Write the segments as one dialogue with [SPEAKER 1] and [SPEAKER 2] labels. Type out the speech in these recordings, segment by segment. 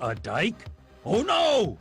[SPEAKER 1] A dike? Oh no!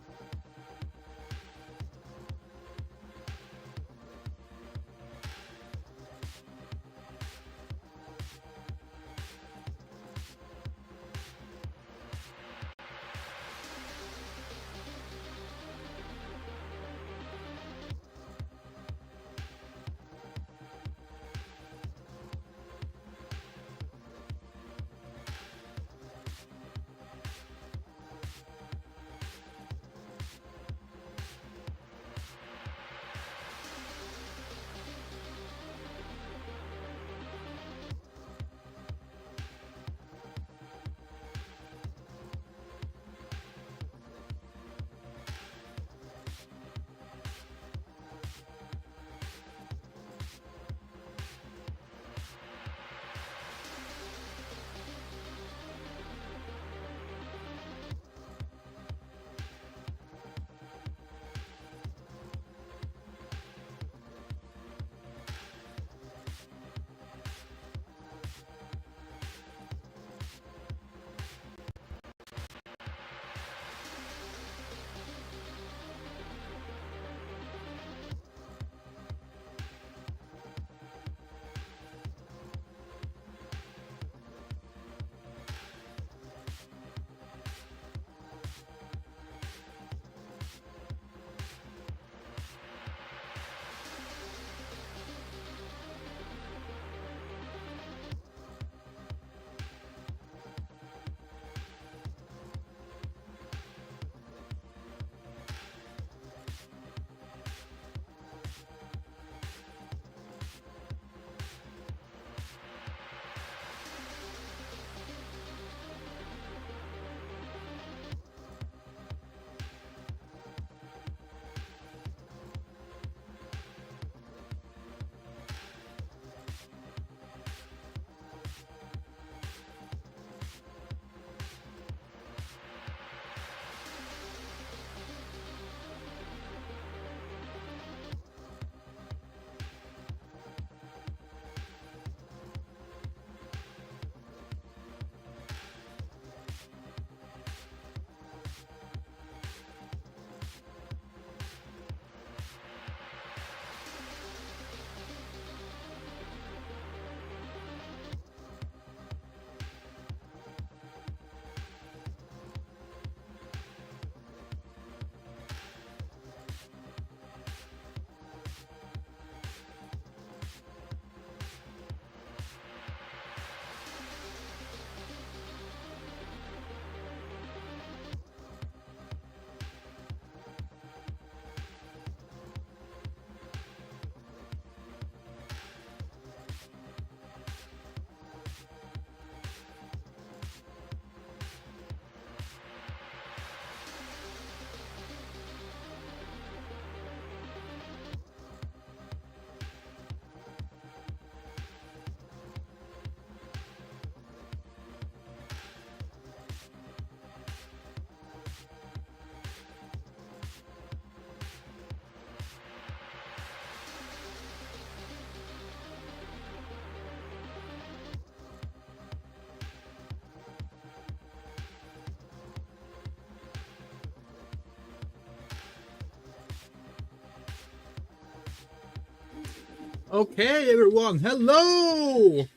[SPEAKER 2] Okay, everyone, hello!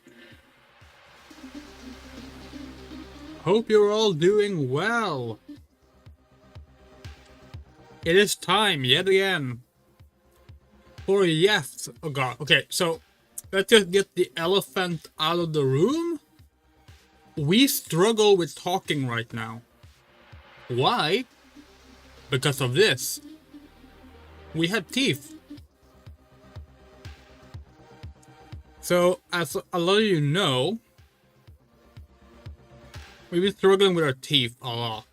[SPEAKER 2] Hope you're all doing well. It is time, yet again, for Geoff. Oh god, okay, so let's just get the elephant out of the room. We struggle with talking right now. Why? Because of this. We had teeth. So, as a lot of you know, we've been struggling with our teeth a lot.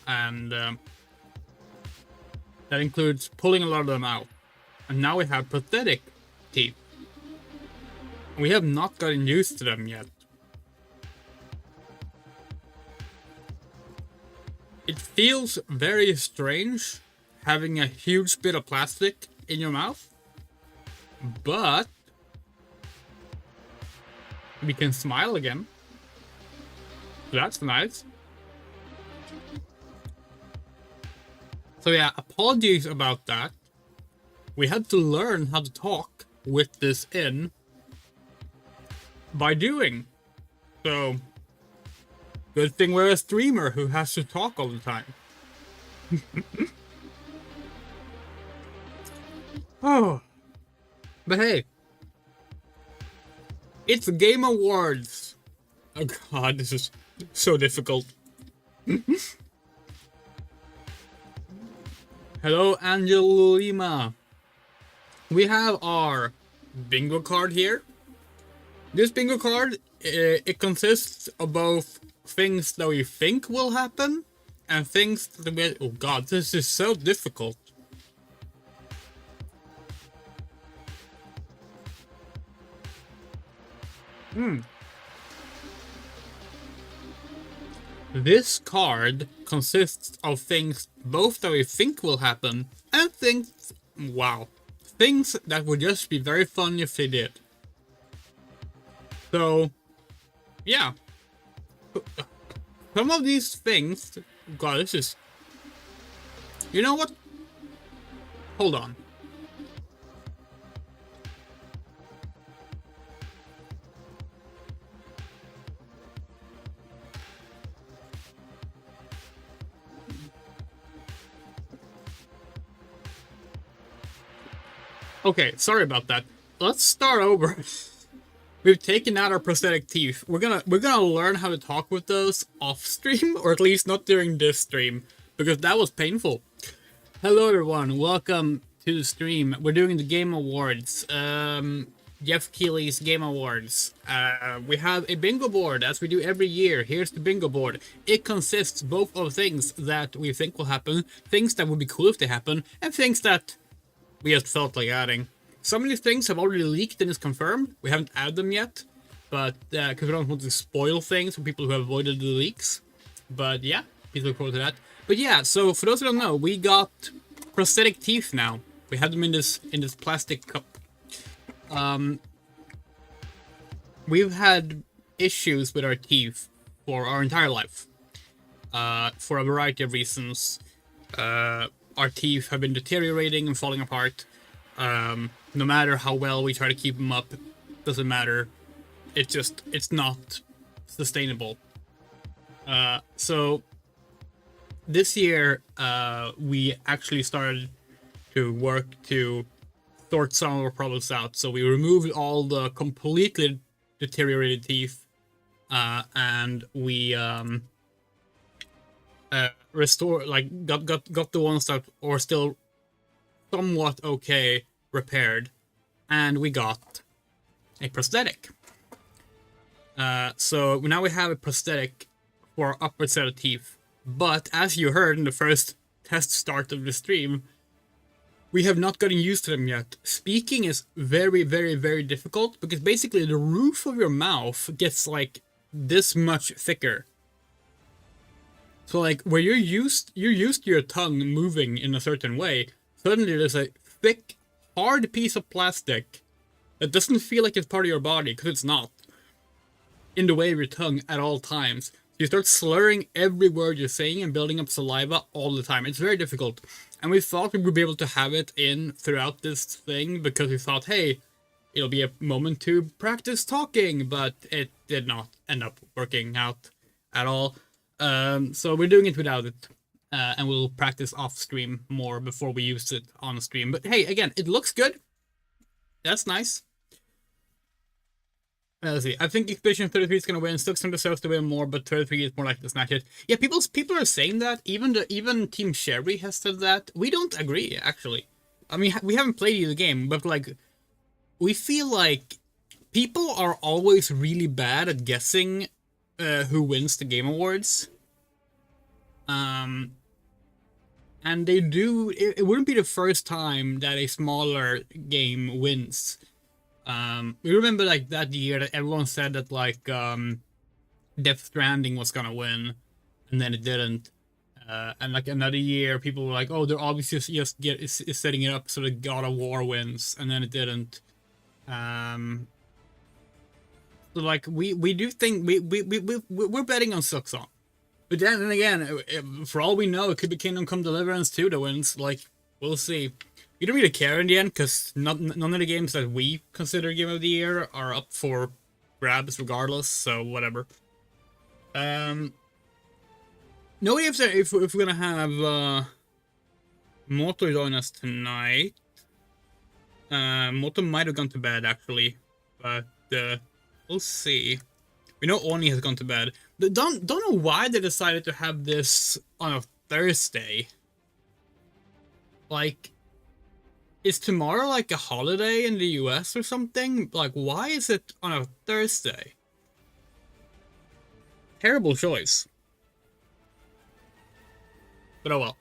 [SPEAKER 2] And that includes pulling a lot of them out. And now we have prosthetic teeth. We have not gotten used to them yet. It feels very strange having a huge bit of plastic in your mouth. But we can smile again. That's nice. So yeah, apologies about that. We had to learn how to talk with this in by doing. So, good thing we're a streamer who has to talk all the time. Oh. But hey. It's Game Awards. Oh god, this is so difficult. Hello, Angelo Lima. We have our bingo card here. This bingo card, it consists of both things that we think will happen and things that we... Oh god, this is so difficult. This card consists of things both that we think will happen and things... Wow. Things that would just be very fun if they did. So, yeah. Some of these things... God, this is... You know what? Hold on. Okay, sorry about that. Let's start over. We've taken out our prosthetic teeth. We're gonna learn how to talk with those off stream, or at least not during this stream, because that was painful. Hello everyone, welcome to the stream. We're doing the Game Awards. Geoff Keighley's Game Awards. We have a bingo board, as we do every year. Here's the bingo board. It consists both of things that we think will happen, things that would be cool if they happen, and things that we just felt like adding. Some of these things have already leaked and is confirmed. We haven't added them yet, but because we don't want to spoil things for people who have avoided the leaks. But yeah, please look forward to that. But yeah, so for those who don't know, we got prosthetic teeth now. We have them in this plastic cup. We've had issues with our teeth for our entire life, for a variety of reasons. Our teeth have been deteriorating and falling apart. No matter how well we try to keep them up, doesn't matter. It's not sustainable. So this year, we actually started to work to sort some of our problems out. So we removed all the completely deteriorated teeth, and we restore, like, got the ones that are still somewhat okay repaired, and we got a prosthetic. So now we have a prosthetic for our upper set of teeth, but as you heard in the first test start of the stream, we have not gotten used to them yet. Speaking is very, very, very difficult, because basically the roof of your mouth gets like this much thicker. So like where you're used to your tongue moving in a certain way, suddenly there's a thick, hard piece of plastic that doesn't feel like it's part of your body, because it's not, in the way of your tongue at all times. You start slurring every word you're saying and building up saliva all the time. It's very difficult. And we thought we would be able to have it in throughout this thing, because we thought, hey, it'll be a moment to practice talking, but it did not end up working out at all. So we're doing it without it. And we'll practice off stream more before we use it on stream. But hey, again, it looks good. That's nice. Let's see. I think Expedition 33 is gonna win. Stuxton deserves to win more, but 33 is more likely to snatch it. Yeah, people are saying that. Even Team Sherry has said that. We don't agree, actually. I mean, we haven't played either game, but like, we feel like people are always really bad at guessing who wins the Game Awards. And they do. It wouldn't be the first time that a smaller game wins. We remember like that year that everyone said that like Death Stranding was gonna win, and then it didn't. And like another year, people were like, "Oh, they're obviously just setting it up so that God of War wins," and then it didn't. So like we do think we're betting on Silksong. But then again, for all we know, it could be Kingdom Come Deliverance 2 that wins. Like, we'll see. We don't really care in the end, because none of the games that we consider Game of the Year are up for grabs regardless, so whatever. No idea if we're gonna have Moto join us tonight. Moto might have gone to bed, actually, but we'll see. We know Oni has gone to bed. Don't know why they decided to have this on a Thursday. Like, is tomorrow like a holiday in the US or something? Like, why is it on a Thursday? Terrible choice. But oh well.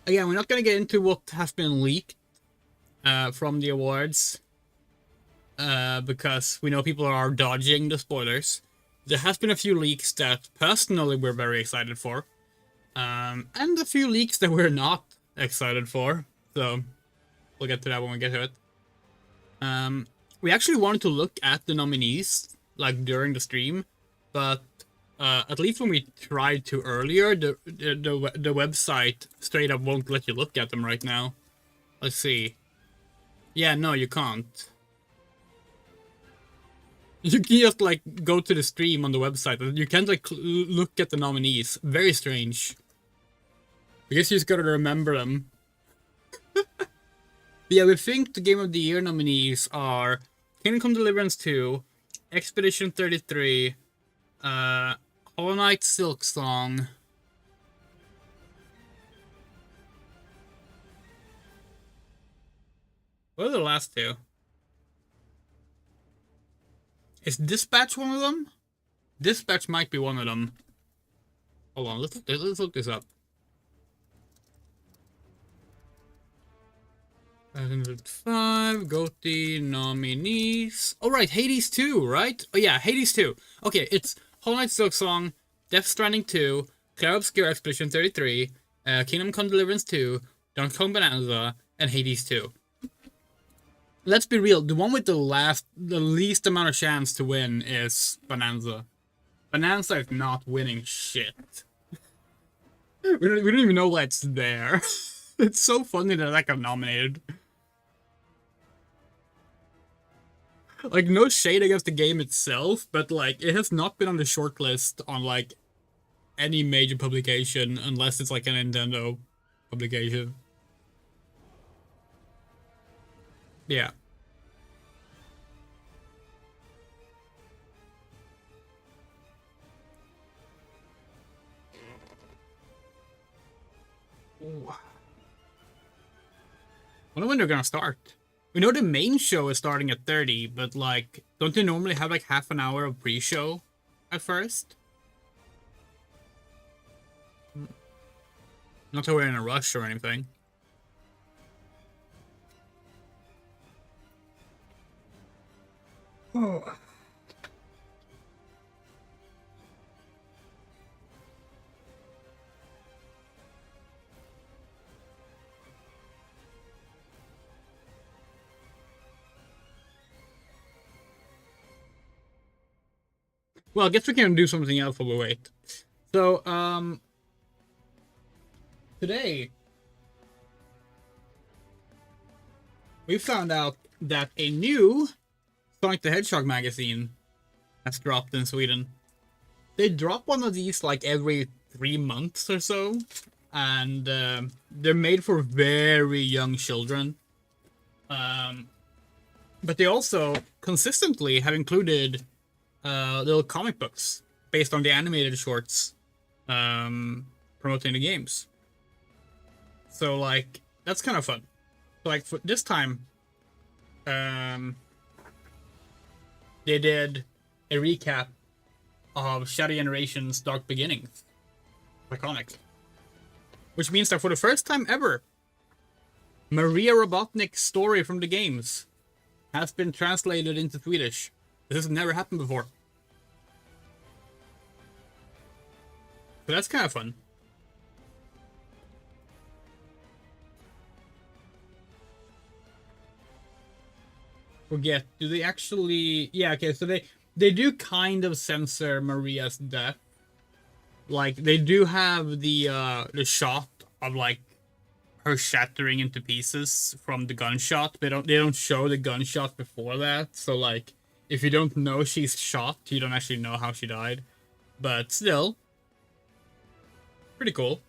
[SPEAKER 2] Again, we're not gonna get into what has been leaked from the awards. Because we know people are dodging the spoilers. There has been a few leaks that personally we're very excited for. And a few leaks that we're not excited for. So we'll get to that when we get to it. We actually wanted to look at the nominees like during the stream, but at least when we tried to earlier, the website straight up won't let you look at them right now. Let's see. Yeah, no, you can't. You can just like go to the stream on the website, but you can't like look at the nominees. Very strange. I guess you just gotta remember them. Yeah, we think the Game of the Year nominees are Kingdom Come Deliverance 2, Expedition 33, Hollow Knight Silk Song. What are the last two? Is Dispatch one of them? Dispatch might be one of them. Hold on, let's look this up. 505 GOTY nominees. Oh right, Hades 2, right? Oh yeah, Hades 2. Okay, it's Hollow Knight Silk Song, Death Stranding 2, Cloud Obscure Expedition 33, Kingdom Come Deliverance 2, Donkey Kong Bonanza, and Hades 2. Let's be real, the one with the least amount of chance to win is Bonanza. Bonanza is not winning shit. we don't even know why it's there. It's so funny that that got nominated. Like, no shade against the game itself, but like, it has not been on the shortlist on like any major publication unless it's like a Nintendo publication. Yeah. Ooh. I wonder when they're gonna start. We know the main show is starting at 30, but like, don't they normally have like half an hour of pre-show at first? Not that we're in a rush or anything. Oh. Well, I guess we can do something else while we wait. So, today, we found out that a new Sonic the Hedgehog magazine has dropped in Sweden. They drop one of these like every 3 months or so, and they're made for very young children. But they also consistently have included little comic books based on the animated shorts promoting the games. So like, that's kind of fun. So, like, for this time, they did a recap of Shadow Generations Dark Beginnings. Iconic. Which means that for the first time ever, Maria Robotnik's story from the games has been translated into Swedish. This has never happened before. So that's kind of fun. Forget, do they actually... Yeah, okay, so they do kind of censor Maria's death. Like they do have the shot of like her shattering into pieces from the gunshot. They don't show the gunshot before that. So like if you don't know she's shot, you don't actually know how she died. But still, pretty cool.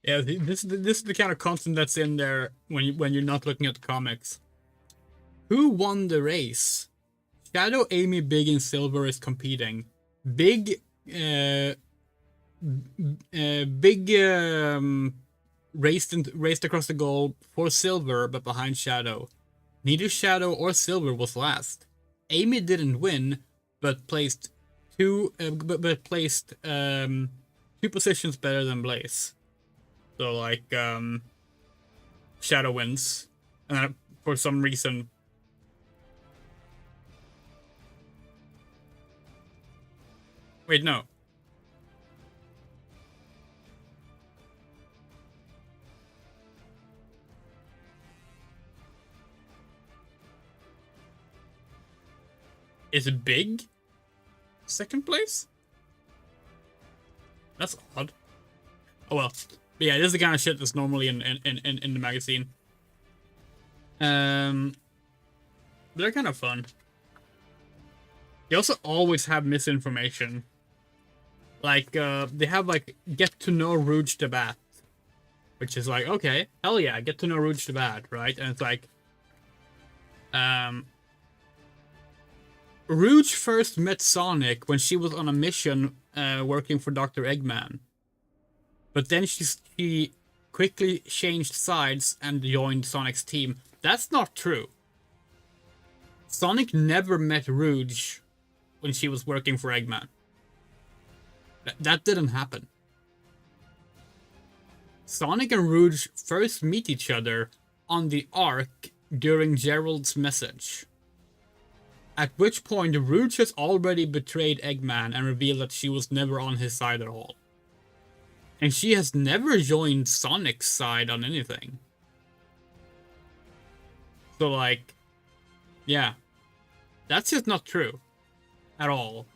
[SPEAKER 2] Yeah, this is the kind of content that's in there when you're not looking at the comics. Who won the race? Shadow, Amy, Big, and Silver is competing. Big, Big raced across the goal for Silver, but behind Shadow. Neither Shadow or Silver was last. Amy didn't win, but placed two positions better than Blaze. So like Shadow wins, and for some reason. Wait, no. Is it Big second place? That's odd. Oh well. But yeah, this is the kind of shit that's normally in the magazine. They're kind of fun. They also always have misinformation. Like, they have, like, get to know Rouge the Bat. Which is like, okay, hell yeah, get to know Rouge the Bat, right? And it's like, Rouge first met Sonic when she was on a mission working for Dr. Eggman. But then she quickly changed sides and joined Sonic's team. That's not true. Sonic never met Rouge when she was working for Eggman. That didn't happen. Sonic and Rouge first meet each other on the Ark during Gerald's message. At which point, Rouge has already betrayed Eggman and revealed that she was never on his side at all. And she has never joined Sonic's side on anything. So like, yeah. That's just not true. At all.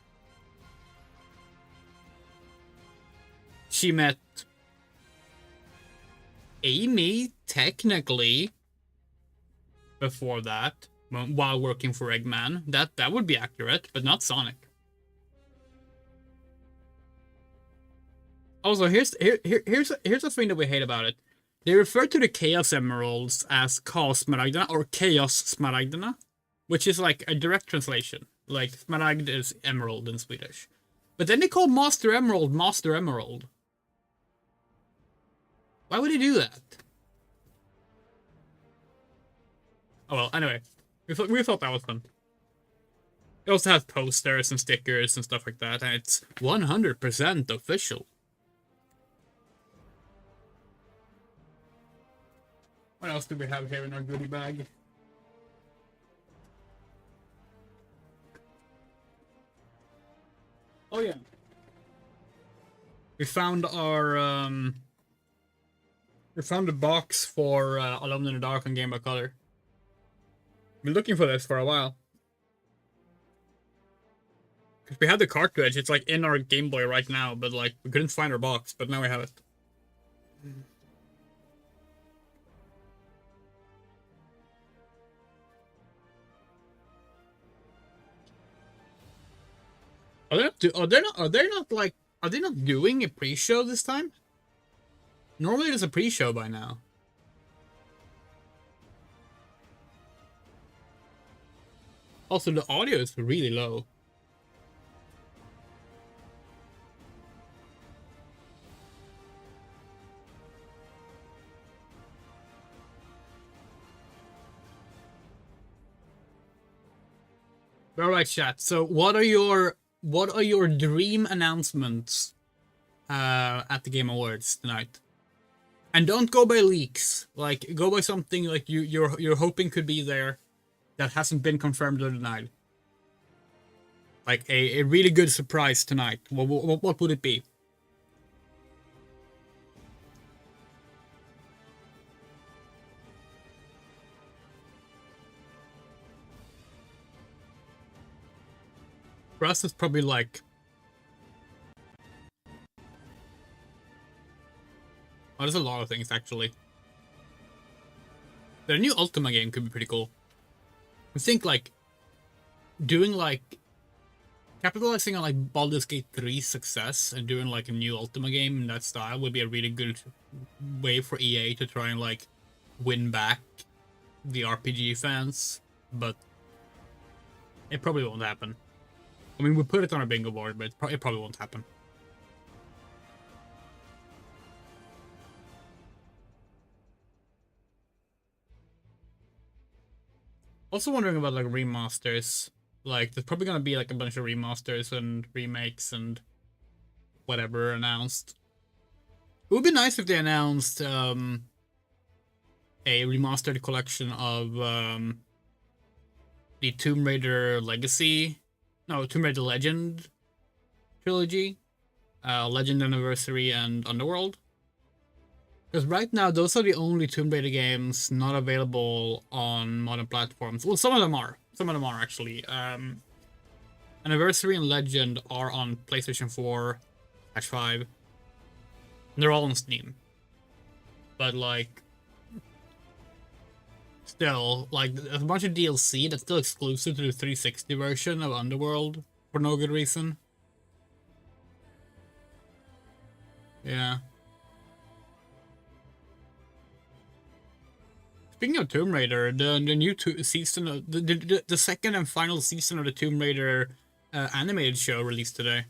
[SPEAKER 2] She met Amy, technically, before that, while working for Eggman. That would be accurate, but not Sonic. Also, here's the thing that we hate about it. They refer to the Chaos Emeralds as Chaos Smaragdena or Chaos Smaragdena, which is like a direct translation. Like, Smaragd is emerald in Swedish. But then they call Master Emerald Master Emerald. Why would he do that? Oh well, anyway. We thought that was fun. It also has posters and stickers and stuff like that, and it's 100% official. What else do we have here in our goodie bag? Oh yeah. We found our we found a box for Alone in the Dark on Game Boy Color. Been looking for this for a while. Because we had the cartridge, it's like in our Game Boy right now, but like we couldn't find our box, but now we have it. Are they not doing a pre-show this time? Normally there's a pre-show by now. Also, the audio is really low. All right, chat. So, what are your dream announcements at the Game Awards tonight? And don't go by leaks. Like, go by something like you're hoping could be there that hasn't been confirmed or denied. Like a really good surprise tonight. What would it be? For us, it's probably like... Oh, there's a lot of things, actually. The new Ultima game could be pretty cool. I think, like, doing, like, capitalizing on, like, Baldur's Gate 3's success and doing, like, a new Ultima game in that style would be a really good way for EA to try and, like, win back the RPG fans. But it probably won't happen. I mean, we put it on our bingo board, but it probably won't happen. Also wondering about, like, remasters. Like, there's probably gonna be, like, a bunch of remasters and remakes and whatever announced. It would be nice if they announced, a remastered collection of, the Tomb Raider Legacy... No, Tomb Raider Legend trilogy. Legend Anniversary and Underworld. Because right now, those are the only Tomb Raider games not available on modern platforms. Well, some of them are. Some of them are, actually. Anniversary and Legend are on PlayStation 4/5. And they're all on Steam. But, like... Still, like, there's a bunch of DLC that's still exclusive to the 360 version of Underworld. For no good reason. Yeah. Speaking of Tomb Raider, the new season of the second and final season of the Tomb Raider animated show released today.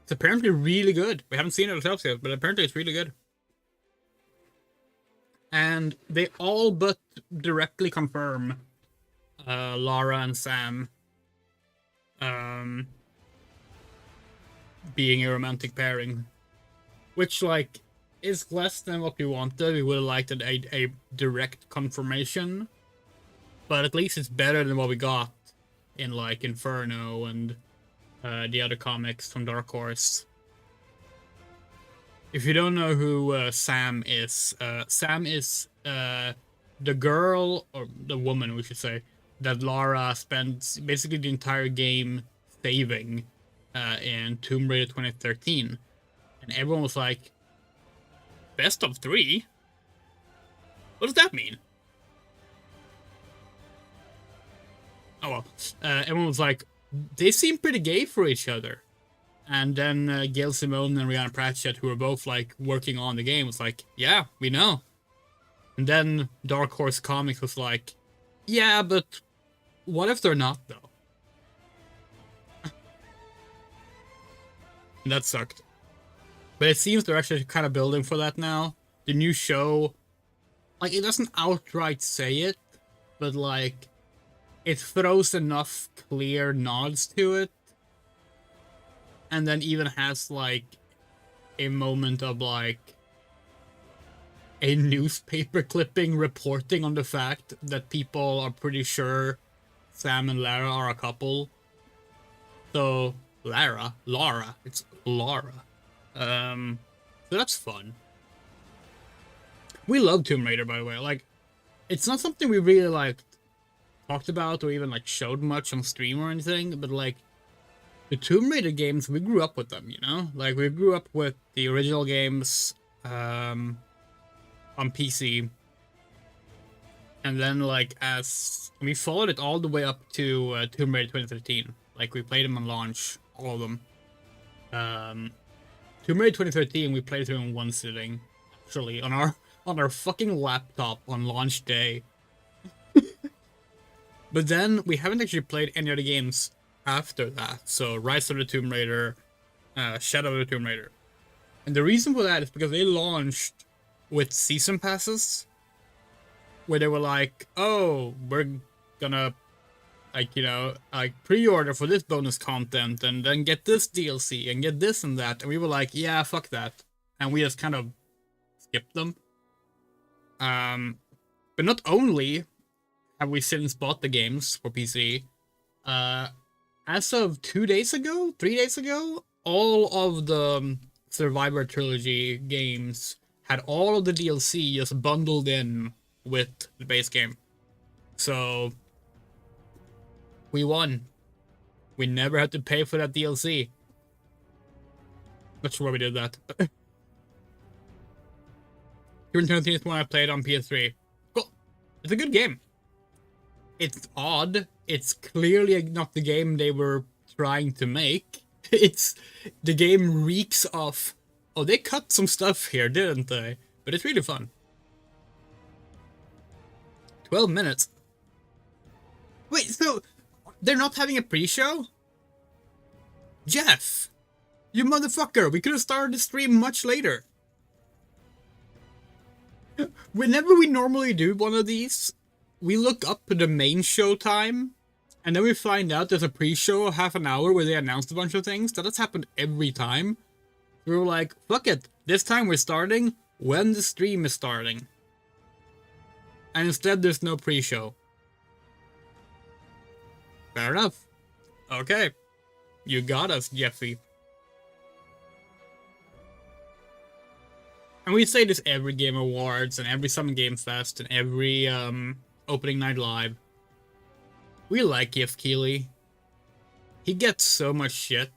[SPEAKER 2] It's apparently really good. We haven't seen it ourselves yet, but apparently it's really good. And they all but directly confirm Lara and Sam being a romantic pairing, which, like, is less than what we wanted. We would have liked a direct confirmation, but at least it's better than what we got in, like, Inferno and the other comics from Dark Horse. If you don't know who Sam is the girl, or the woman, we should say, that Lara spends basically the entire game saving in Tomb Raider 2013. And everyone was like, best of 3? What does that mean? Oh well. Everyone was like, they seem pretty gay for each other. And then Gail Simone and Rihanna Pratchett, who were both, like, working on the game, was like, yeah, we know. And then Dark Horse Comics was like, yeah, but what if they're not, though? And that sucked. But it seems they're actually kind of building for that now. The new show, like, it doesn't outright say it, but, like, it throws enough clear nods to it. And then even has, like, a moment of, like, a newspaper clipping reporting on the fact that people are pretty sure Sam and Lara are a couple. So, Lara, it's Lara. So that's fun. We love Tomb Raider, by the way. Like, it's not something we really, like, talked about or even, like, showed much on stream or anything, but, like, the Tomb Raider games, we grew up with them, you know? Like, we grew up with the original games on PC. And then, like, as we followed it all the way up to Tomb Raider 2013. Like, we played them on launch, all of them. Tomb Raider 2013, we played through in one sitting. Actually, on our fucking laptop on launch day. But then, we haven't actually played any other games after that. So, Rise of the Tomb Raider, Shadow of the Tomb Raider. And the reason for that is because they launched with season passes, where they were like, oh, we're gonna, like, you know, like, pre-order for this bonus content, and then get this DLC, and get this and that. And we were like, yeah, fuck that. And we just kind of skipped them. But not only have we since bought the games for PC, as of 2 days ago, 3 days ago, all of the Survivor Trilogy games had all of the DLC just bundled in with the base game. So we won. We never had to pay for that DLC. Not sure why we did that. Human 13 is one I played on PS3. Cool. It's a good game. It's odd. It's clearly not the game they were trying to make. The game reeks of, oh, they cut some stuff here, didn't they? But it's really fun. 12 minutes. Wait, so they're not having a pre-show? Geoff, you motherfucker, we could have started the stream much later. Whenever we normally do one of these, we look up the main show time, and then we find out there's a pre-show of half an hour where they announced a bunch of things. That's happened every time. We were like, fuck it, this time we're starting when the stream is starting. And instead there's no pre-show. Fair enough. Okay. You got us, Jeffy. And we say this every Game Awards and every Summer Game Fest and every opening night live. We like Geoff Keighley. He gets so much shit.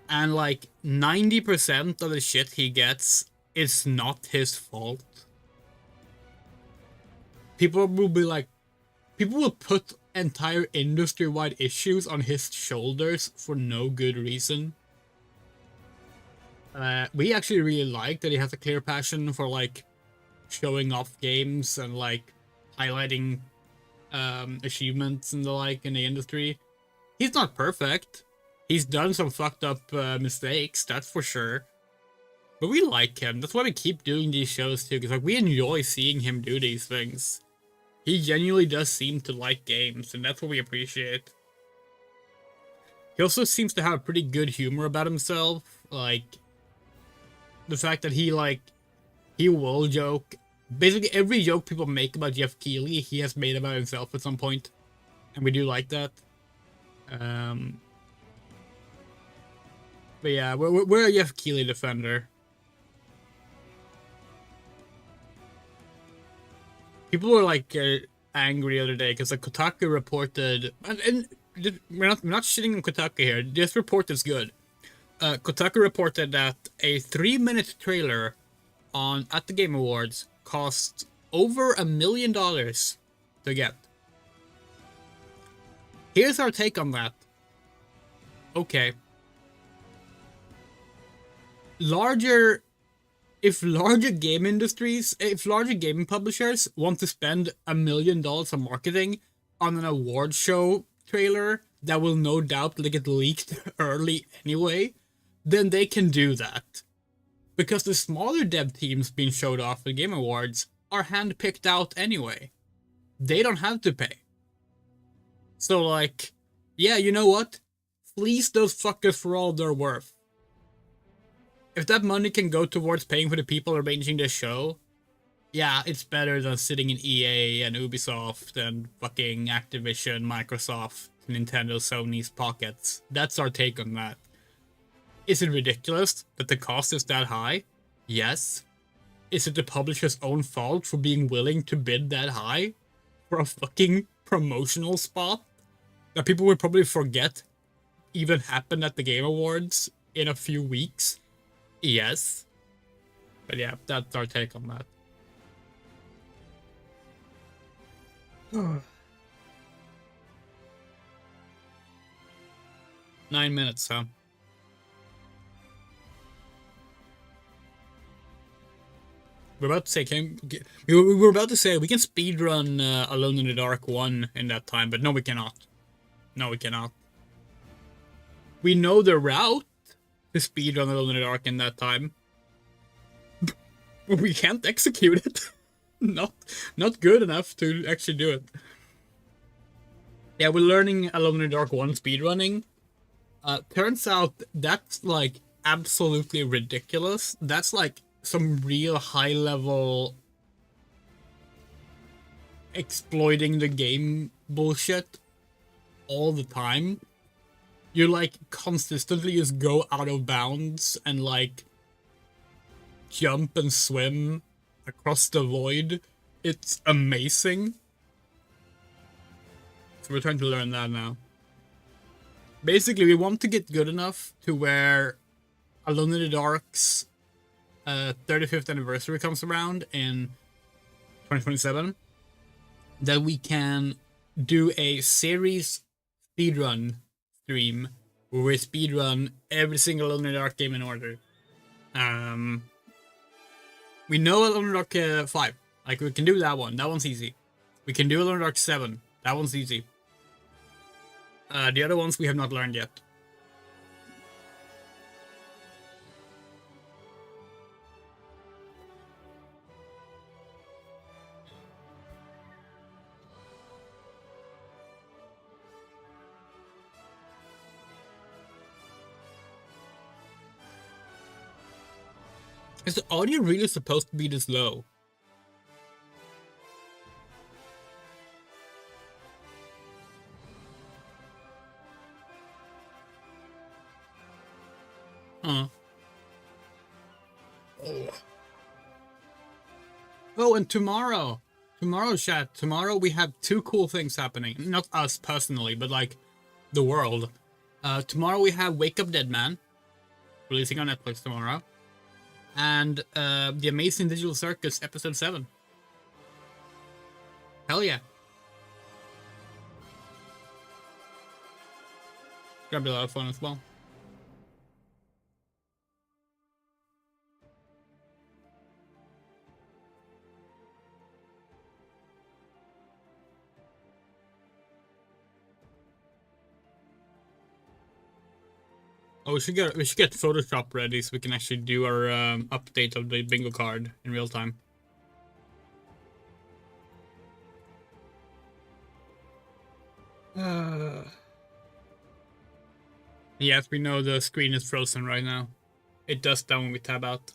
[SPEAKER 2] And like 90% of the shit he gets is not his fault. People will be like, people will put entire industry-wide issues on his shoulders for no good reason. We actually really like that he has a clear passion for like showing off games and like highlighting achievements and the like in the industry. He's not perfect. He's done some fucked up mistakes, that's for sure. But we like him. That's why we keep doing these shows too, because like we enjoy seeing him do these things. He genuinely does seem to like games, and that's what we appreciate. He also seems to have pretty good humor about himself. Like, the fact that he will joke. Basically, every joke people make about Geoff Keighley, he has made about himself at some point. And we do like that. But yeah, we're a Geoff Keighley defender. People were like angry the other day because like Kotaku reported, and we're not shitting on Kotaku here. This report is good. Kotaku reported that a 3-minute trailer at the Game Awards cost over $1 million to get. Here's our take on that. Okay. If larger gaming publishers want to spend $1 million on marketing on an award show trailer that will no doubt get leaked early anyway, then they can do that. Because the smaller dev teams being showed off at the Game Awards are handpicked out anyway. They don't have to pay. So like, yeah, you know what? Fleece those fuckers for all they're worth. If that money can go towards paying for the people arranging this show, yeah, it's better than sitting in EA and Ubisoft and fucking Activision, Microsoft, Nintendo, Sony's pockets. That's our take on that. Is it ridiculous that the cost is that high? Yes. Is it the publisher's own fault for being willing to bid that high for a fucking promotional spot that people would probably forget even happened at the Game Awards in a few weeks? Yes. But yeah, that's our take on that. 9 minutes, huh? We're about to say, we were about to say we can speedrun Alone in the Dark 1 in that time, but no, we cannot. No, we cannot. We know the route to speedrun Alone in the Dark in that time. But we can't execute it. Not good enough to actually do it. Yeah, we're learning Alone in the Dark 1 speedrunning. Turns out that's like absolutely ridiculous. That's like some real high level exploiting the game bullshit all the time. You like consistently just go out of bounds and like jump and swim across the void. It's amazing. So we're trying to learn that now. Basically, we want to get good enough to where Alone in the Dark's 35th anniversary comes around in 2027, that we can do a series speedrun stream where we speedrun every single Alone in the Dark game in order. We know Alone in the Dark 5. Like, we can do that one. That one's easy. We can do Alone in the Dark 7. That one's easy. The other ones we have not learned yet. Is the audio really supposed to be this low? Huh. Oh, and tomorrow, chat, tomorrow we have two cool things happening. Not us personally, but like the world. Tomorrow we have Wake Up Dead Man, releasing on Netflix tomorrow. And The Amazing Digital Circus Episode 7. Hell yeah. Gonna be a lot of fun as well. Oh, we should get Photoshop ready so we can actually do our update of the bingo card in real time. Yes, we know the screen is frozen right now. It does that when we tab out.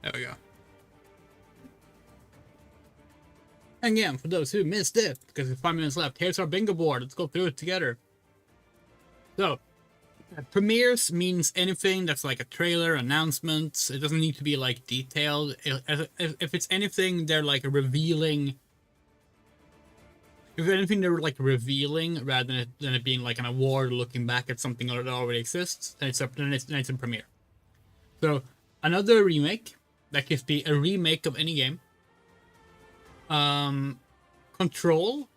[SPEAKER 2] There we go. And again, for those who missed it, because there's 5 minutes left, here's our bingo board. Let's go through it together. So, premieres means anything that's like a trailer, announcements. It doesn't need to be like detailed. If it's anything, they're like revealing. If anything, they're like revealing rather than it being like an award looking back at something that already exists. Then it's a premiere. So another remake that could be a remake of any game. Control,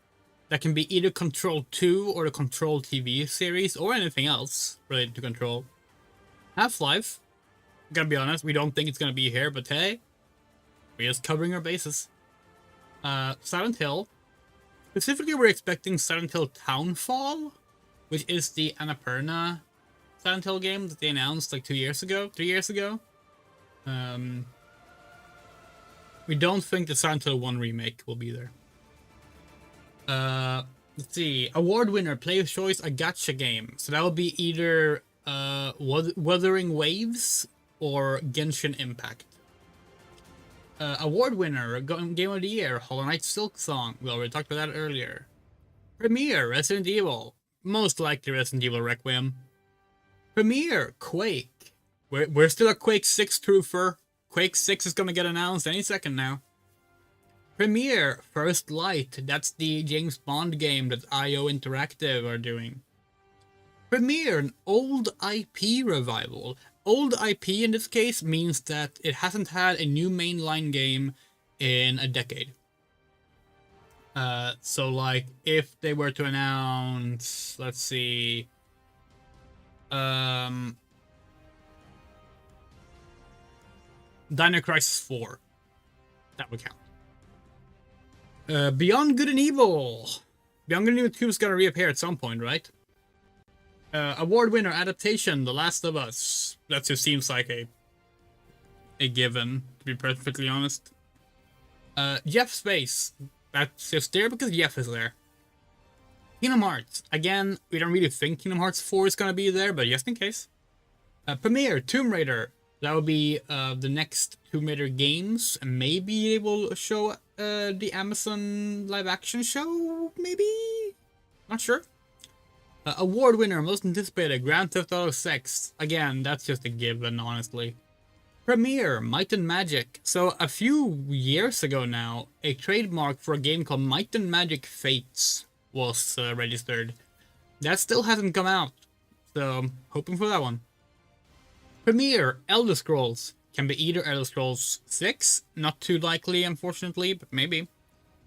[SPEAKER 2] that can be either Control 2 or the Control TV series or anything else related to Control. Half-Life, gotta be honest, we don't think it's gonna be here, but hey, we're just covering our bases. Silent Hill, specifically we're expecting Silent Hill Townfall, which is the Annapurna Silent Hill game that they announced like 3 years ago. We don't think the Silent Hill 1 remake will be there. Let's see. Award winner, Player's Choice, a gacha game. So that will be either Wuthering Waves or Genshin Impact. Award winner, Game of the Year, Hollow Knight Silksong. We already talked about that earlier. Premiere, Resident Evil. Most likely Resident Evil Requiem. Premiere, Quake. We're still a Quake 6 truther. Quake 6 is gonna get announced any second now. Premiere, First Light. That's the James Bond game that IO Interactive are doing. Premiere, an old IP revival. Old IP in this case means that it hasn't had a new mainline game in a decade. So like, if they were to announce, let's see, Dino Crisis 4. That would count. Beyond Good and Evil. Beyond Good and Evil 2 is gonna reappear at some point, right? Award winner adaptation, The Last of Us. That just seems like a given, to be perfectly honest. Geoff Space. That's just there because Geoff is there. Kingdom Hearts. Again, we don't really think Kingdom Hearts 4 is gonna be there, but just in case. Premiere, Tomb Raider. That will be the next Tomb Raider games. Maybe they will show the Amazon live action show, maybe? Not sure. Award winner, most anticipated, Grand Theft Auto 6. Again, that's just a given, honestly. Premiere, Might and Magic. So, a few years ago now, a trademark for a game called Might and Magic Fates was registered. That still hasn't come out, so hoping for that one. Premiere, Elder Scrolls. Can be either Elder Scrolls 6, not too likely, unfortunately, but maybe.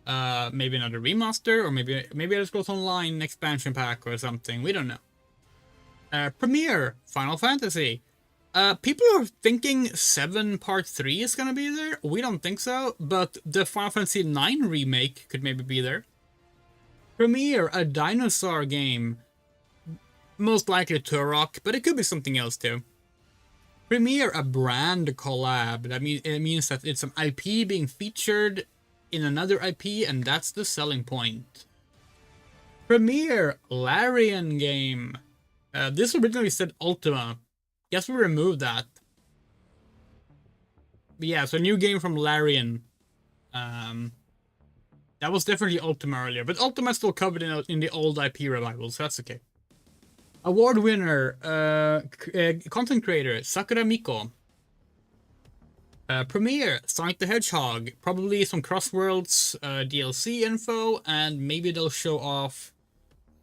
[SPEAKER 2] Maybe another remaster, or maybe Elder Scrolls Online expansion pack or something. We don't know. Premiere, Final Fantasy. People are thinking 7 Part 3 is gonna be there. We don't think so, but the Final Fantasy 9 remake could maybe be there. Premiere, a dinosaur game. Most likely Turok, but it could be something else too. Premiere, a brand collab. It means that it's an IP being featured in another IP, and that's the selling point. Premiere, Larian game. This originally said Ultima. Guess we removed that. But yeah, so a new game from Larian. That was definitely Ultima earlier, but Ultima's still covered in the old IP revivals, so that's okay. Award winner, content creator, Sakura Miko. Premiere, Sonic the Hedgehog. Probably some Crossworlds DLC info, and maybe they'll show off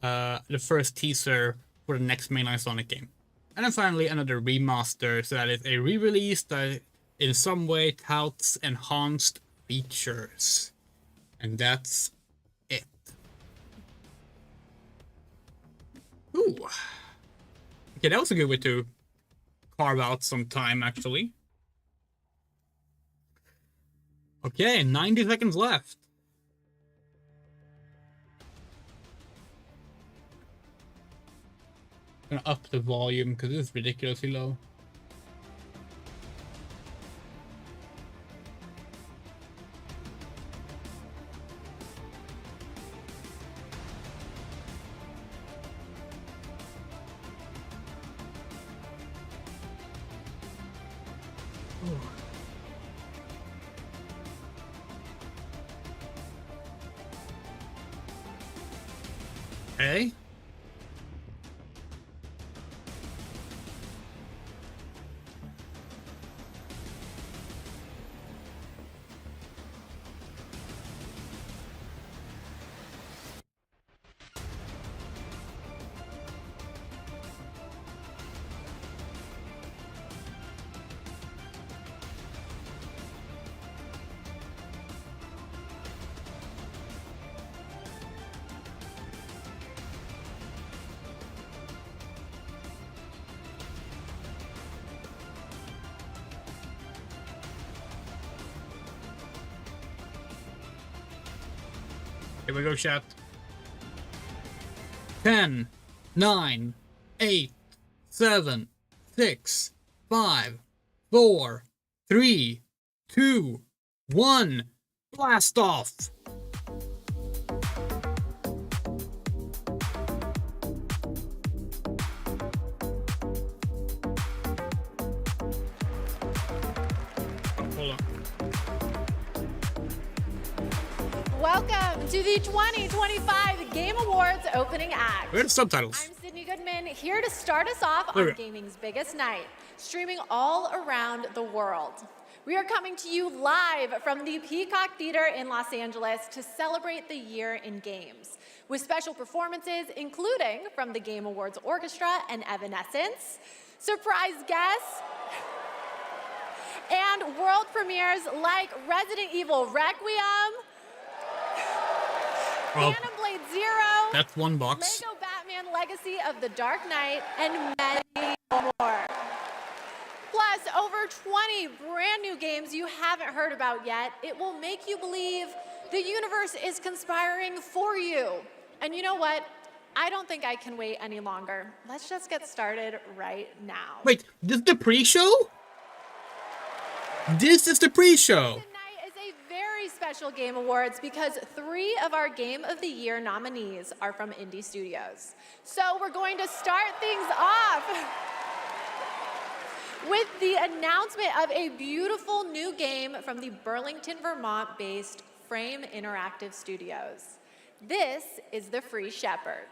[SPEAKER 2] the first teaser for the next mainline Sonic game. And then finally, another remaster, so that is a re-release that in some way touts enhanced features. And that's it. Ooh. Okay, that was a good way to carve out some time, actually. Okay, 90 seconds left. I'm gonna up the volume because it's ridiculously low. Okay. Here we go, chat. 10, 9, 8, 7, 6, 5, 4, 3, 2, 1. Blast off! Hold on.
[SPEAKER 3] Welcome to the 2025 Game Awards opening act.
[SPEAKER 2] Where are the subtitles?
[SPEAKER 3] I'm Sydney Goodman, here to start us off on gaming's biggest night, streaming all around the world. We are coming to you live from the Peacock Theater in Los Angeles to celebrate the year in games, with special performances including from the Game Awards Orchestra and Evanescence, surprise guests, and world premieres like Resident Evil Requiem, Phantom Blade Zero,
[SPEAKER 2] that's one box.
[SPEAKER 3] Lego Batman Legacy of the Dark Knight, and many more. Plus, over 20 brand new games you haven't heard about yet. It will make you believe the universe is conspiring for you. And you know what? I don't think I can wait any longer. Let's just get started right now.
[SPEAKER 2] Wait, this is the pre-show? This is the pre-show.
[SPEAKER 3] Tonight is a very special special Game Awards because 3 of our Game of the Year nominees are from indie studios. So we're going to start things off with the announcement of a beautiful new game from the Burlington, Vermont-based Frame Interactive Studios. This is The Free Shepherd.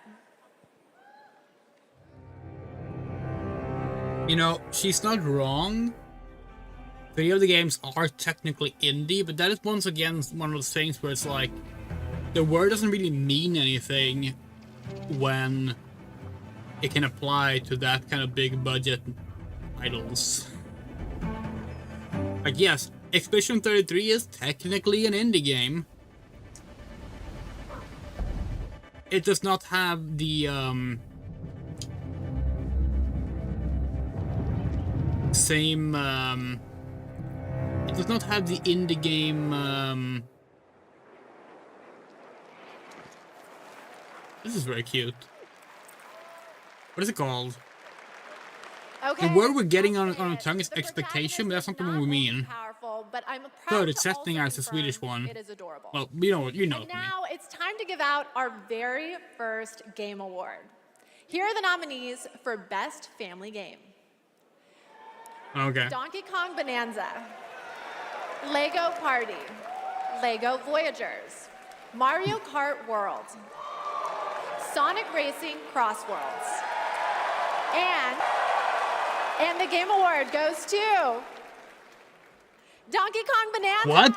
[SPEAKER 2] You know, she's not wrong. 3 of the games are technically indie, but that is once again one of those things where it's like, the word doesn't really mean anything when it can apply to that kind of big budget titles. Like, yes, Expedition 33 is technically an indie game. It does not have the same it does not have the indie game this is very cute. What is it called?
[SPEAKER 3] Okay,
[SPEAKER 2] The word we're getting on our tongue is expectation, but that's not the one we mean.
[SPEAKER 3] Powerful, but I'm proud
[SPEAKER 2] Third,
[SPEAKER 3] to
[SPEAKER 2] it's setting
[SPEAKER 3] also
[SPEAKER 2] as the Swedish
[SPEAKER 3] confirm
[SPEAKER 2] one.
[SPEAKER 3] It is adorable.
[SPEAKER 2] Well, you know what
[SPEAKER 3] And
[SPEAKER 2] I mean.
[SPEAKER 3] now it's time to give out our very first Game Award. Here are the nominees for Best Family Game.
[SPEAKER 2] Okay.
[SPEAKER 3] Donkey Kong Bonanza, Lego Party, Lego Voyagers, Mario Kart World, Sonic Racing Cross Worlds, and the Game Award goes to Donkey Kong Bonanza.
[SPEAKER 2] What?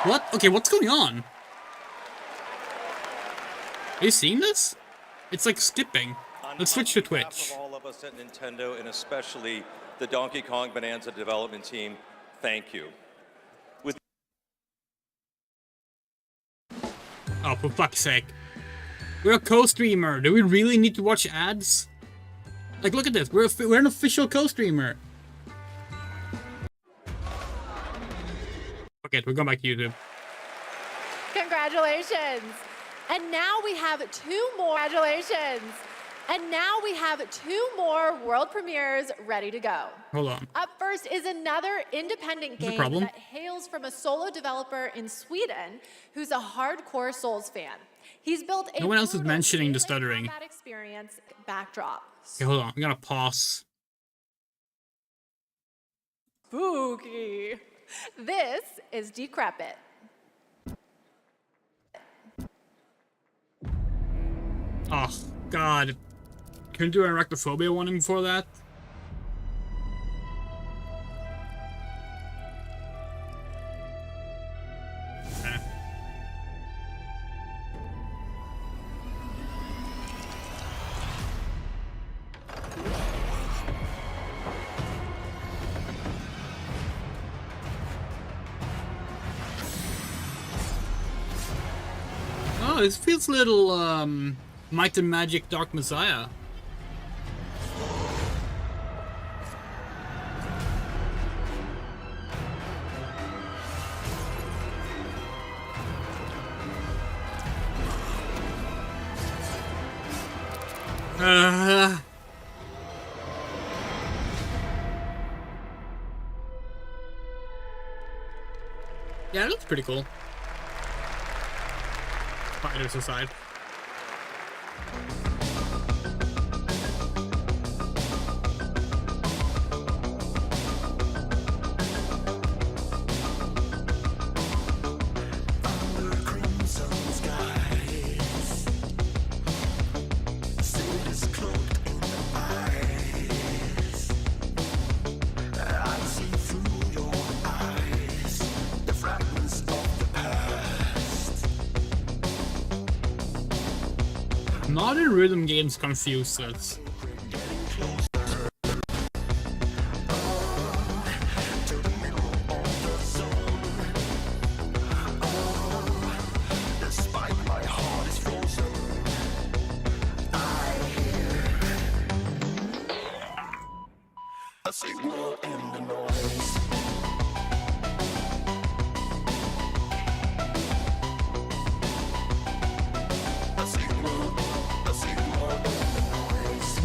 [SPEAKER 2] What? Okay, what's going on? Are you seeing this? It's like skipping. Let's switch to Twitch.
[SPEAKER 4] On behalf of all of us at Nintendo, and especially the Donkey Kong Bonanza development team, thank you.
[SPEAKER 2] Oh, for fuck's sake. We're a co-streamer. Do we really need to watch ads? Like, look at this. We're an official co-streamer. Okay, we're going back to YouTube.
[SPEAKER 3] Congratulations. And now we have 2 more. Congratulations. And now we have 2 more world premieres ready to go.
[SPEAKER 2] Hold on.
[SPEAKER 3] Up first is another independent game that hails from a solo developer in Sweden who's a hardcore Souls fan. He's built a
[SPEAKER 2] No one else is
[SPEAKER 3] brutal
[SPEAKER 2] mentioning the
[SPEAKER 3] melee
[SPEAKER 2] stuttering.
[SPEAKER 3] combat experience backdrop.
[SPEAKER 2] Okay, hold on. I'm gonna pause.
[SPEAKER 3] Spooky. This is Decrepit.
[SPEAKER 2] Oh, God. Couldn't do an arachnophobia one before that? Eh. Oh, this feels a little, Might and Magic Dark Messiah. Yeah, it looks pretty cool. Spiders aside. Modern rhythm games confuse us.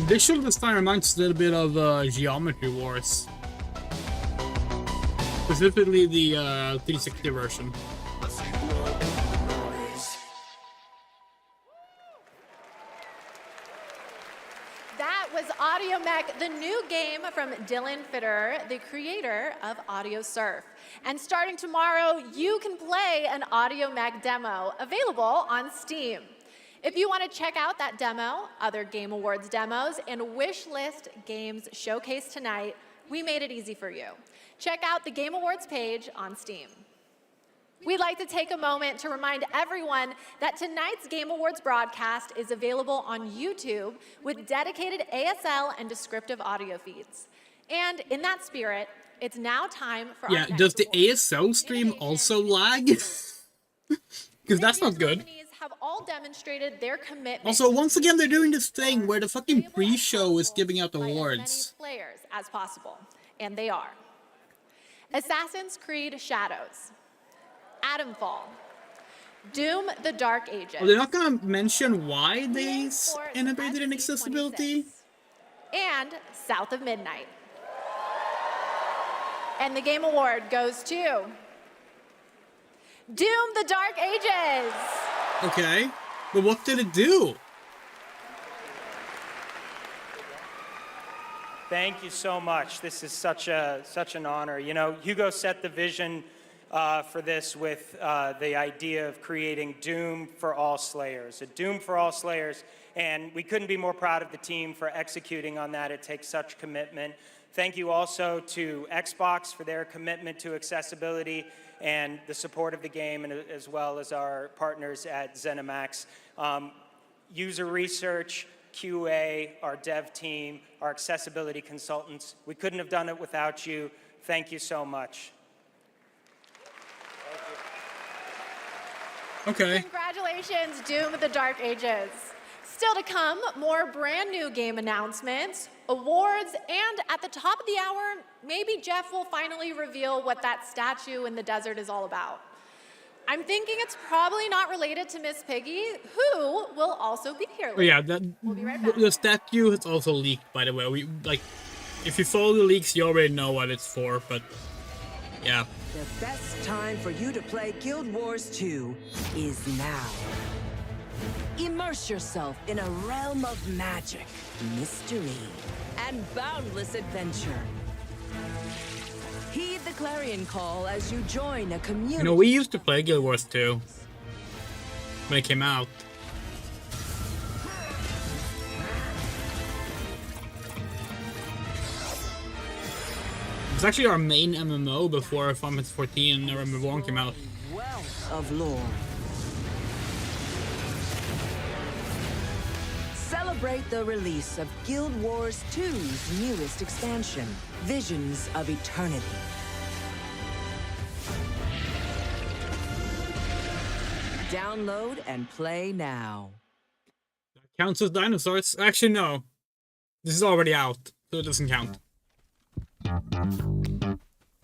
[SPEAKER 2] Visual design reminds us a little bit of Geometry Wars. Specifically the 360 version.
[SPEAKER 3] That was Audio Mech, the new game from Dylan Fitter, the creator of Audio Surf. And starting tomorrow, you can play an Audio Mech demo available on Steam. If you want to check out that demo, other Game Awards demos, and wishlist games showcased tonight, we made it easy for you. Check out the Game Awards page on Steam. We'd like to take a moment to remind everyone that tonight's Game Awards broadcast is available on YouTube with dedicated ASL and descriptive audio feeds. And in that spirit, it's now time for our next
[SPEAKER 2] does the
[SPEAKER 3] award.
[SPEAKER 2] ASL stream
[SPEAKER 3] Innovation
[SPEAKER 2] also lag? Because that's not
[SPEAKER 3] This year's
[SPEAKER 2] good.
[SPEAKER 3] nominees have all demonstrated their commitment.
[SPEAKER 2] Also, once again, they're doing this thing where the fucking
[SPEAKER 3] playable and
[SPEAKER 2] pre-show is
[SPEAKER 3] playable
[SPEAKER 2] giving out
[SPEAKER 3] by as many
[SPEAKER 2] awards.
[SPEAKER 3] players as possible, and they are Assassin's Creed Shadows, Atomfall, Doom: The Dark Ages.
[SPEAKER 2] Oh, they're not gonna mention why they
[SPEAKER 3] EA Sports
[SPEAKER 2] innovated in
[SPEAKER 3] FC
[SPEAKER 2] accessibility?
[SPEAKER 3] 26, and South of Midnight. And the Game Award goes to Doom: The Dark Ages.
[SPEAKER 2] Okay, but what did it do?
[SPEAKER 5] Thank you so much. This is such an honor. You know, Hugo set the vision for this with the idea of creating Doom for all Slayers, a Doom for all Slayers, and we couldn't be more proud of the team for executing on that. It takes such commitment. Thank you also to Xbox for their commitment to accessibility and the support of the game, and as well as our partners at ZeniMax. User research, QA, our dev team, our accessibility consultants. We couldn't have done it without you. Thank you so much.
[SPEAKER 2] Okay.
[SPEAKER 3] Congratulations, Doom: The Dark Ages. Still to come, more brand new game announcements, awards, and at the top of the hour, maybe Geoff will finally reveal what that statue in the desert is all about. I'm thinking it's probably not related to Miss Piggy, who will also be here later.
[SPEAKER 2] Oh yeah, that
[SPEAKER 3] We'll be right back.
[SPEAKER 2] the statue has also leaked, by the way. We if you follow the leaks, you already know what it's for, but yeah.
[SPEAKER 6] The best time for you to play Guild Wars 2 is now. Immerse yourself in a realm of magic, mystery, and boundless adventure. Heed the clarion call as you join a community.
[SPEAKER 2] You know, we used to play Guild Wars 2 when it came out. It was actually our main MMO before Final Fantasy 14 and November 1 came out.
[SPEAKER 6] Wealth of lore. Celebrate the release of Guild Wars 2's newest expansion, Visions of Eternity. Download and play now.
[SPEAKER 2] Counts as dinosaurs? Actually, no. This is already out, so it doesn't count.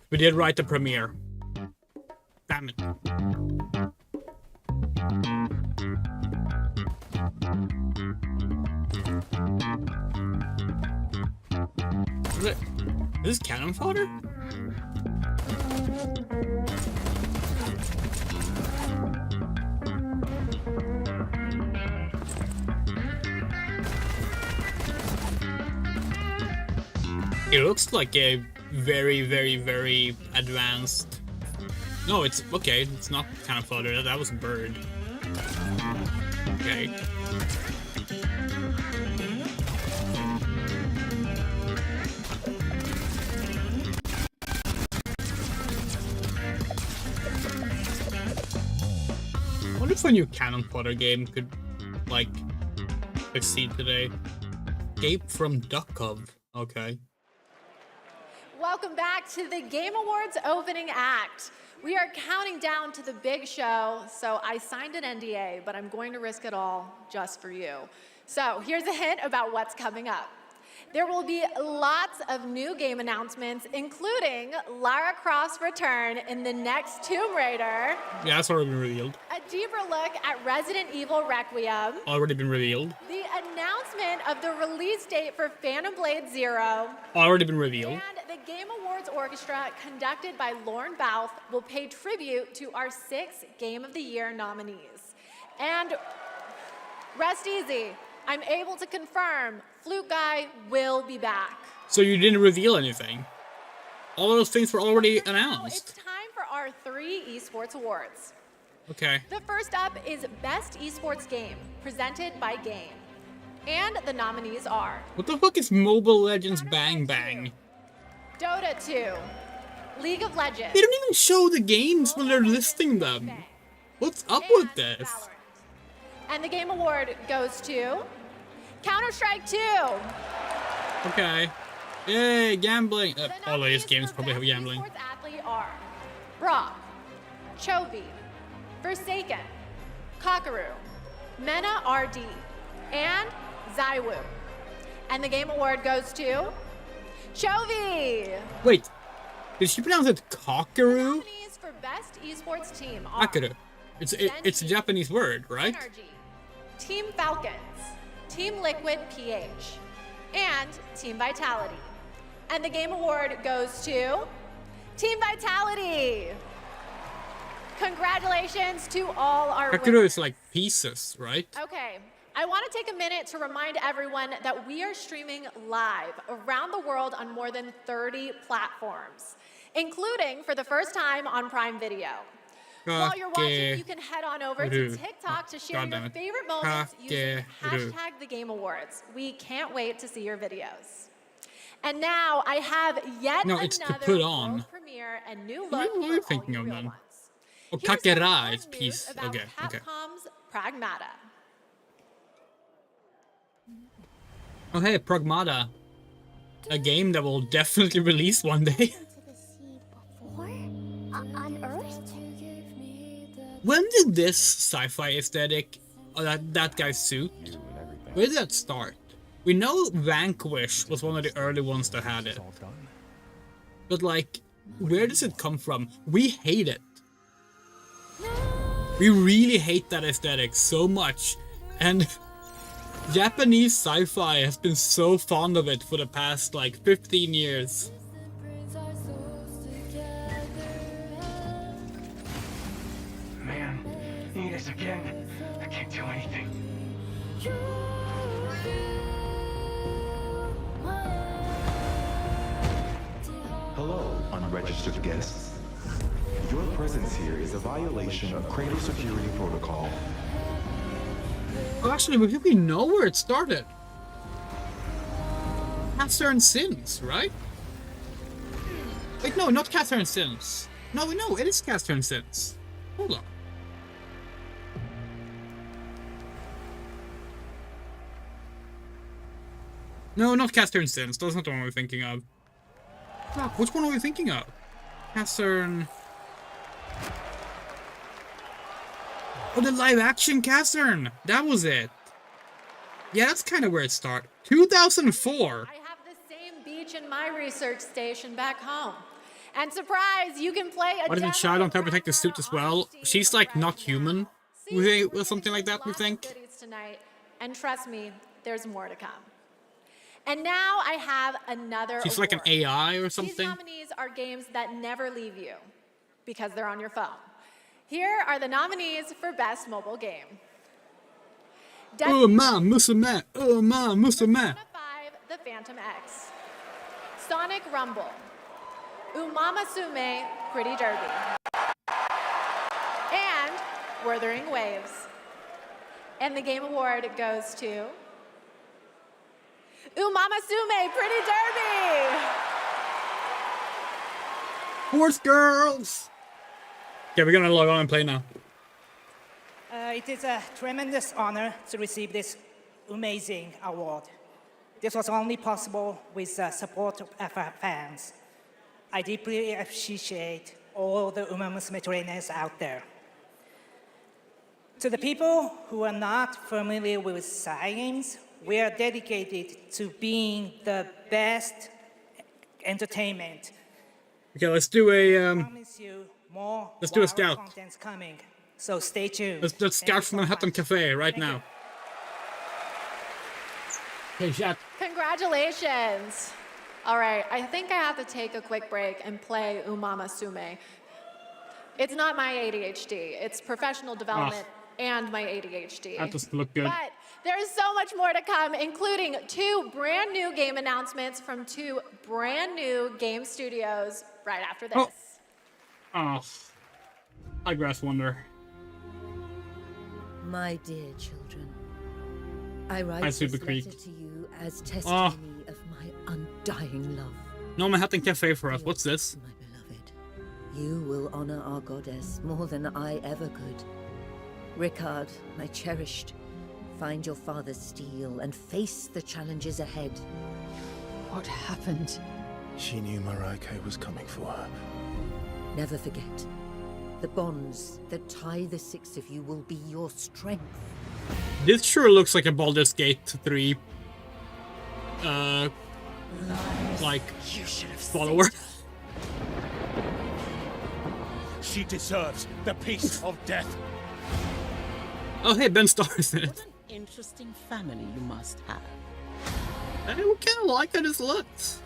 [SPEAKER 2] We did write the premiere. Damn it. Is this cannon fodder? It looks like a very, very, very advanced... No, it's... Okay, it's not cannon fodder. That was a bird. Okay. I wonder if a new cannon fodder game could, like, succeed today. Escape from Duckov. Okay.
[SPEAKER 3] Welcome back to the Game Awards opening act. We are counting down to the big show, so I signed an NDA, but I'm going to risk it all just for you. So here's a hint about what's coming up. There will be lots of new game announcements, including Lara Croft's return in the next Tomb Raider,
[SPEAKER 2] Yeah, that's already been revealed.
[SPEAKER 3] a deeper look at Resident Evil Requiem,
[SPEAKER 2] Already been revealed.
[SPEAKER 3] the announcement of the release date for Phantom Blade Zero,
[SPEAKER 2] Already been revealed.
[SPEAKER 3] and the Game Awards Esports Orchestra, conducted by Lauren Bouth, will pay tribute to our 6 Game of the Year nominees. And rest easy, I'm able to confirm Flute Guy will be back.
[SPEAKER 2] So you didn't reveal anything? All those things were already
[SPEAKER 3] Now
[SPEAKER 2] announced.
[SPEAKER 3] it's time for our 3 esports awards.
[SPEAKER 2] Okay.
[SPEAKER 3] The first up is Best Esports Game, presented by Game. And the nominees are
[SPEAKER 2] What the fuck is Mobile Legends Bang Bang?
[SPEAKER 3] Dota 2, League of Legends.
[SPEAKER 2] They don't even show the games when they're listing them. What's up with this?
[SPEAKER 3] Valorant. And the Game Award goes to Counter-Strike 2.
[SPEAKER 2] Okay. Yay, gambling.
[SPEAKER 3] The
[SPEAKER 2] All of these
[SPEAKER 3] nominees
[SPEAKER 2] games
[SPEAKER 3] for
[SPEAKER 2] probably have
[SPEAKER 3] Best
[SPEAKER 2] gambling.
[SPEAKER 3] Esports Athlete are Brock, Chovy, Forsaken, Kakaru, Mena RD, and Zaiwu. And the Game Award goes to Chovy.
[SPEAKER 2] Wait, did she pronounce it Kakaru?
[SPEAKER 3] Nominees for Best Esports Team are
[SPEAKER 2] Kakaru. It's a Japanese word, right?
[SPEAKER 3] Energy, Team Falcons, Team Liquid PH, and Team Vitality. And the Game Award goes to Team Vitality. Congratulations to all our
[SPEAKER 2] Kakaru
[SPEAKER 3] winners.
[SPEAKER 2] is like pieces, right?
[SPEAKER 3] Okay, I want to take a minute to remind everyone that we are streaming live around the world on more than 30 platforms, including for the first time on Prime Video. While you're watching, you can head on over to TikTok to share your favorite moments using hashtag the Game Awards. We can't wait to see your videos. And now I have yet
[SPEAKER 2] No, it's to
[SPEAKER 3] another
[SPEAKER 2] put on.
[SPEAKER 3] world premiere and new look
[SPEAKER 2] What are you
[SPEAKER 3] for all
[SPEAKER 2] thinking
[SPEAKER 3] you
[SPEAKER 2] of
[SPEAKER 3] real
[SPEAKER 2] then?
[SPEAKER 3] ones.
[SPEAKER 2] Oh,
[SPEAKER 3] Here's some
[SPEAKER 2] Kakera
[SPEAKER 3] more
[SPEAKER 2] is
[SPEAKER 3] news
[SPEAKER 2] piece.
[SPEAKER 3] about
[SPEAKER 2] Okay, okay.
[SPEAKER 3] Capcom's Pragmata.
[SPEAKER 2] Oh hey, Pragmata. A game that will definitely release one day.
[SPEAKER 7] To the sea before? On Earth?
[SPEAKER 2] When did this sci-fi aesthetic, that guy's suit, where did that start? We know Vanquish was one of the early ones that had it. But like, where does it come from? We hate it. We really hate that aesthetic so much. And Japanese sci-fi has been so fond of it for the past like 15 years.
[SPEAKER 8] Man, need us again. I can't do anything.
[SPEAKER 9] Hello, unregistered guests. Your presence here is a violation of Cradle Security Protocol.
[SPEAKER 2] Oh, actually, we think we know where it started. Catherine Sins, right? Wait, no, not Catherine Sins. No, it is Catherine Sins. Hold on. No, not Catherine Sins. That's not the one we're thinking of. Fuck, which one are we thinking of? Catherine... Oh, the live action Catherine! That was it! Yeah, that's kind of where it started. 2004!
[SPEAKER 3] I have the same beach in my research station back home. And surprise, you can play a
[SPEAKER 2] Why didn't Shadow on Protect the suit as well? She's like not human. Or something like that, we think.
[SPEAKER 3] Tonight, and trust me, there's more to come. And now I have another
[SPEAKER 2] She's like an
[SPEAKER 3] award.
[SPEAKER 2] AI or
[SPEAKER 3] These
[SPEAKER 2] something.
[SPEAKER 3] nominees are games that never leave you because they're on your phone. Here are the nominees for Best Mobile Game.
[SPEAKER 2] Oh man, Musume! Oh man, Musume!
[SPEAKER 3] Persona 5, The Phantom X. Sonic Rumble. Umamasume, Pretty Derby. And Wuthering Waves. And the Game Award goes to Umamasume, Pretty Derby!
[SPEAKER 2] Horse girls! Okay, we're gonna log on and play now.
[SPEAKER 10] It is a tremendous honor to receive this amazing award. This was only possible with the support of our fans. I deeply appreciate all the Uma Musume trainers out there. To the people who are not familiar with science, we are dedicated to being the best entertainment.
[SPEAKER 2] Okay, let's do a
[SPEAKER 10] Promise you more
[SPEAKER 2] let's do a
[SPEAKER 10] wow
[SPEAKER 2] scout.
[SPEAKER 10] content's coming. So stay tuned.
[SPEAKER 2] let's
[SPEAKER 10] Thank
[SPEAKER 2] scout
[SPEAKER 10] you
[SPEAKER 2] from
[SPEAKER 10] so
[SPEAKER 2] Manhattan
[SPEAKER 10] much.
[SPEAKER 2] Cafe right
[SPEAKER 10] Thank you.
[SPEAKER 2] now. Okay, chat.
[SPEAKER 3] Congratulations. All right, I think I have to take a quick break and play Umama Sume. It's not my ADHD, it's professional development and my ADHD.
[SPEAKER 2] That doesn't look good.
[SPEAKER 3] But there's so much more to come, including 2 brand new game announcements from 2 brand new game studios right after this.
[SPEAKER 2] Oh, I Grass Wonder.
[SPEAKER 6] My dear children, I write this
[SPEAKER 2] Super
[SPEAKER 6] letter
[SPEAKER 2] Creek.
[SPEAKER 6] to you as testimony of my undying love.
[SPEAKER 2] No Manhattan Cafe for us. What's this?
[SPEAKER 6] My beloved, you will honor our goddess more than I ever could. Rickard, my cherished, find your father's steel and face the challenges ahead.
[SPEAKER 11] What happened?
[SPEAKER 12] She knew Marike was coming for her.
[SPEAKER 6] Never forget, the bonds that tie the 6 of you will be your strength.
[SPEAKER 2] This sure looks like a Baldur's Gate 3 like follower.
[SPEAKER 1] She deserves the peace of death.
[SPEAKER 2] Oh hey, Ben Starr's in it.
[SPEAKER 11] What an interesting family you must have.
[SPEAKER 2] I kind of like how this looks.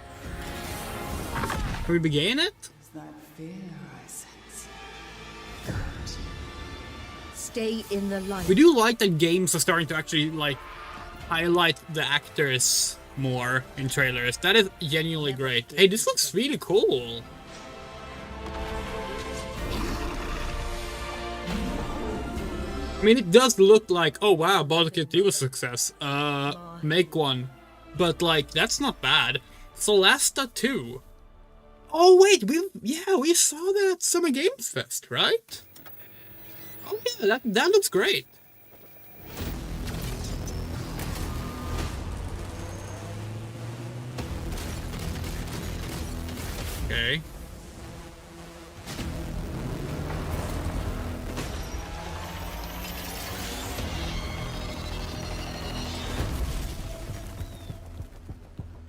[SPEAKER 2] Can we begin it?
[SPEAKER 11] Is that fear I sense?
[SPEAKER 6] Stay in the light.
[SPEAKER 2] We do like that games are starting to actually like highlight the actors more in trailers. That is genuinely great. Hey, this looks really cool. I mean, it does look like, oh wow, Baldur's Gate 3 was a success. Make one. But like, that's not bad. Solasta 2. Oh wait, we saw that at Summer Games Fest, right? Oh yeah, that looks great. Okay.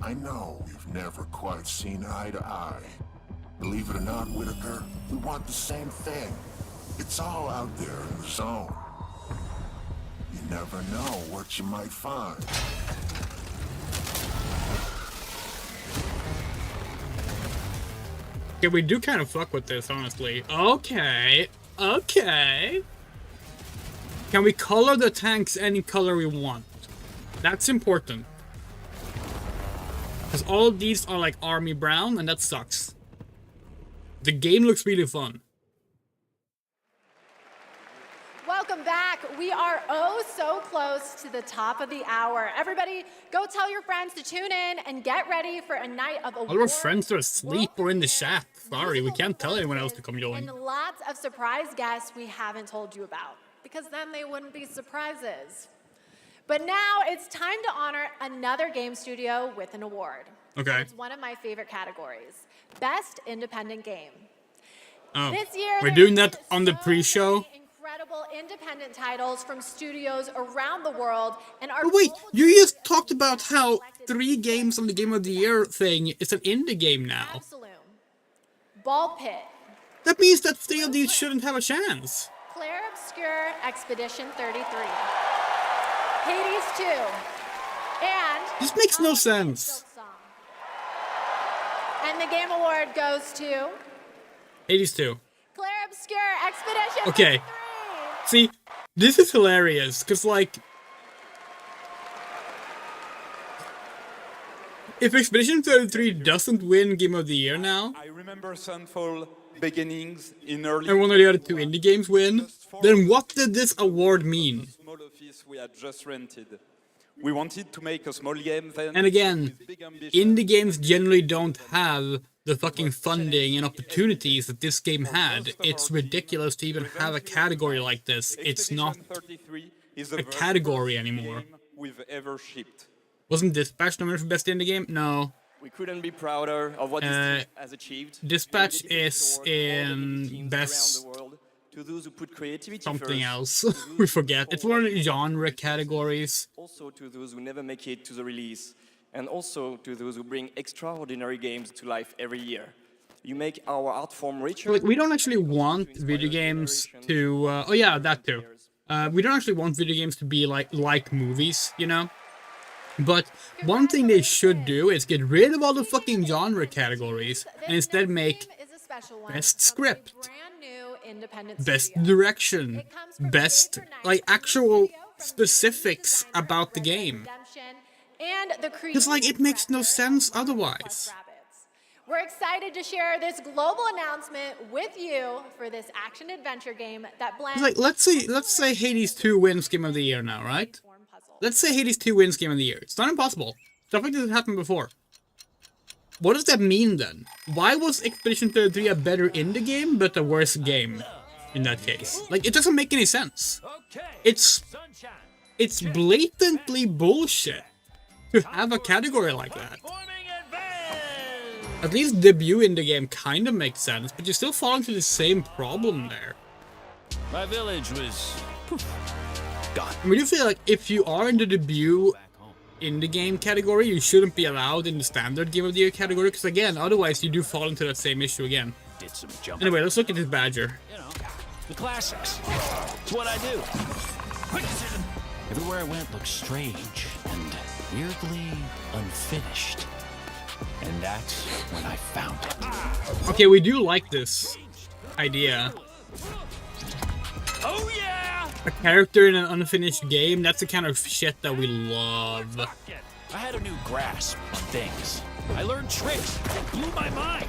[SPEAKER 13] I know we've never quite seen eye to eye. Believe it or not, Whitaker, we want the same thing. It's all out there in the zone. You never know what you might find.
[SPEAKER 2] Yeah, we do kind of fuck with this, honestly. Okay. Okay. Can we color the tanks any color we want? That's important. Because all of these are like army brown, and that sucks. The game looks really fun.
[SPEAKER 3] Welcome back. We are oh so close to the top of the hour. Everybody, go tell your friends to tune in and get ready for a night of awards.
[SPEAKER 2] All our friends are asleep or in the chat. Sorry, we can't tell anyone else to come join.
[SPEAKER 3] And lots of surprise guests we haven't told you about, because then they wouldn't be surprises. But now it's time to honor another game studio with an award.
[SPEAKER 2] Okay.
[SPEAKER 3] It's one of my favorite categories, Best Independent Game.
[SPEAKER 2] Oh,
[SPEAKER 3] This year,
[SPEAKER 2] we're doing that on the pre-show.
[SPEAKER 3] Incredible independent titles from studios around the world, and our
[SPEAKER 2] Oh wait, you just talked about how 3 games on the Game of the Year thing is an indie game now.
[SPEAKER 3] Absolute, Ball Pit,
[SPEAKER 2] That means that 3 of these shouldn't have a chance.
[SPEAKER 3] Claire Obscure Expedition 33, Hades 2, and
[SPEAKER 2] This makes no sense.
[SPEAKER 3] And the game award goes to
[SPEAKER 2] 82.
[SPEAKER 3] Claire Obscure Expedition
[SPEAKER 2] Okay.
[SPEAKER 3] 33.
[SPEAKER 2] See, this is hilarious, because, like, if Expedition 33 doesn't win Game of the Year now,
[SPEAKER 14] I remember Sunfall beginnings in early...
[SPEAKER 2] and one of the other 2 indie games win, then what did this award mean?
[SPEAKER 14] Small office we had just rented. We wanted to make a small game then.
[SPEAKER 2] And again, indie games generally don't have the fucking funding and opportunities that this game had. It's ridiculous to even have a category like this. It's not a category anymore.
[SPEAKER 14] We've ever shipped.
[SPEAKER 2] Wasn't Dispatch nominated for Best Indie Game? No.
[SPEAKER 15] We couldn't be prouder of what this team has achieved.
[SPEAKER 2] Dispatch is in Best
[SPEAKER 15] to those who put creativity
[SPEAKER 2] something
[SPEAKER 15] first,
[SPEAKER 2] else. We forget. It's one of the genre categories.
[SPEAKER 15] Also to those who never make it to the release, and also to those who bring extraordinary games to life every year. You make our art form richer.
[SPEAKER 2] Like, we don't actually want video games to... oh yeah, that too. We don't actually want video games to be like movies, you know? But one thing they should do is get rid of all the fucking genre categories and instead make best script, best direction, best, like, actual specifics about the game. Because, like, it makes no sense otherwise.
[SPEAKER 3] We're excited to share this global announcement with you for this action-adventure game that blends...
[SPEAKER 2] Like, let's say Hades 2 wins Game of the Year now, right? Let's say Hades 2 wins Game of the Year. It's not impossible. Stuff like this has happened before. What does that mean then? Why was Expedition 33 a better indie game, but a worse game in that case? Like, it doesn't make any sense. It's blatantly bullshit to have a category like that. At least debut in the game kind of makes sense, but you still fall into the same problem there.
[SPEAKER 16] My village was gone.
[SPEAKER 2] I mean, you feel like if you are in the debut in the game category, you shouldn't be allowed in the standard Game of the Year category, because again, otherwise you do fall into that same issue again.
[SPEAKER 16] Did some jumping.
[SPEAKER 2] Anyway, let's look at this badger.
[SPEAKER 16] You know, the classics. It's what I do. Quick decision. Everywhere I went looked strange and weirdly unfinished. And that's when I found it.
[SPEAKER 2] Okay, we do like this idea.
[SPEAKER 16] Oh yeah!
[SPEAKER 2] A character in an unfinished game, that's the kind of shit that we love.
[SPEAKER 16] I had a new grasp on things. I learned tricks that blew my mind.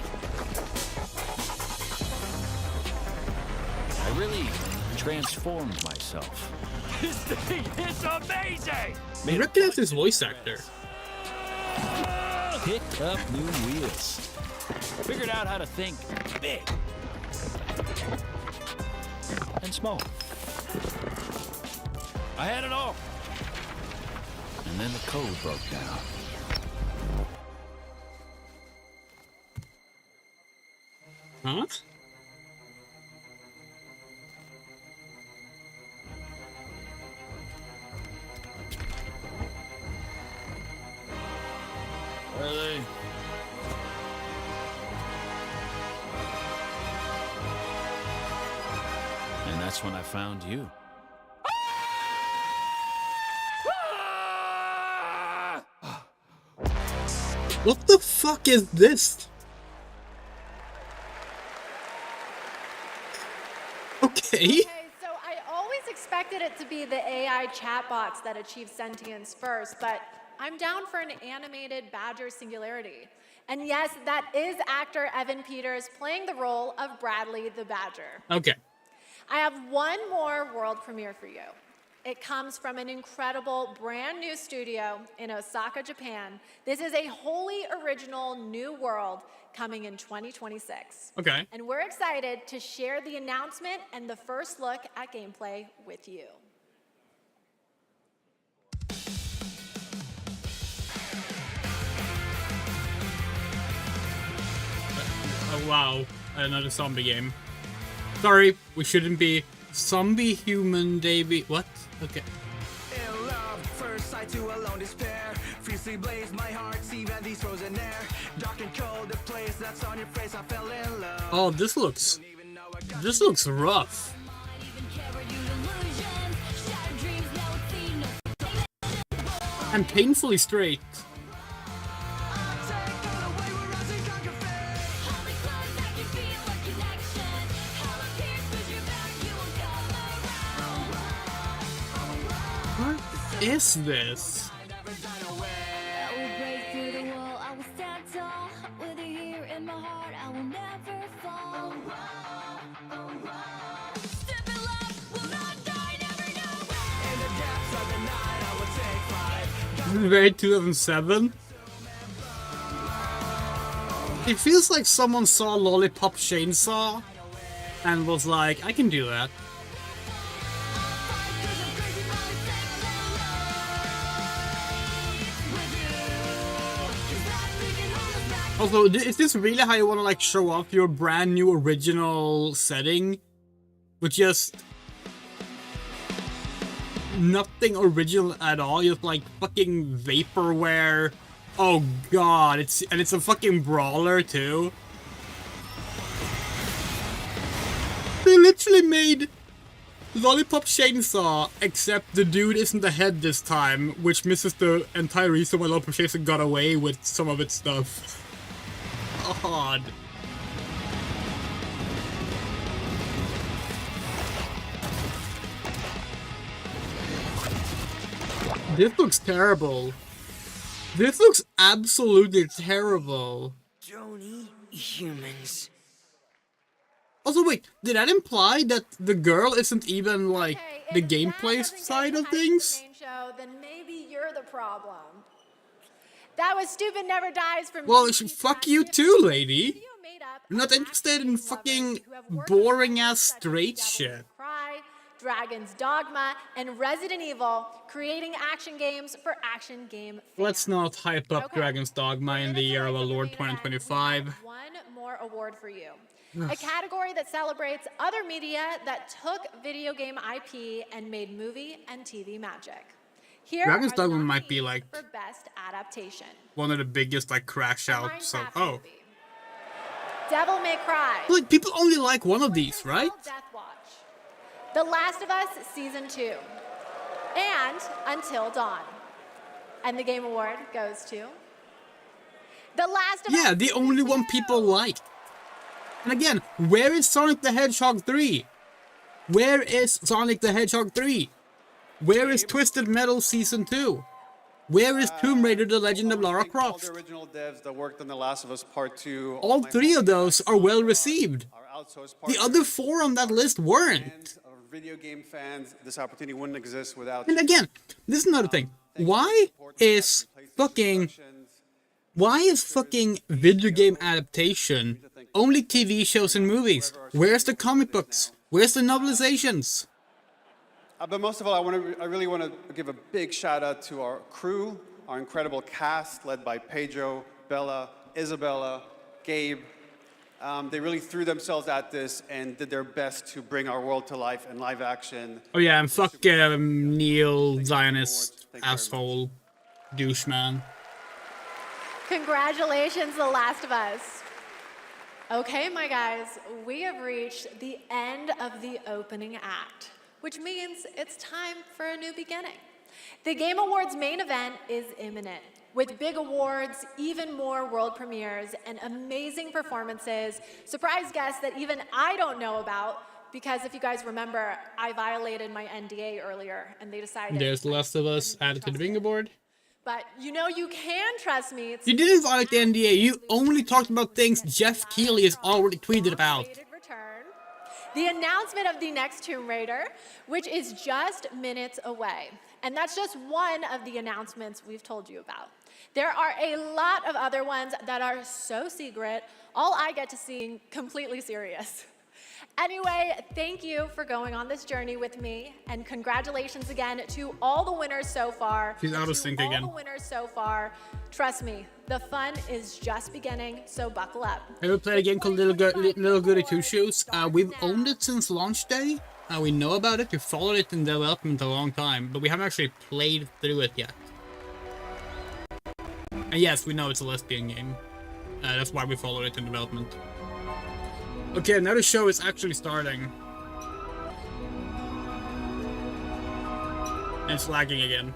[SPEAKER 16] I really transformed myself. This thing is amazing!
[SPEAKER 2] I recognize this voice actor.
[SPEAKER 16] Picked up new wheels. Figured out how to think big and small. I had it all. And then the code broke down.
[SPEAKER 2] Huh?
[SPEAKER 16] Where are they? And that's when I found you.
[SPEAKER 2] What the fuck is this? Okay.
[SPEAKER 3] So I always expected it to be the AI chatbots that achieve sentience first, but I'm down for an animated Badger Singularity. And yes, that is actor Evan Peters playing the role of Bradley the Badger.
[SPEAKER 2] Okay.
[SPEAKER 3] I have one more world premiere for you. It comes from an incredible brand new studio in Osaka, Japan. This is a wholly original new world coming in 2026.
[SPEAKER 2] Okay.
[SPEAKER 3] And we're excited to share the announcement and the first look at gameplay with you.
[SPEAKER 2] Oh wow, another zombie game. Sorry, we shouldn't be zombie human Davy. What? Okay.
[SPEAKER 17] In love, first sight to alone despair. Fiercely blazed my heart, even these frozen air. Dark and cold, the place that's on your face, I fell in love.
[SPEAKER 2] Oh, this looks rough. And painfully straight. What is this? This is very 2007. It feels like someone saw Lollipop Chainsaw and was like, I can do that. Also, is this really how you want to like show off your brand new original setting? With just nothing original at all, just like fucking vaporware. Oh god, it's a fucking brawler too. They literally made Lollipop Chainsaw, except the dude isn't the head this time, which misses the entire reason why Lollipop Chainsaw got away with some of its stuff. Odd. This looks terrible. This looks absolutely terrible.
[SPEAKER 17] Don't eat humans.
[SPEAKER 2] Also, wait, did that imply that the girl isn't even, like, the gameplay side of things?
[SPEAKER 3] Show, then maybe you're the problem. That was Stupid Never Dies from...
[SPEAKER 2] Well, fuck you too, lady. I'm not interested in fucking boring-ass straight shit.
[SPEAKER 3] Cry, Dragon's Dogma, and Resident Evil, creating action games for action game fans.
[SPEAKER 2] Let's not hype up Dragon's Dogma in the year of our Lord 2025.
[SPEAKER 3] One more award for you. A category that celebrates other media that took video game IP and made movie and TV magic. Here
[SPEAKER 2] Dragon's
[SPEAKER 3] are the
[SPEAKER 2] Dogma might be like
[SPEAKER 3] for best adaptation.
[SPEAKER 2] one of the biggest like crash outs. So
[SPEAKER 3] Devil May Cry.
[SPEAKER 2] Like people only like one of these, right?
[SPEAKER 3] Death Watch. The Last of Us Season 2. And Until Dawn. And the Game Award goes to The Last of Us.
[SPEAKER 2] Yeah, the only one people like. And again, where is Sonic the Hedgehog 3? Where is Sonic the Hedgehog 3? Where is Twisted Metal Season 2? Where is Tomb Raider: The Legend of Lara Croft?
[SPEAKER 18] All the original devs that worked on The Last of Us Part 2.
[SPEAKER 2] All three of those are well received. The other four on that list weren't.
[SPEAKER 18] Video game fans, this opportunity wouldn't exist without.
[SPEAKER 2] And again, this is another thing. Why is fucking video game adaptation only TV shows and movies? Where's the comic books? Where's the novelizations?
[SPEAKER 18] But most of all, I really want to give a big shout out to our crew, our incredible cast led by Pedro, Bella, Isabella, Gabe. They really threw themselves at this and did their best to bring our world to life in live action.
[SPEAKER 2] Oh yeah, and fuck Neil, Zionist, asshole, doucheman.
[SPEAKER 3] Congratulations, The Last of Us. Okay, my guys, we have reached the end of the opening act, which means it's time for a new beginning. The Game Awards main event is imminent, with big awards, even more world premieres, and amazing performances, surprise guests that even I don't know about, because if you guys remember, I violated my NDA earlier, and they decided...
[SPEAKER 2] There's The Last of Us added to the bingo board.
[SPEAKER 3] But you know you can trust me. It's
[SPEAKER 2] You didn't violate the NDA, you only talked about things Geoff Keighley has already tweeted about.
[SPEAKER 3] the announcement of the next Tomb Raider, which is just minutes away. And that's just one of the announcements we've told you about. There are a lot of other ones that are so secret, all I get to see completely serious. Anyway, thank you for going on this journey with me, and congratulations again to all the winners so far.
[SPEAKER 2] She's out of sync again.
[SPEAKER 3] All the winners so far. Trust me, the fun is just beginning, so buckle up.
[SPEAKER 2] Have we played a game called Little Goody Two Shoes? We've owned it since launch day. We know about it, we followed it in development a long time, but we haven't actually played through it yet. And yes, we know it's a lesbian game. That's why we followed it in development. Okay, now the show is actually starting. And it's lagging again.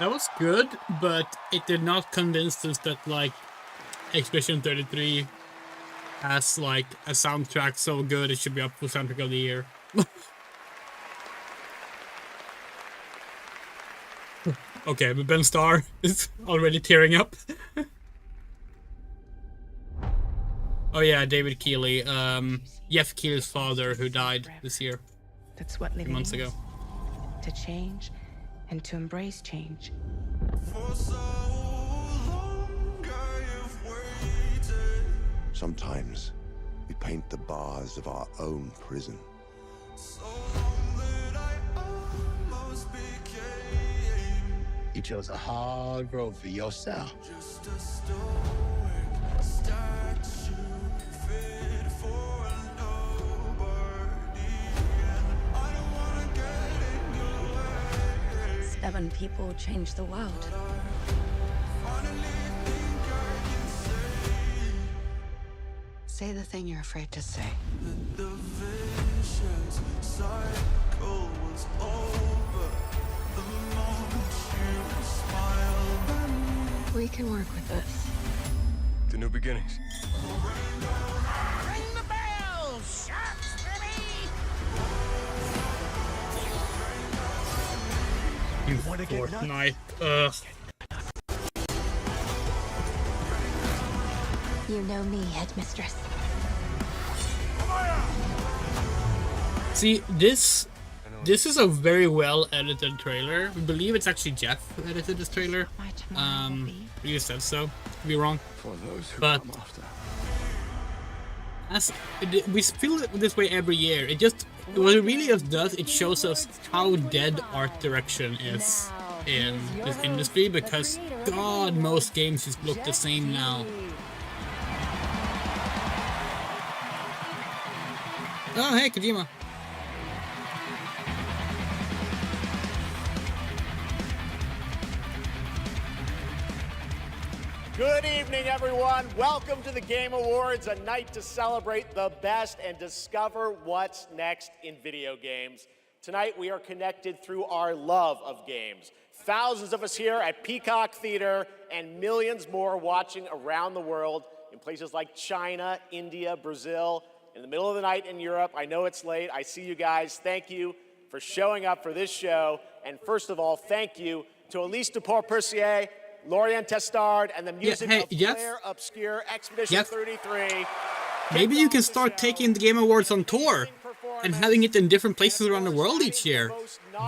[SPEAKER 2] That was good, but it did not convince us that like Expedition 33 has like a soundtrack so good it should be up for soundtrack of the year. Okay, but Ben Starr is already tearing up. Oh yeah, David Keeley, Geoff Keeley's father, who died this year.
[SPEAKER 19] That's what
[SPEAKER 2] A few
[SPEAKER 19] living
[SPEAKER 2] months
[SPEAKER 19] is.
[SPEAKER 2] ago.
[SPEAKER 19] To change and to embrace change.
[SPEAKER 20] Sometimes we paint the bars of our own prison.
[SPEAKER 21] You chose a hard road for yourself.
[SPEAKER 22] Seven people changed the world. Say the thing you're afraid to say. We can work with this.
[SPEAKER 23] To new beginnings.
[SPEAKER 17] Ring the bell! Shots, baby!
[SPEAKER 2] You Fortnite. Ugh.
[SPEAKER 7] You know me, Headmistress.
[SPEAKER 2] See, this is a very well edited trailer. I believe it's actually Geoff who edited this trailer. You said so. Could be wrong. But as we feel it this way every year. What it really does, it shows us how dead art direction is in this industry, because God, most games just look the same now. Oh, hey, Kojima.
[SPEAKER 24] Good evening, everyone. Welcome to the Game Awards, a night to celebrate the best and discover what's next in video games. Tonight, we are connected through our love of games. Thousands of us here at Peacock Theater and millions more watching around the world in places like China, India, Brazil, in the middle of the night in Europe. I know it's late. I see you guys. Thank you for showing up for this show. And first of all, thank you to Elise Duport-Percier, Lorient Testard, and the music of Flair Obscure Expedition 33.
[SPEAKER 2] Maybe you can start taking the Game Awards on tour and having it in different places around the world each year.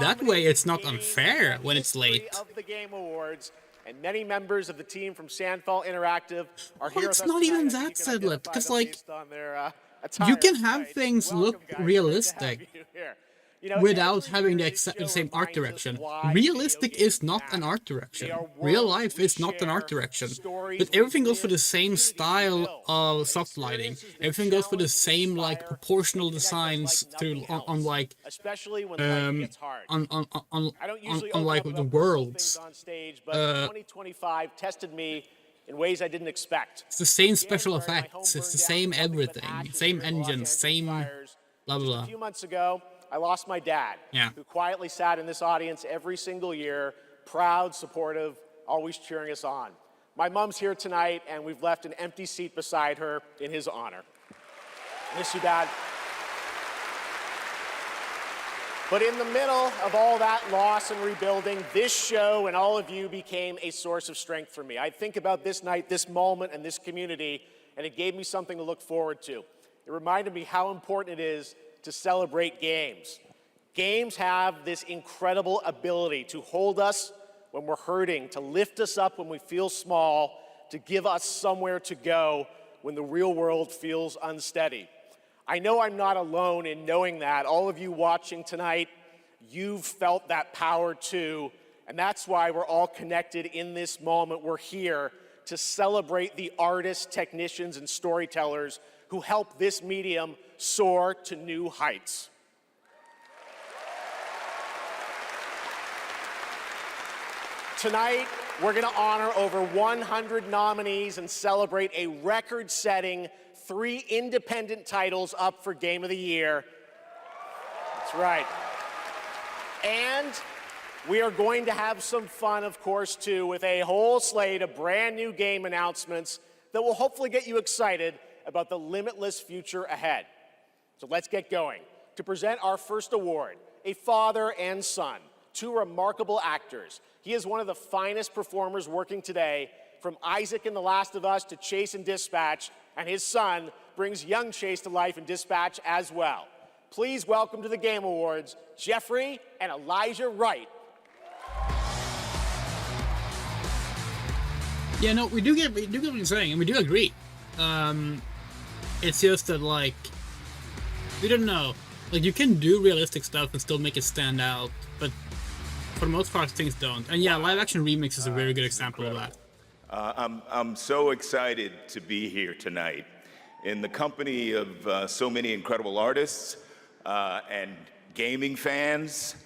[SPEAKER 2] That way it's not unfair when it's late.
[SPEAKER 24] Of the Game Awards, and many members of the team from Sandfall Interactive are here
[SPEAKER 2] Well,
[SPEAKER 24] with
[SPEAKER 2] it's
[SPEAKER 24] us
[SPEAKER 2] not
[SPEAKER 24] tonight.
[SPEAKER 2] even
[SPEAKER 24] I think
[SPEAKER 2] that,
[SPEAKER 24] you can
[SPEAKER 2] Sedlet,
[SPEAKER 24] identify
[SPEAKER 2] because
[SPEAKER 24] them
[SPEAKER 2] like
[SPEAKER 24] based on their
[SPEAKER 2] you
[SPEAKER 24] attire
[SPEAKER 2] can have
[SPEAKER 24] tonight.
[SPEAKER 2] things
[SPEAKER 24] Welcome,
[SPEAKER 2] look
[SPEAKER 24] guys. Good to have
[SPEAKER 2] realistic
[SPEAKER 24] you here. You know,
[SPEAKER 2] without having the same art direction. Realistic is not an art direction. Real life is not an art direction. But everything goes for the same style of soft lighting. Everything goes for the same like proportional designs through on like
[SPEAKER 24] especially when life gets hard. I don't usually
[SPEAKER 2] on like
[SPEAKER 24] open
[SPEAKER 2] the
[SPEAKER 24] up with
[SPEAKER 2] worlds.
[SPEAKER 24] things on stage, but 2025 tested me in ways I didn't expect.
[SPEAKER 2] It's the same special effects. It's the same everything. Same engines. Same blah blah
[SPEAKER 24] Just
[SPEAKER 2] blah.
[SPEAKER 24] a few months ago, I lost my dad,
[SPEAKER 2] Yeah.
[SPEAKER 24] who quietly sat in this audience every single year, proud, supportive, always cheering us on. My mom's here tonight, and we've left an empty seat beside her in his honor. Miss you, Dad. But in the middle of all that loss and rebuilding, this show and all of you became a source of strength for me. I think about this night, this moment, and this community, and it gave me something to look forward to. It reminded me how important it is to celebrate games. Games have this incredible ability to hold us when we're hurting, to lift us up when we feel small, to give us somewhere to go when the real world feels unsteady. I know I'm not alone in knowing that. All of you watching tonight, you've felt that power too, and that's why we're all connected in this moment. We're here to celebrate the artists, technicians, and storytellers who help this medium soar to new heights. Tonight, we're going to honor over 100 nominees and celebrate a record-setting 3 independent titles up for Game of the Year. That's right. And We are going to have some fun, of course, too, with a whole slate of brand new game announcements that will hopefully get you excited about the limitless future ahead. So let's get going. To present our first award, a father and son, two remarkable actors. He is one of the finest performers working today, from Isaac in The Last of Us to Chase in Dispatch, and his son brings young Chase to life in Dispatch as well. Please welcome to the Game Awards, Jeffrey and Elijah Wright.
[SPEAKER 2] Yeah, no, we do get what you're saying, and we do agree. It's just that, like, we don't know. Like, you can do realistic stuff and still make it stand out, but for the most part, things don't. And yeah, live action remix is a very good example of that.
[SPEAKER 4] I'm so excited to be here tonight in the company of so many incredible artists and gaming fans.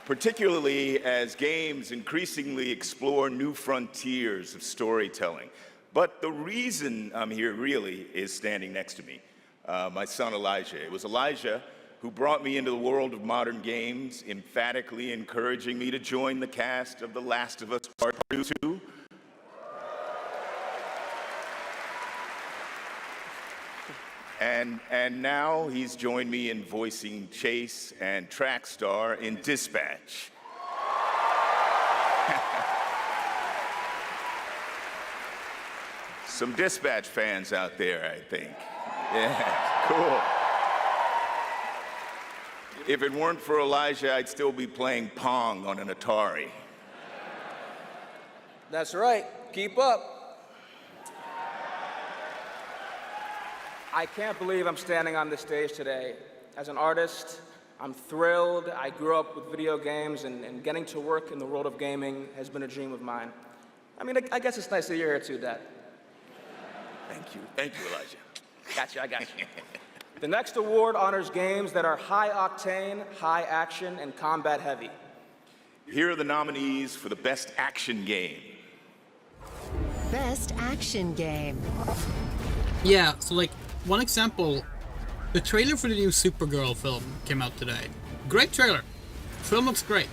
[SPEAKER 4] Particularly as games increasingly explore new frontiers of storytelling. But the reason I'm here really is standing next to me, my son Elijah. It was Elijah who brought me into the world of modern games, emphatically encouraging me to join the cast of The Last of Us Part 2. And now he's joined me in voicing Chase and Trackstar in Dispatch. Some Dispatch fans out there, I think. Yeah, cool. If it weren't for Elijah, I'd still be playing Pong on an Atari.
[SPEAKER 5] That's right. Keep up. I can't believe I'm standing on this stage today. As an artist, I'm thrilled. I grew up with video games, and getting to work in the world of gaming has been a dream of mine. I mean, I guess it's nice that you're here too, Dad.
[SPEAKER 4] Thank you. Thank you, Elijah.
[SPEAKER 5] I got you. The next award honors games that are high octane, high action, and combat heavy.
[SPEAKER 4] Here are the nominees for the Best Action Game.
[SPEAKER 8] Best Action Game.
[SPEAKER 2] Yeah, so like, one example, the trailer for the new Supergirl film came out today. Great trailer. Film looks great.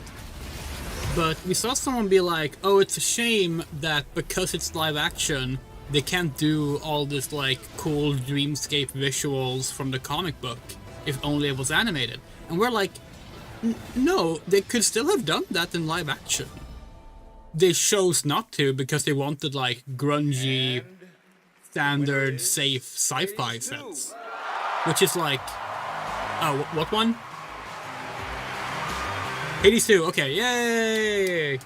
[SPEAKER 2] But we saw someone be like, oh, it's a shame that because it's live action, they can't do all this like cool dreamscape visuals from the comic book if only it was animated. And we're like, no, they could still have done that in live action. They chose not to because they wanted like grungy, standard, safe sci-fi sense. Which is like, oh, what one? Hades 2, okay, yay!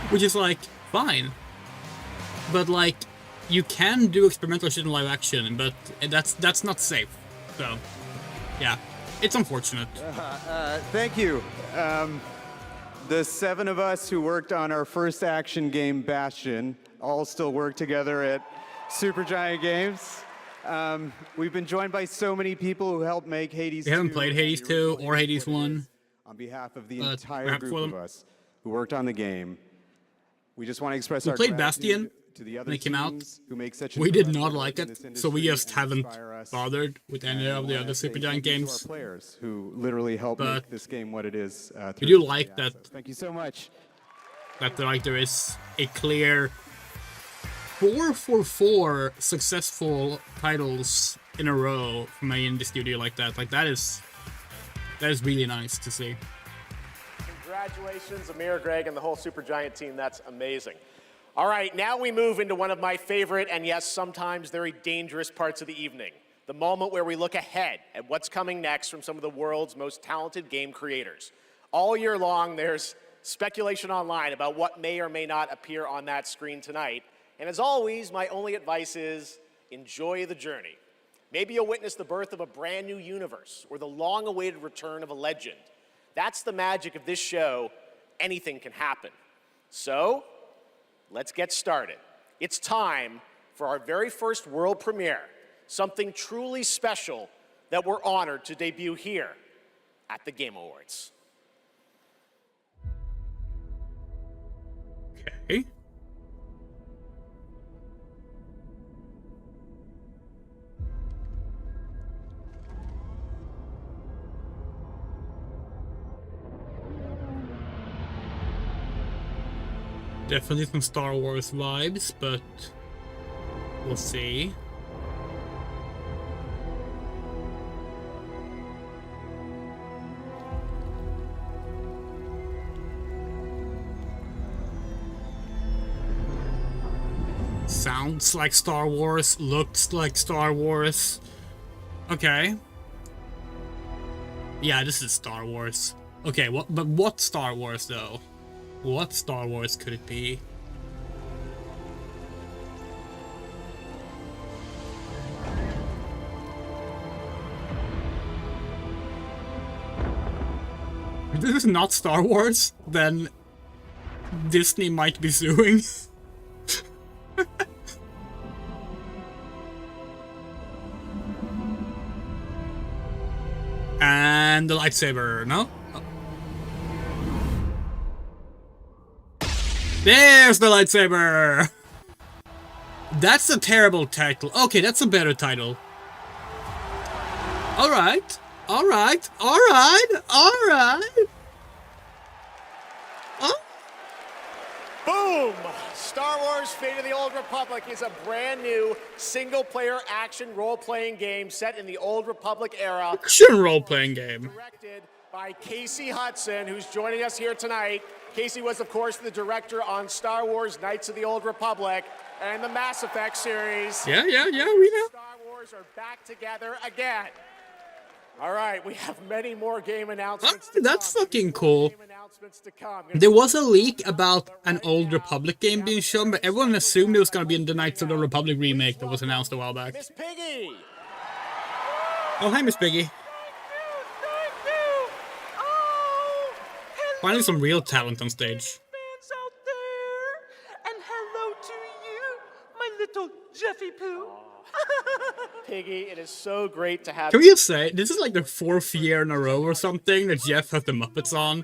[SPEAKER 2] Which is like, fine. But like, you can do experimental shit in live action, but that's not safe. So, yeah, it's unfortunate.
[SPEAKER 18] Thank you. The 7 of us who worked on our first action game, Bastion, all still work together at Supergiant Games. We've been joined by so many people who helped make Hades 2.
[SPEAKER 2] We haven't played Hades 2 or Hades 1.
[SPEAKER 18] On behalf of the entire group of us who worked on the game, we just want to express our
[SPEAKER 2] played
[SPEAKER 18] gratitude
[SPEAKER 2] Bastion
[SPEAKER 18] to the other
[SPEAKER 2] when it came out.
[SPEAKER 18] teams who make such
[SPEAKER 2] We did
[SPEAKER 18] incredible
[SPEAKER 2] not like
[SPEAKER 18] work in this
[SPEAKER 2] it, so we
[SPEAKER 18] industry
[SPEAKER 2] just
[SPEAKER 18] and
[SPEAKER 2] haven't
[SPEAKER 18] inspire us.
[SPEAKER 2] bothered with any
[SPEAKER 18] And
[SPEAKER 2] of
[SPEAKER 18] we
[SPEAKER 2] the
[SPEAKER 18] wanna
[SPEAKER 2] other
[SPEAKER 18] say
[SPEAKER 2] Supergiant
[SPEAKER 18] thank you to
[SPEAKER 2] games.
[SPEAKER 18] our players who literally helped
[SPEAKER 2] But
[SPEAKER 18] make this game what it is.
[SPEAKER 2] we do like that.
[SPEAKER 18] So thank you so much.
[SPEAKER 2] That like there is a clear 4 for 4 successful titles in a row from an indie studio like that. Like that is really nice to see.
[SPEAKER 24] Congratulations, Amir, Greg, and the whole Supergiant team. That's amazing. All right, now we move into one of my favorite and yes, sometimes very dangerous parts of the evening. The moment where we look ahead at what's coming next from some of the world's most talented game creators. All year long, there's speculation online about what may or may not appear on that screen tonight. And as always, my only advice is enjoy the journey. Maybe you'll witness the birth of a brand new universe or the long-awaited return of a legend. That's the magic of this show. Anything can happen. So, let's get started. It's time for our very first world premiere, something truly special that we're honored to debut here at the Game Awards.
[SPEAKER 2] Okay. Definitely some Star Wars vibes, but we'll see. Sounds like Star Wars, looks like Star Wars. Okay. Yeah, this is Star Wars. Okay, but what Star Wars though? What Star Wars could it be? If this is not Star Wars, then Disney might be suing. And the lightsaber, no? Oh. There's the lightsaber! That's a terrible title. Okay, that's a better title. Alright. Alright. Alright. Alright. Oh.
[SPEAKER 24] Boom! Star Wars Fate of the Old Republic is a brand new single-player action role-playing game set in the Old Republic era.
[SPEAKER 2] Action role-playing game.
[SPEAKER 24] Directed by Casey Hudson, who's joining us here tonight. Casey was, of course, the director on Star Wars Knights of the Old Republic and the Mass Effect series.
[SPEAKER 2] Yeah, we know.
[SPEAKER 24] Star Wars are back together again. All right, we have many more game announcements to
[SPEAKER 2] That's
[SPEAKER 24] come.
[SPEAKER 2] fucking cool.
[SPEAKER 24] Come.
[SPEAKER 2] There was a leak about an Old Republic game being shown, but everyone assumed it was going to be in the Knights of the Republic remake that was announced a while back.
[SPEAKER 24] Miss Piggy!
[SPEAKER 2] Oh, hi, Miss Piggy. Finally some real talent on stage.
[SPEAKER 17] And hello to you, my little Jeffy Poo.
[SPEAKER 24] Piggy, it is so great to have
[SPEAKER 2] Can we just say, this is like the 4th year in a row or something that Geoff has the Muppets on.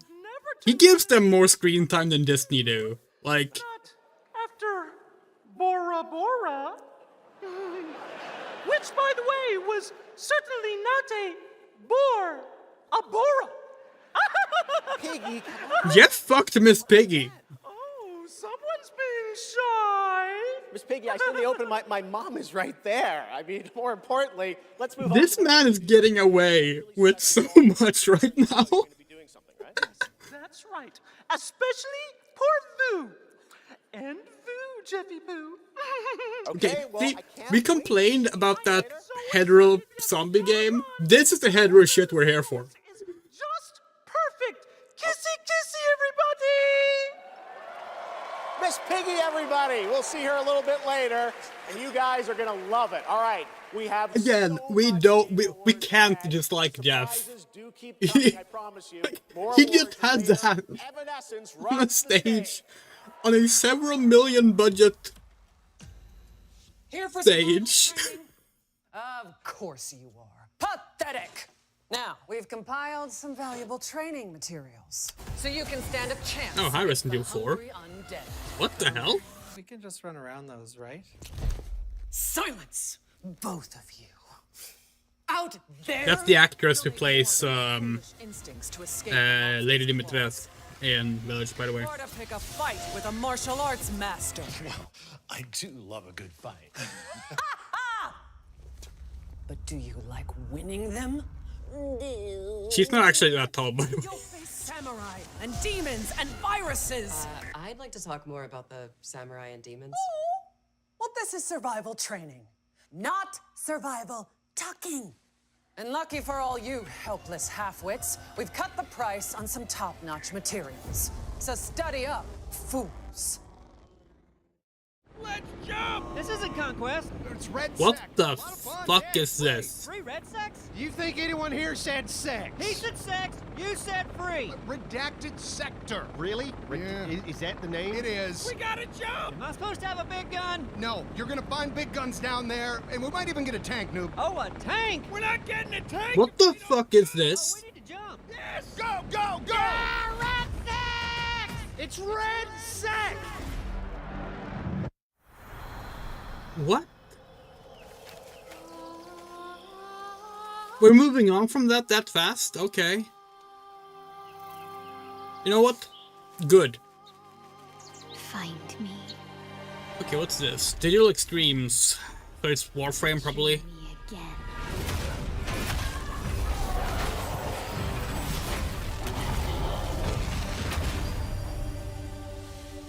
[SPEAKER 2] He gives them more screen time than Disney do. Like...
[SPEAKER 17] After Bora Bora, which, by the way, was certainly not a bore, a Bora.
[SPEAKER 24] Piggy,
[SPEAKER 2] Geoff fucked Miss Piggy.
[SPEAKER 17] Oh, someone's being shy.
[SPEAKER 24] Miss Piggy, I said in the open, my mom is right there. I mean, more importantly, let's move on.
[SPEAKER 2] This man is getting away with so much right now.
[SPEAKER 17] That's right. Especially poor Vu. And Vu, Jeffy Poo.
[SPEAKER 2] Okay, see, we complained about that hetero zombie game. This is the hetero shit we're here for.
[SPEAKER 17] Just perfect. Kissy, kissy, everybody.
[SPEAKER 24] Miss Piggy, everybody. We'll see her a little bit later, and you guys are gonna love it. All right, we have
[SPEAKER 2] again. We can't just like Geoff.
[SPEAKER 24] I promise you.
[SPEAKER 2] He just had that on a stage, on a several million budget stage.
[SPEAKER 6] Of course you are. Pathetic! Now, we've compiled some valuable training materials, so you can stand a chance.
[SPEAKER 2] Oh, hi, Resident Evil 4. What the hell?
[SPEAKER 8] We can just run around those, right?
[SPEAKER 6] Silence, both of you. Out there.
[SPEAKER 2] That's the actress who plays Lady Dimitrescu in Village, by the way.
[SPEAKER 6] Or to pick a fight with a martial arts master.
[SPEAKER 21] Well, I do love a good fight.
[SPEAKER 6] But do you like winning them?
[SPEAKER 2] She's not actually that tall, by the way.
[SPEAKER 6] You'll face samurai and demons and viruses.
[SPEAKER 9] I'd like to talk more about the samurai and demons.
[SPEAKER 6] Oh, well, this is survival training, not survival talking. And lucky for all you helpless half-wits, we've cut the price on some top-notch materials. So study up, fools.
[SPEAKER 17] Let's jump! This isn't Conquest.
[SPEAKER 21] It's red
[SPEAKER 2] What
[SPEAKER 21] sex.
[SPEAKER 2] the fuck is this?
[SPEAKER 17] Free red sex?
[SPEAKER 21] Do you think anyone here said sex?
[SPEAKER 17] He said sex, you said free.
[SPEAKER 21] Redacted sector. Really?
[SPEAKER 17] Yeah.
[SPEAKER 21] Is that the name? It is.
[SPEAKER 17] We gotta jump! Am I supposed to have a big gun?
[SPEAKER 21] No, you're gonna find big guns down there, and we might even get a tank, noob.
[SPEAKER 17] Oh, a tank? We're not getting a tank!
[SPEAKER 2] What the fuck is this?
[SPEAKER 17] We need to jump. Yes!
[SPEAKER 21] Go, go, go!
[SPEAKER 17] Yeah, red sex!
[SPEAKER 21] It's red sex!
[SPEAKER 2] What? We're moving on from that fast? Okay. You know what? Good.
[SPEAKER 7] Fine.
[SPEAKER 2] Okay, what's this? Digital Extremes. So it's Warframe, probably.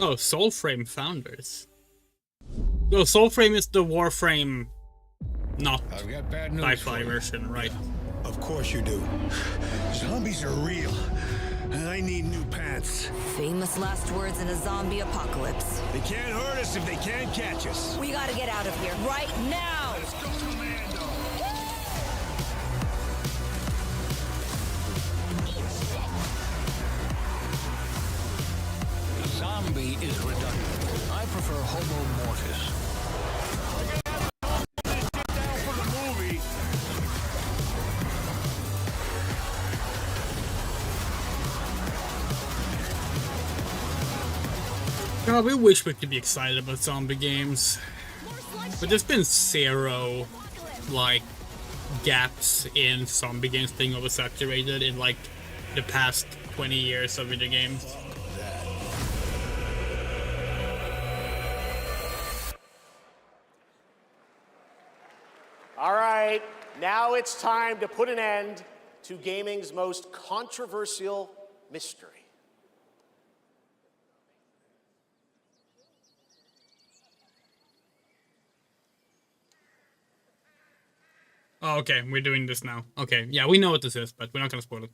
[SPEAKER 2] Oh, Soulframe Founders. No, Soulframe is the Warframe, not sci-fi version, right?
[SPEAKER 17] Of course you do. Zombies are real. I need new pants.
[SPEAKER 6] Famous last words in a zombie apocalypse.
[SPEAKER 17] They can't hurt us if they can't catch us.
[SPEAKER 6] We gotta get out of here right now!
[SPEAKER 17] Let's go, Commando!
[SPEAKER 16] Zombie is redundant. I prefer Homo Mortis.
[SPEAKER 2] God, we wish we could be excited about zombie games. But there's been zero, like, gaps in zombie games being oversaturated in, like, the past 20 years of video games.
[SPEAKER 24] All right, now it's time to put an end to gaming's most controversial mystery.
[SPEAKER 2] Oh, okay, we're doing this now. Okay, yeah, we know what this is, but we're not gonna spoil it.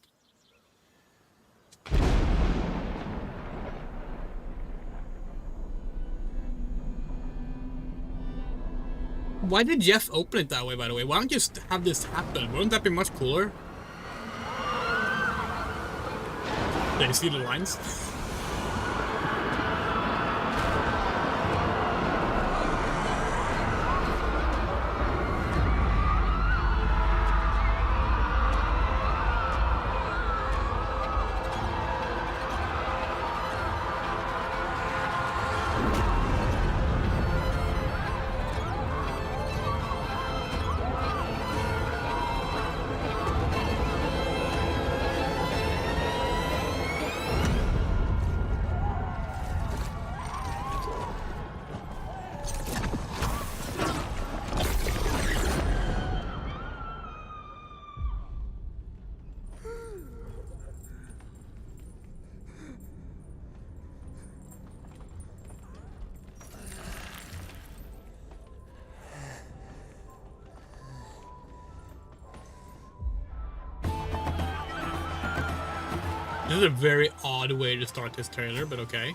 [SPEAKER 2] Why did Geoff open it that way, by the way? Why don't you just have this happen? Wouldn't that be much cooler? Did you see the lines? This is a very odd way to start this trailer, but okay.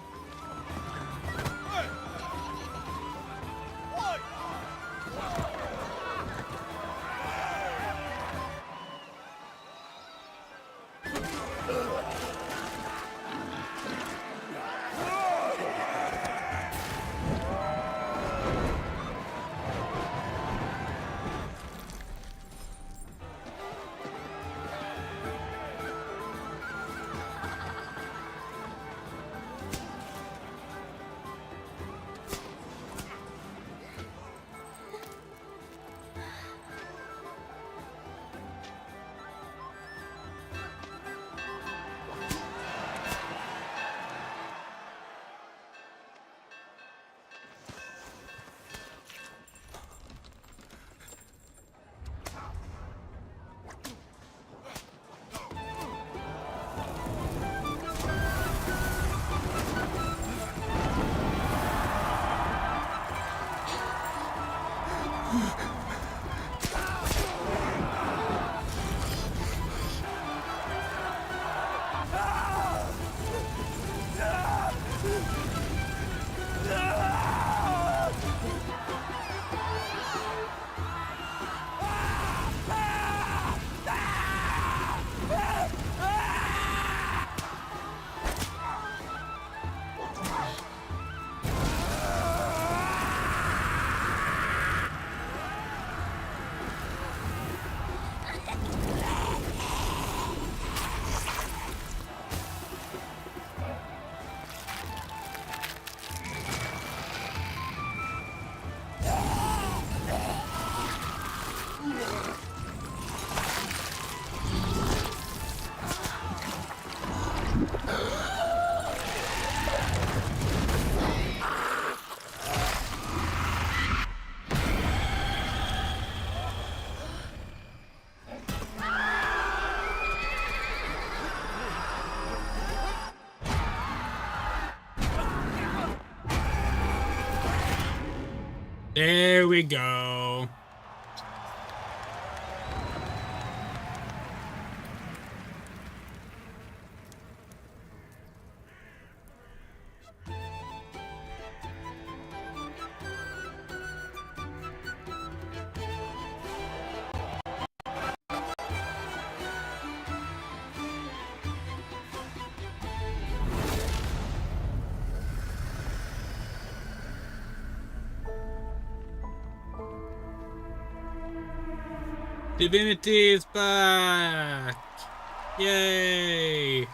[SPEAKER 2] There we go. Divinity is back! Yay!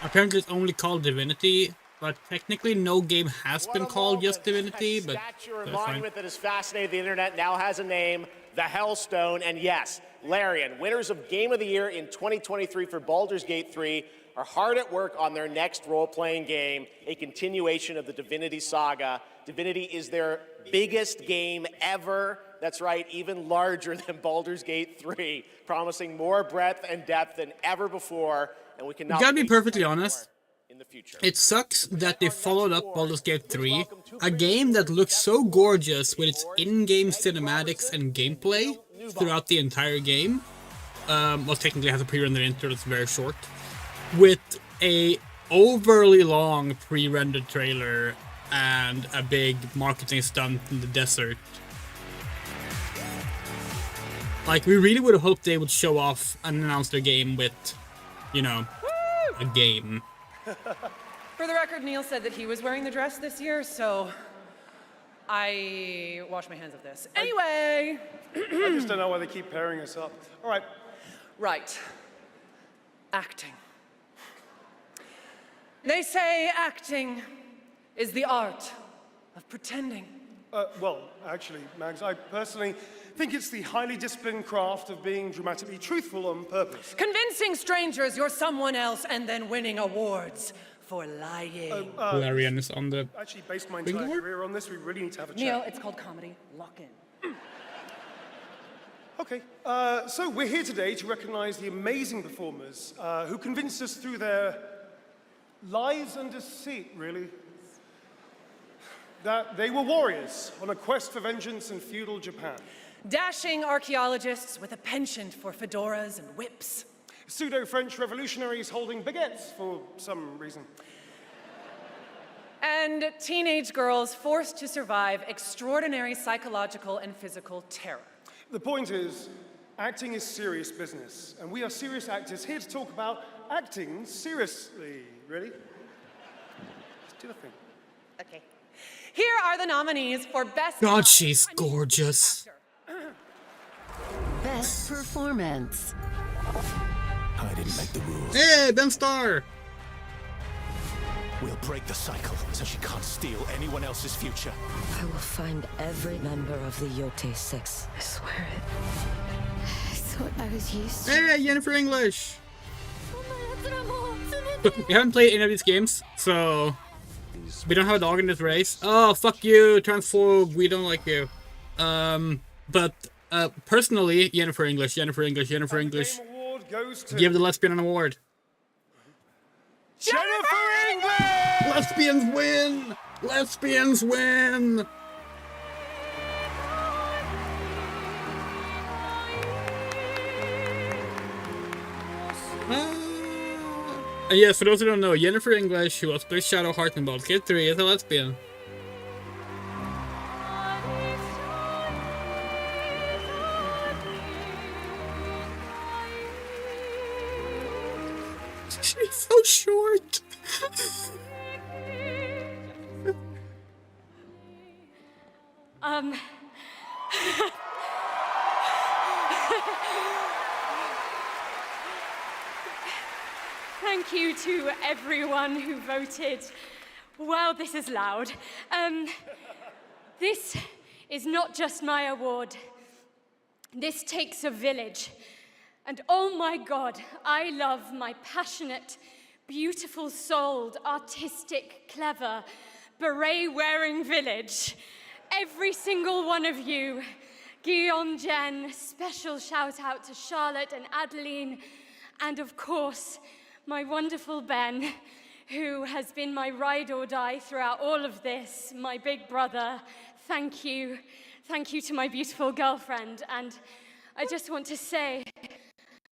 [SPEAKER 2] Apparently it's only called Divinity, but technically no game has been called just Divinity, but
[SPEAKER 24] statue or
[SPEAKER 2] that's fine.
[SPEAKER 24] monument that has fascinated the internet now has a name, the Hellstone, and yes, Larian, winners of Game of the Year in 2023 for Baldur's Gate 3, are hard at work on their next role-playing game, a continuation of the Divinity saga. Divinity is their biggest game ever. That's right, even larger than Baldur's Gate 3, promising more breadth and depth than ever before, and we cannot.
[SPEAKER 2] Gotta be perfectly honest,
[SPEAKER 24] in the future.
[SPEAKER 2] it sucks that they followed up Baldur's Gate 3, a game that looks so gorgeous with its in-game cinematics and gameplay throughout the entire game. Well, technically has a pre-rendered intro that's very short, with a overly long pre-rendered trailer and a big marketing stunt in the desert. Like, we really would have hoped they would show off and announce their game with, you know, a game.
[SPEAKER 1] For the record, Neil said that he was wearing the dress this year, so I wash my hands of this. Anyway!
[SPEAKER 23] I just don't know why they keep pairing us up. All right.
[SPEAKER 1] Right. Acting. They say acting is the art of pretending.
[SPEAKER 23] Well, actually, Mags, I personally think it's the highly disciplined craft of being dramatically truthful on purpose.
[SPEAKER 1] Convincing strangers you're someone else and then winning awards for lying.
[SPEAKER 2] Larian is on the...
[SPEAKER 23] Actually, based my entire career on this, we really need to have a chat.
[SPEAKER 1] Neil, it's called comedy. Lock in.
[SPEAKER 23] Okay, so we're here today to recognize the amazing performers who convinced us through their lies and deceit, really, that they were warriors on a quest for vengeance in feudal Japan.
[SPEAKER 1] Dashing archaeologists with a penchant for fedoras and whips.
[SPEAKER 23] Pseudo-French revolutionaries holding baguettes for some reason.
[SPEAKER 1] And teenage girls forced to survive extraordinary psychological and physical terror.
[SPEAKER 23] The point is, acting is serious business, and we are serious actors here to talk about acting seriously, really. Just do the thing.
[SPEAKER 1] Okay. Here are the nominees for Best...
[SPEAKER 2] God, she's gorgeous.
[SPEAKER 6] Best performance.
[SPEAKER 16] I didn't make the rules.
[SPEAKER 2] Hey, Ben Starr!
[SPEAKER 16] We'll break the cycle so she can't steal anyone else's future.
[SPEAKER 6] I will find every member of the Yote Six. I swear it.
[SPEAKER 7] I thought I was used to...
[SPEAKER 2] Hey, Jennifer English! We haven't played any of these games, so we don't have a dog in this race. Oh, fuck you, transphobe, we don't like you. But personally, Jennifer English. Give the lesbian an award.
[SPEAKER 23] Jennifer English!
[SPEAKER 2] Lesbians win! Lesbians win! And yes, for those who don't know, Jennifer English, who was Blaze Shadowheart in Baldur's Gate 3, is a lesbian. She's so short.
[SPEAKER 10] Thank you to everyone who voted. Wow, this is loud. This is not just my award. This takes a village. And oh my God, I love my passionate, beautiful-souled, artistic, clever, beret-wearing village. Every single one of you. Guillaume, Jen, special shout out to Charlotte and Adeline, and of course, my wonderful Ben, who has been my ride or die throughout all of this, my big brother, thank you. Thank you to my beautiful girlfriend. And I just want to say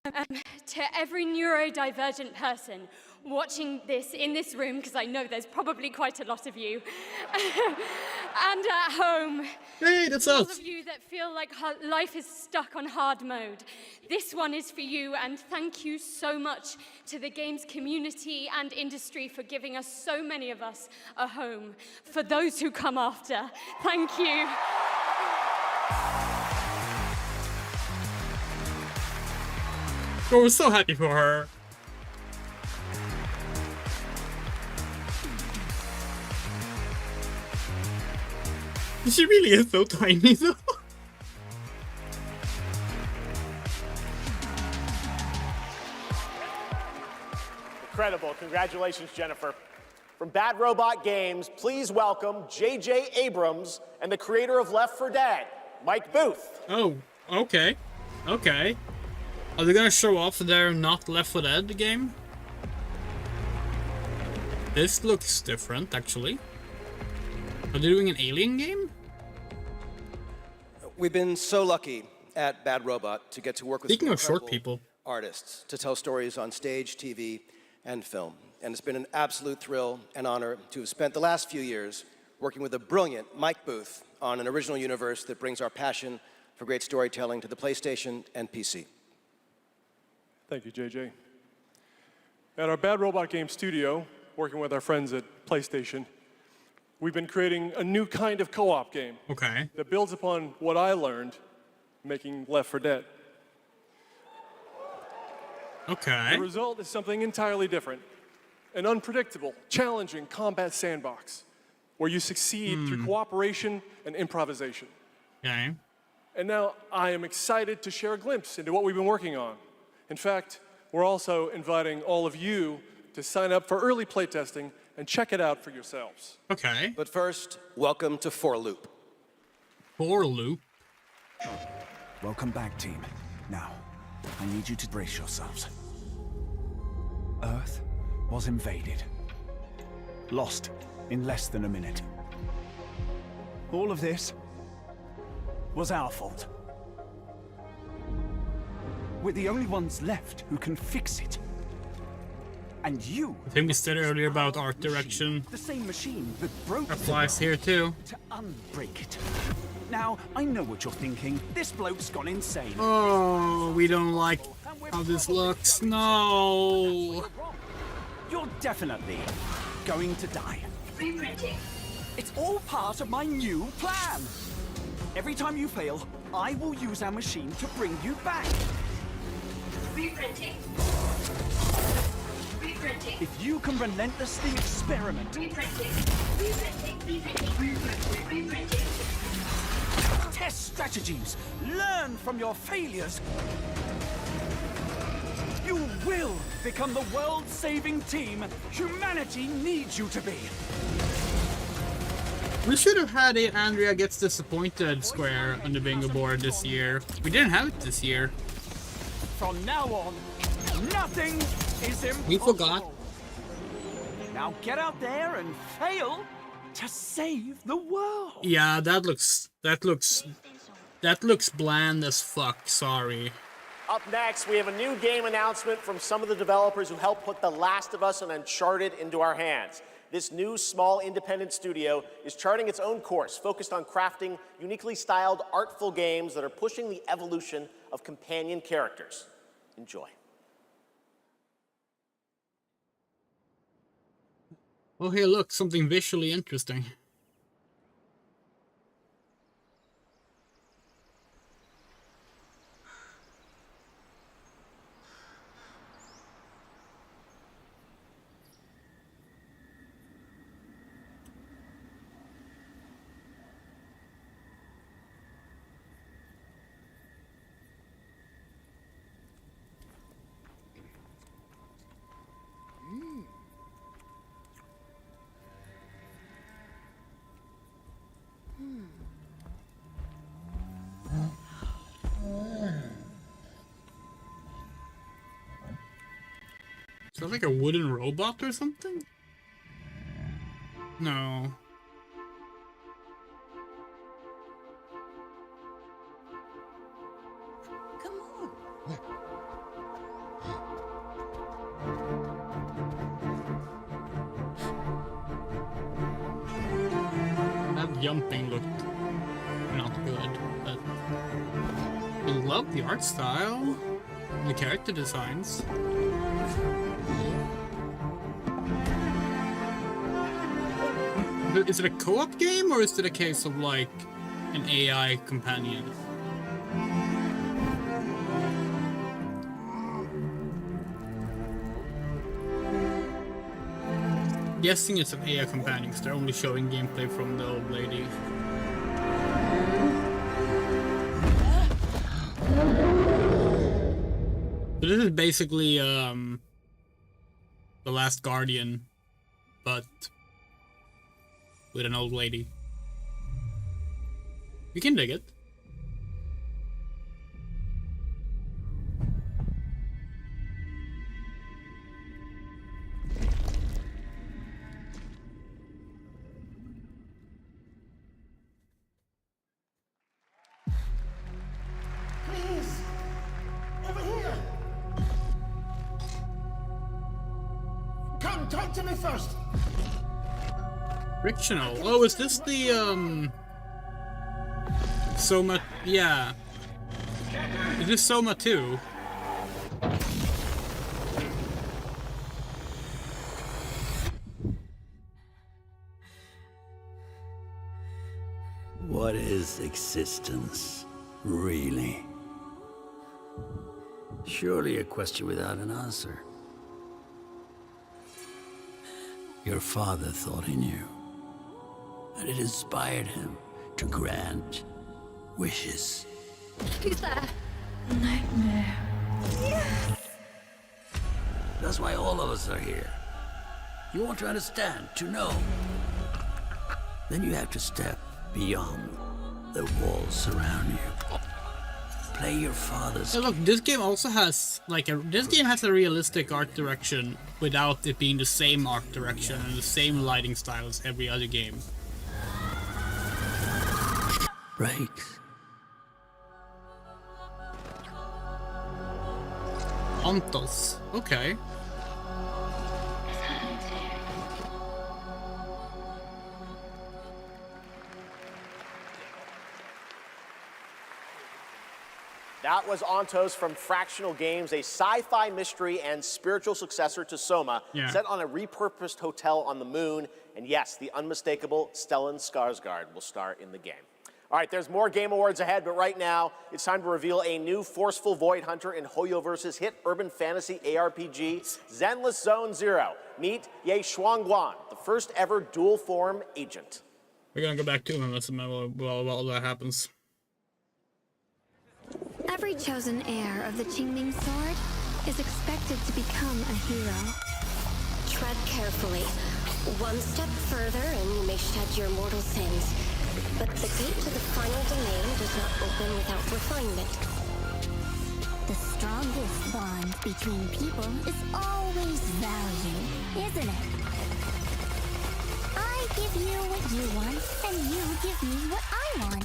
[SPEAKER 10] to every neurodivergent person watching this in this room, because I know there's probably quite a lot of you, and at home,
[SPEAKER 2] hey, that's
[SPEAKER 10] all
[SPEAKER 2] us.
[SPEAKER 10] of you that feel like life is stuck on hard mode, this one is for you, and thank you so much to the games community and industry for giving us, so many of us, a home. For those who come after, thank you.
[SPEAKER 2] I was so happy for her. She really is so tiny though.
[SPEAKER 24] Incredible. Congratulations, Jennifer. From Bad Robot Games, please welcome J.J. Abrams and the creator of Left 4 Dead, Mike Booth.
[SPEAKER 2] Oh, okay. Okay. Are they gonna show off their not Left 4 Dead game? This looks different, actually. Are they doing an Alien game?
[SPEAKER 11] We've been so lucky at Bad Robot to get to work with
[SPEAKER 2] Speaking of short
[SPEAKER 11] incredible
[SPEAKER 2] people,
[SPEAKER 11] artists to tell stories on stage, TV, and film. And it's been an absolute thrill and honor to have spent the last few years working with a brilliant Mike Booth on an original universe that brings our passion for great storytelling to the PlayStation and PC.
[SPEAKER 12] Thank you, JJ. At our Bad Robot Game studio, working with our friends at PlayStation, we've been creating a new kind of co-op game.
[SPEAKER 2] Okay.
[SPEAKER 12] That builds upon what I learned making Left 4 Dead.
[SPEAKER 2] Okay.
[SPEAKER 12] The result is something entirely different. An unpredictable, challenging combat sandbox where you succeed through cooperation and improvisation.
[SPEAKER 2] Okay.
[SPEAKER 12] And now I am excited to share a glimpse into what we've been working on. In fact, we're also inviting all of you to sign up for early playtesting and check it out for yourselves.
[SPEAKER 2] Okay.
[SPEAKER 11] But first, welcome to 4 Loop.
[SPEAKER 2] 4 Loop?
[SPEAKER 13] Welcome back, team. Now, I need you to brace yourselves. Earth was invaded. Lost in less than a minute. All of this was our fault. We're the only ones left who can fix it. And you...
[SPEAKER 2] I think we said earlier about art direction.
[SPEAKER 13] The same machine that broke
[SPEAKER 2] applies here too.
[SPEAKER 13] To unbreak it. Now, I know what you're thinking. This bloke's gone insane.
[SPEAKER 2] Oh, we don't like how this looks. No.
[SPEAKER 13] You're definitely going to die.
[SPEAKER 7] Reprinting.
[SPEAKER 13] It's all part of my new plan. Every time you fail, I will use our machine to bring you back.
[SPEAKER 7] Reprinting. Reprinting.
[SPEAKER 13] If you can relentlessly experiment.
[SPEAKER 7] Reprinting. Reprinting. Reprinting.
[SPEAKER 13] Test strategies. Learn from your failures. You will become the world-saving team humanity needs you to be.
[SPEAKER 2] We should have had a Andrea Gets Disappointed square on the bingo board this year. We didn't have it this year.
[SPEAKER 13] From now on, nothing is impossible.
[SPEAKER 2] We forgot.
[SPEAKER 13] Now get out there and fail to save the world.
[SPEAKER 2] Yeah, that looks bland as fuck, sorry.
[SPEAKER 24] Up next, we have a new game announcement from some of the developers who helped put The Last of Us and Uncharted into our hands. This new, small, independent studio is charting its own course, focused on crafting uniquely styled, artful games that are pushing the evolution of companion characters. Enjoy.
[SPEAKER 2] Oh, hey, look, something visually interesting. Is that like a wooden robot or something? No.
[SPEAKER 6] Come on.
[SPEAKER 2] That jumping looked not good, but I love the art style, the character designs. Is it a co-op game, or is it a case of like an AI companion? Guessing it's an AI companion because they're only showing gameplay from the old lady. So this is basically The Last Guardian, but with an old lady. You can dig it.
[SPEAKER 17] Please! Over here! Come, talk to me first!
[SPEAKER 2] Frictional. Oh, is this the Soma? Yeah. Is this Soma 2?
[SPEAKER 3] What is existence, really? Surely a question without an answer. Your father thought he knew, and it inspired him to grant wishes.
[SPEAKER 10] Who's there? Nightmare. Yes!
[SPEAKER 3] That's why all of us are here. You want to understand, to know. Then you have to step beyond the walls surround you. Play your father's.
[SPEAKER 2] Hey, look, this game also has like this game has a realistic art direction without it being the same art direction and the same lighting style as every other game.
[SPEAKER 3] Breaks.
[SPEAKER 2] Antos. Okay.
[SPEAKER 24] That was Ontos from Fractional Games, a sci-fi mystery and spiritual successor to Soma, set on a repurposed hotel on the moon. And yes, the unmistakable Stellan Skarsgård will star in the game. All right, there's more Game Awards ahead, but right now, it's time to reveal a new forceful Void Hunter in Hoyoverse's hit urban fantasy ARPG, Zenless Zone Zero. Meet Ye Shuangguan, the first ever dual-form agent.
[SPEAKER 2] We're gonna go back to him while that happens.
[SPEAKER 7] Every chosen heir of the Qingming sword is expected to become a hero.
[SPEAKER 14] Tread carefully. One step further and you may shed your mortal sins. But the gate to the final domain does not open without refinement.
[SPEAKER 7] The strongest bond between people is always value, isn't it? I give you what you want, and you give me what I want.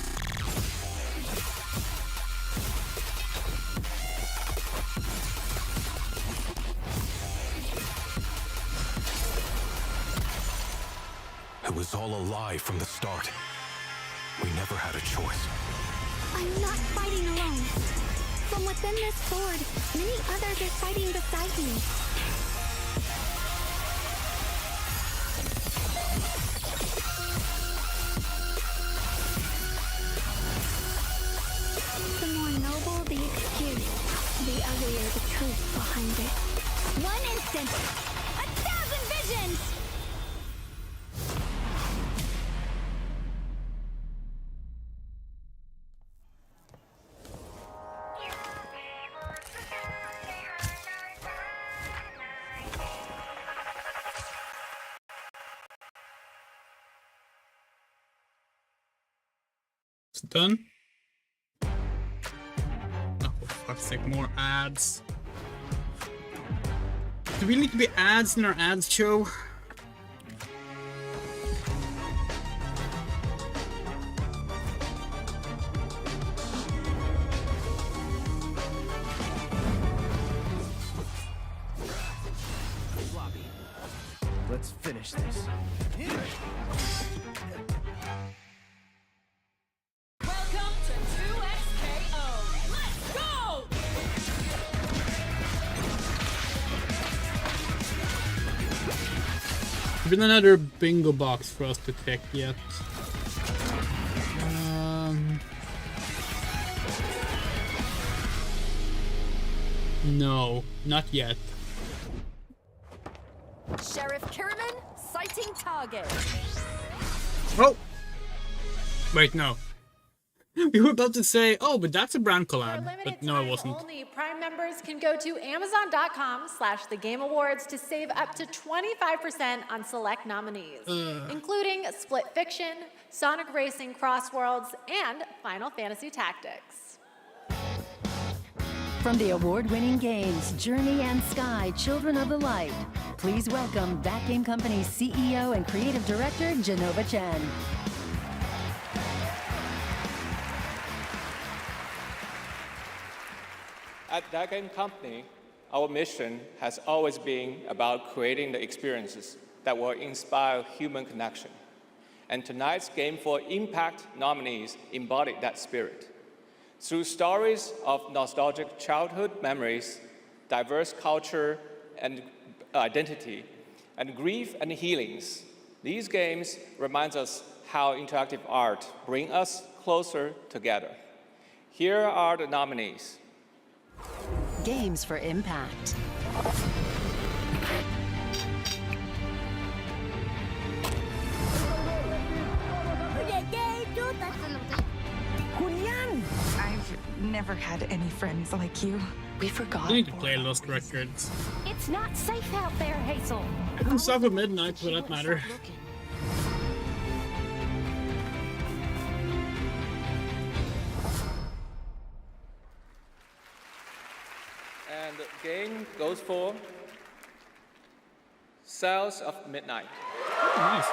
[SPEAKER 15] It was all a lie from the start. We never had a choice.
[SPEAKER 7] I'm not fighting alone. From within this sword, many others are fighting beside me. The more noble the excuse, the uglier the truth behind it. One instant, 1,000 visions!
[SPEAKER 2] It's done. Oh, for fuck's sake, more ads. Do we need to be ads in our ads show?
[SPEAKER 17] Let's finish this.
[SPEAKER 5] Welcome to 2XKO. Let's go!
[SPEAKER 2] Been another bingo box for us to pick yet. No, not yet.
[SPEAKER 6] Sheriff Kierman, sighting target.
[SPEAKER 2] Oh! Wait, no. We were about to say, oh, but that's a brand collab. But no, it wasn't.
[SPEAKER 19] Only Prime members can go to Amazon.com/thegameawards to save up to 25% on select nominees, including Split Fiction, Sonic Racing Cross Worlds, and Final Fantasy Tactics.
[SPEAKER 20] From the award-winning games Journey and Sky, Children of the Light, please welcome That Game Company's CEO and Creative Director, Genova Chen.
[SPEAKER 22] At That Game Company, our mission has always been about creating the experiences that will inspire human connection. And tonight's Game for Impact nominees embody that spirit. Through stories of nostalgic childhood memories, diverse culture and identity, and grief and healings, these games remind us how interactive art brings us closer together. Here are the nominees.
[SPEAKER 20] Games for Impact.
[SPEAKER 25] I've never had any friends like you. We forgot.
[SPEAKER 2] I need to play Lost Records.
[SPEAKER 14] It's not safe out there, Hazel.
[SPEAKER 2] And South of Midnight, for that matter.
[SPEAKER 22] And the game goes for Cells of Midnight.
[SPEAKER 2] Oh, nice.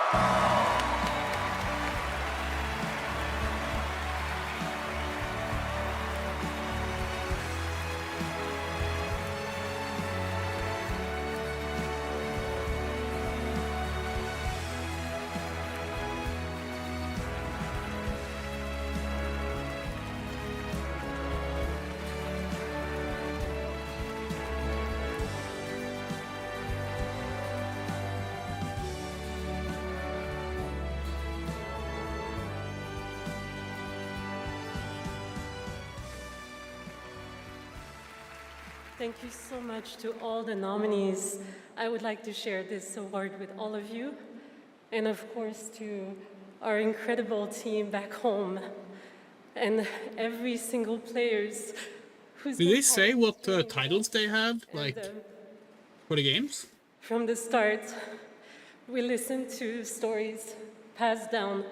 [SPEAKER 26] Thank you so much to all the nominees. I would like to share this award with all of you, and of course to our incredible team back home, and every single players who's
[SPEAKER 2] Did
[SPEAKER 26] been
[SPEAKER 2] they say
[SPEAKER 26] part
[SPEAKER 2] what
[SPEAKER 26] of
[SPEAKER 2] titles they have, like, for the games?
[SPEAKER 26] From the start, we listened to stories passed down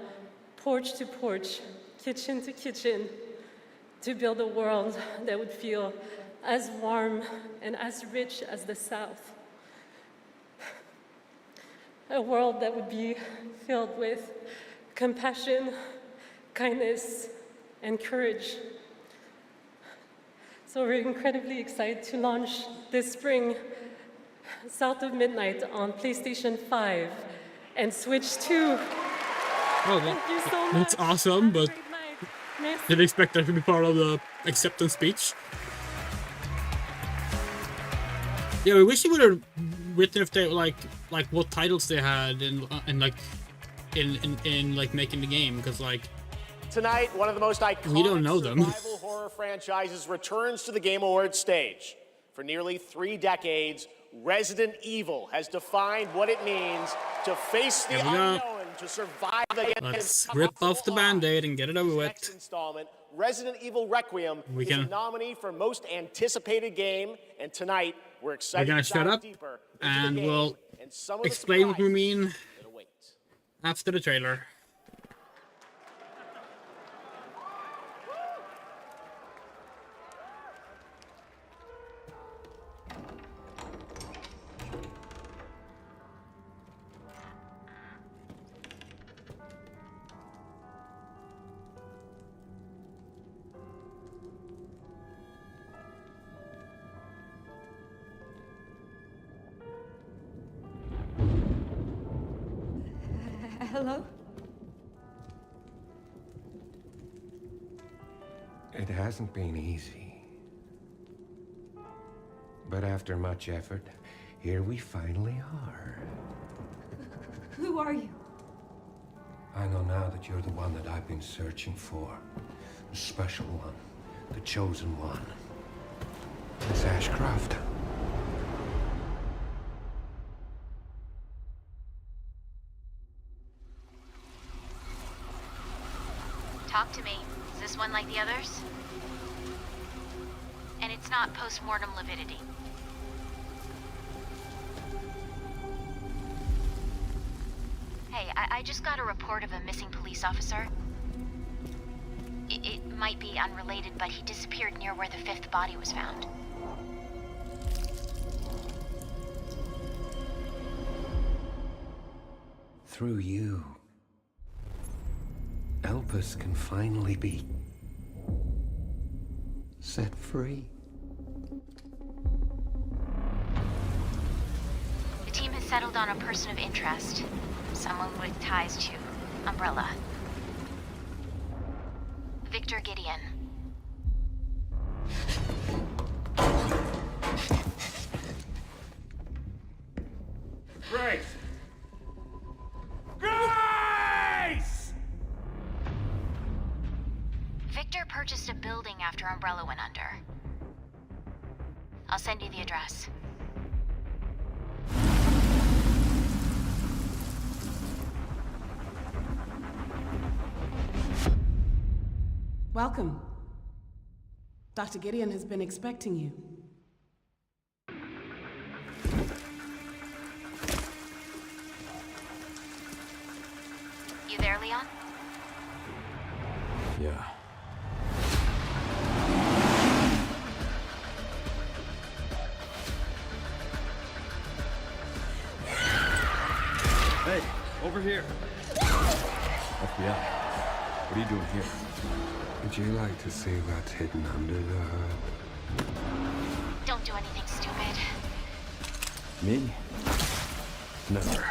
[SPEAKER 26] porch to porch, kitchen to kitchen, to build a world that would feel as warm and as rich as the South. A world that would be filled with compassion, kindness, and courage. So we're incredibly excited to launch this spring South of Midnight on PlayStation 5 and Switch 2.
[SPEAKER 2] Oh,
[SPEAKER 26] Thank you so much.
[SPEAKER 2] that's awesome, but didn't expect that to be part of the acceptance speech. Yeah, we wish you would have written if they like what titles they had in making the game, because like
[SPEAKER 24] Tonight, one of the most iconic
[SPEAKER 2] we don't know them.
[SPEAKER 24] survival horror franchises returns to the Game Awards stage. For nearly 3 decades, Resident Evil has defined what it means to face the
[SPEAKER 2] Here we go.
[SPEAKER 24] unknown, to survive against
[SPEAKER 2] Let's rip off the band-aid and get it over
[SPEAKER 24] next
[SPEAKER 2] with.
[SPEAKER 24] installment. Resident Evil Requiem
[SPEAKER 2] We
[SPEAKER 24] is a
[SPEAKER 2] can-
[SPEAKER 24] nominee for most anticipated game, and tonight we're
[SPEAKER 2] We're
[SPEAKER 24] excited
[SPEAKER 2] gonna
[SPEAKER 24] to
[SPEAKER 2] shut
[SPEAKER 24] dive
[SPEAKER 2] up
[SPEAKER 24] deeper into
[SPEAKER 2] and
[SPEAKER 24] the game
[SPEAKER 2] we'll
[SPEAKER 24] and some of the
[SPEAKER 2] explain what we
[SPEAKER 24] surprises
[SPEAKER 2] mean
[SPEAKER 24] that await.
[SPEAKER 2] after the trailer.
[SPEAKER 1] Hello?
[SPEAKER 4] It hasn't been easy. But after much effort, here we finally are.
[SPEAKER 1] Who are you?
[SPEAKER 4] I know now that you're the one that I've been searching for. The special one. The chosen one. Miss Ashcroft.
[SPEAKER 8] Talk to me. Is this one like the others? And it's not post-mortem lividity. Hey, I just got a report of a missing police officer. It might be unrelated, but he disappeared near where the 5th body was found.
[SPEAKER 4] Through you, Elpis can finally be set free.
[SPEAKER 8] The team has settled on a person of interest. Someone with ties to Umbrella. Victor Gideon.
[SPEAKER 17] Grace! Grace!
[SPEAKER 8] Victor purchased a building after Umbrella went under. I'll send you the address.
[SPEAKER 9] Welcome. Dr. Gideon has been expecting you.
[SPEAKER 8] You there, Leon?
[SPEAKER 4] Yeah.
[SPEAKER 18] Hey, over here. FBI. What are you doing here?
[SPEAKER 4] Would you like to see what's hidden under the hood?
[SPEAKER 8] Don't do anything stupid.
[SPEAKER 18] Me? Never.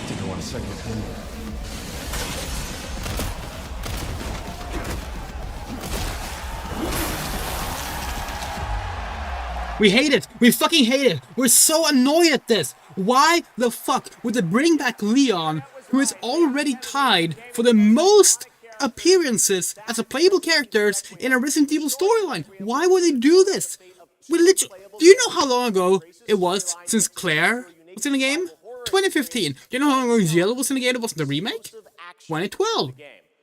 [SPEAKER 18] Think I want a second opinion.
[SPEAKER 2] We hate it! We fucking hate it! We're so annoyed at this! Why the fuck would they bring back Leon, who is already tied for the most appearances as a playable character in a Resident Evil storyline? Why would they do this? We literally... Do you know how long ago it was since Claire was in the game? 2015. Do you know how long ago Jill was in the game? It wasn't the remake? 2012.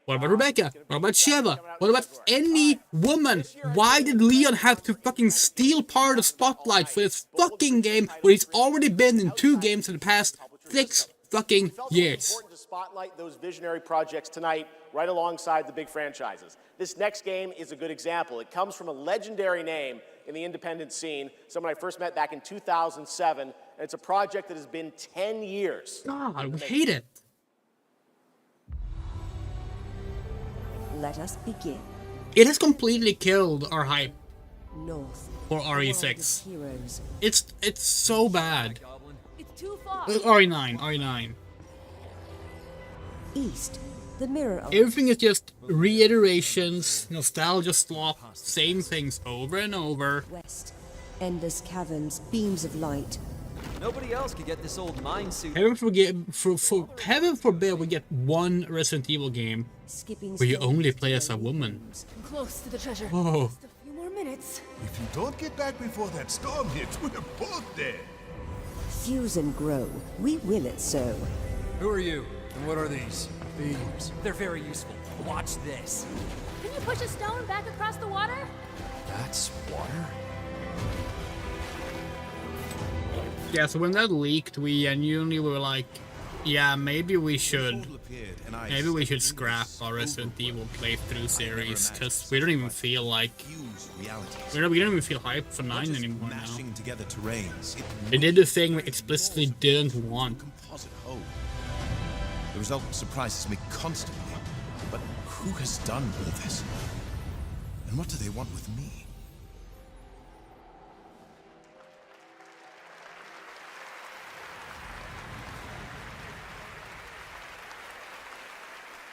[SPEAKER 2] What about Rebecca? What about Sheva? What about any woman? Why did Leon have to fucking steal part of the spotlight for this fucking game when he's already been in 2 games in the past 6 fucking years?
[SPEAKER 24] Important to spotlight those visionary projects tonight, right alongside the big franchises. This next game is a good example. It comes from a legendary name in the independent scene, someone I first met back in 2007, and it's a project that has been 10 years.
[SPEAKER 2] God, we hate it.
[SPEAKER 6] Let us begin.
[SPEAKER 2] It has completely killed our hype
[SPEAKER 6] North.
[SPEAKER 2] for RE6.
[SPEAKER 6] Heroes.
[SPEAKER 2] It's so bad.
[SPEAKER 6] It's too far.
[SPEAKER 2] RE9.
[SPEAKER 6] East. The mirror of
[SPEAKER 2] Everything is just reiterations, nostalgia slop, same things over and over.
[SPEAKER 6] West. Endless caverns, beams of light.
[SPEAKER 21] Nobody else could get this old mine suit.
[SPEAKER 2] Heaven forbid we get one Resident Evil game where you only play as a woman.
[SPEAKER 1] Close to the treasure.
[SPEAKER 2] Oh.
[SPEAKER 1] Just a few more minutes.
[SPEAKER 27] If you don't get back before that storm hits, we're both dead.
[SPEAKER 6] Fuse and grow. We will it so.
[SPEAKER 21] Who are you? And what are these? Beams. They're very useful. Watch this.
[SPEAKER 10] Can you push a stone back across the water?
[SPEAKER 21] That's water?
[SPEAKER 2] Yeah, so when that leaked, we genuinely were like, yeah, maybe we should scrap our Resident Evil playthrough series, because we don't even feel like we don't even feel hyped for 9 anymore now. They did the thing we explicitly didn't want.
[SPEAKER 27] The result surprises me constantly, but Who has done all this? And what do they want with me?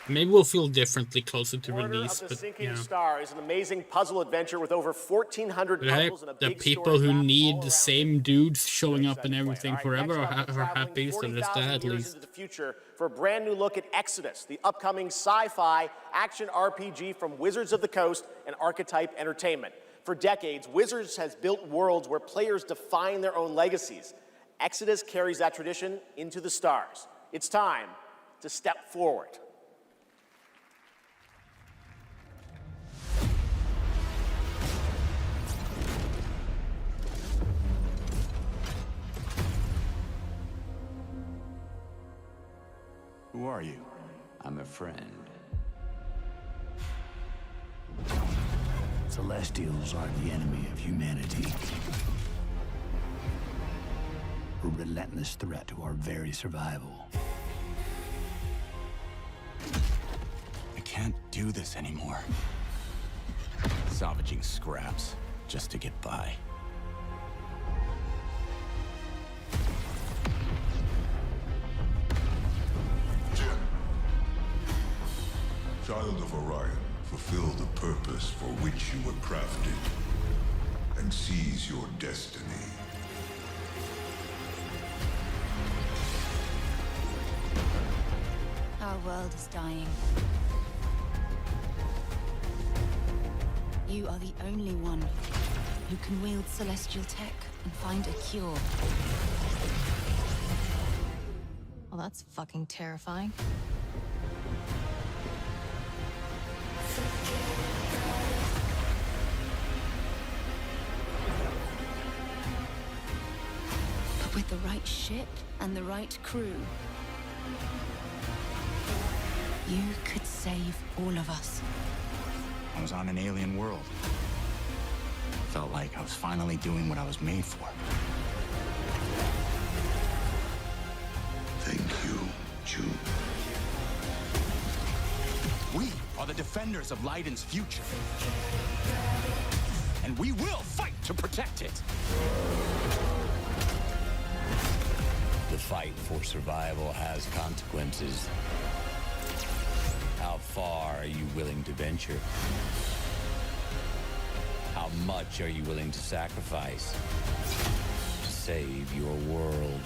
[SPEAKER 2] Maybe we'll feel differently closer to release,
[SPEAKER 24] of the
[SPEAKER 2] but
[SPEAKER 24] Sinking
[SPEAKER 2] yeah.
[SPEAKER 24] Star is an amazing puzzle adventure with over 1,400
[SPEAKER 2] Right?
[SPEAKER 24] puzzles and a
[SPEAKER 2] The
[SPEAKER 24] big
[SPEAKER 2] people
[SPEAKER 24] story
[SPEAKER 2] who
[SPEAKER 24] map
[SPEAKER 2] need
[SPEAKER 24] all
[SPEAKER 2] the
[SPEAKER 24] around
[SPEAKER 2] same dudes showing up and everything
[SPEAKER 24] All right,
[SPEAKER 2] forever
[SPEAKER 24] next
[SPEAKER 2] are,
[SPEAKER 24] up, we're
[SPEAKER 2] are
[SPEAKER 24] traveling
[SPEAKER 2] happy, so there's
[SPEAKER 24] 40,000
[SPEAKER 2] that at
[SPEAKER 24] years
[SPEAKER 2] least.
[SPEAKER 24] into the future for a brand new look at Exodus, the upcoming sci-fi action RPG from Wizards of the Coast and Archetype Entertainment. For decades, Wizards has built worlds where players define their own legacies. Exodus carries that tradition into the stars. It's time to step forward.
[SPEAKER 3] Who are you? I'm a friend.
[SPEAKER 11] Celestials are the enemy of humanity. A relentless threat to our very survival.
[SPEAKER 3] I can't do this anymore. Salvaging scraps just to get by.
[SPEAKER 27] Child of Orion, fulfill the purpose for which you were crafted, and seize your destiny.
[SPEAKER 12] Our world is dying. You are the only one who can wield celestial tech and find a cure.
[SPEAKER 13] Well, that's fucking terrifying.
[SPEAKER 12] But with the right ship and the right crew, you could save all of us.
[SPEAKER 3] I was on an alien world. Felt like I was finally doing what I was made for.
[SPEAKER 27] Thank you, June.
[SPEAKER 3] We are the defenders of Leiden's future. And we will fight to protect it.
[SPEAKER 15] The fight for survival has consequences. How far are you willing to venture? How much are you willing to sacrifice to save your world?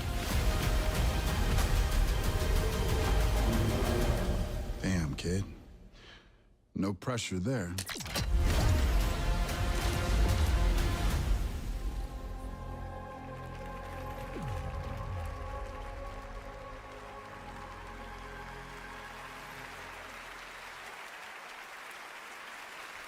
[SPEAKER 16] Damn, kid. No pressure there.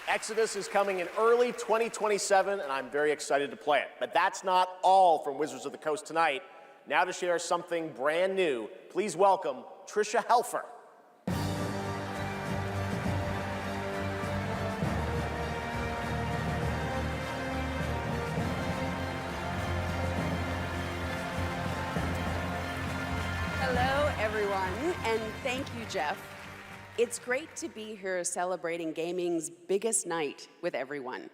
[SPEAKER 24] Exodus is coming in early 2027, and I'm very excited to play it. But that's not all from Wizards of the Coast tonight. Now to share something brand new, please welcome Trisha Helfer.
[SPEAKER 23] Hello, everyone, and thank you, Geoff. It's great to be here celebrating gaming's biggest night with everyone.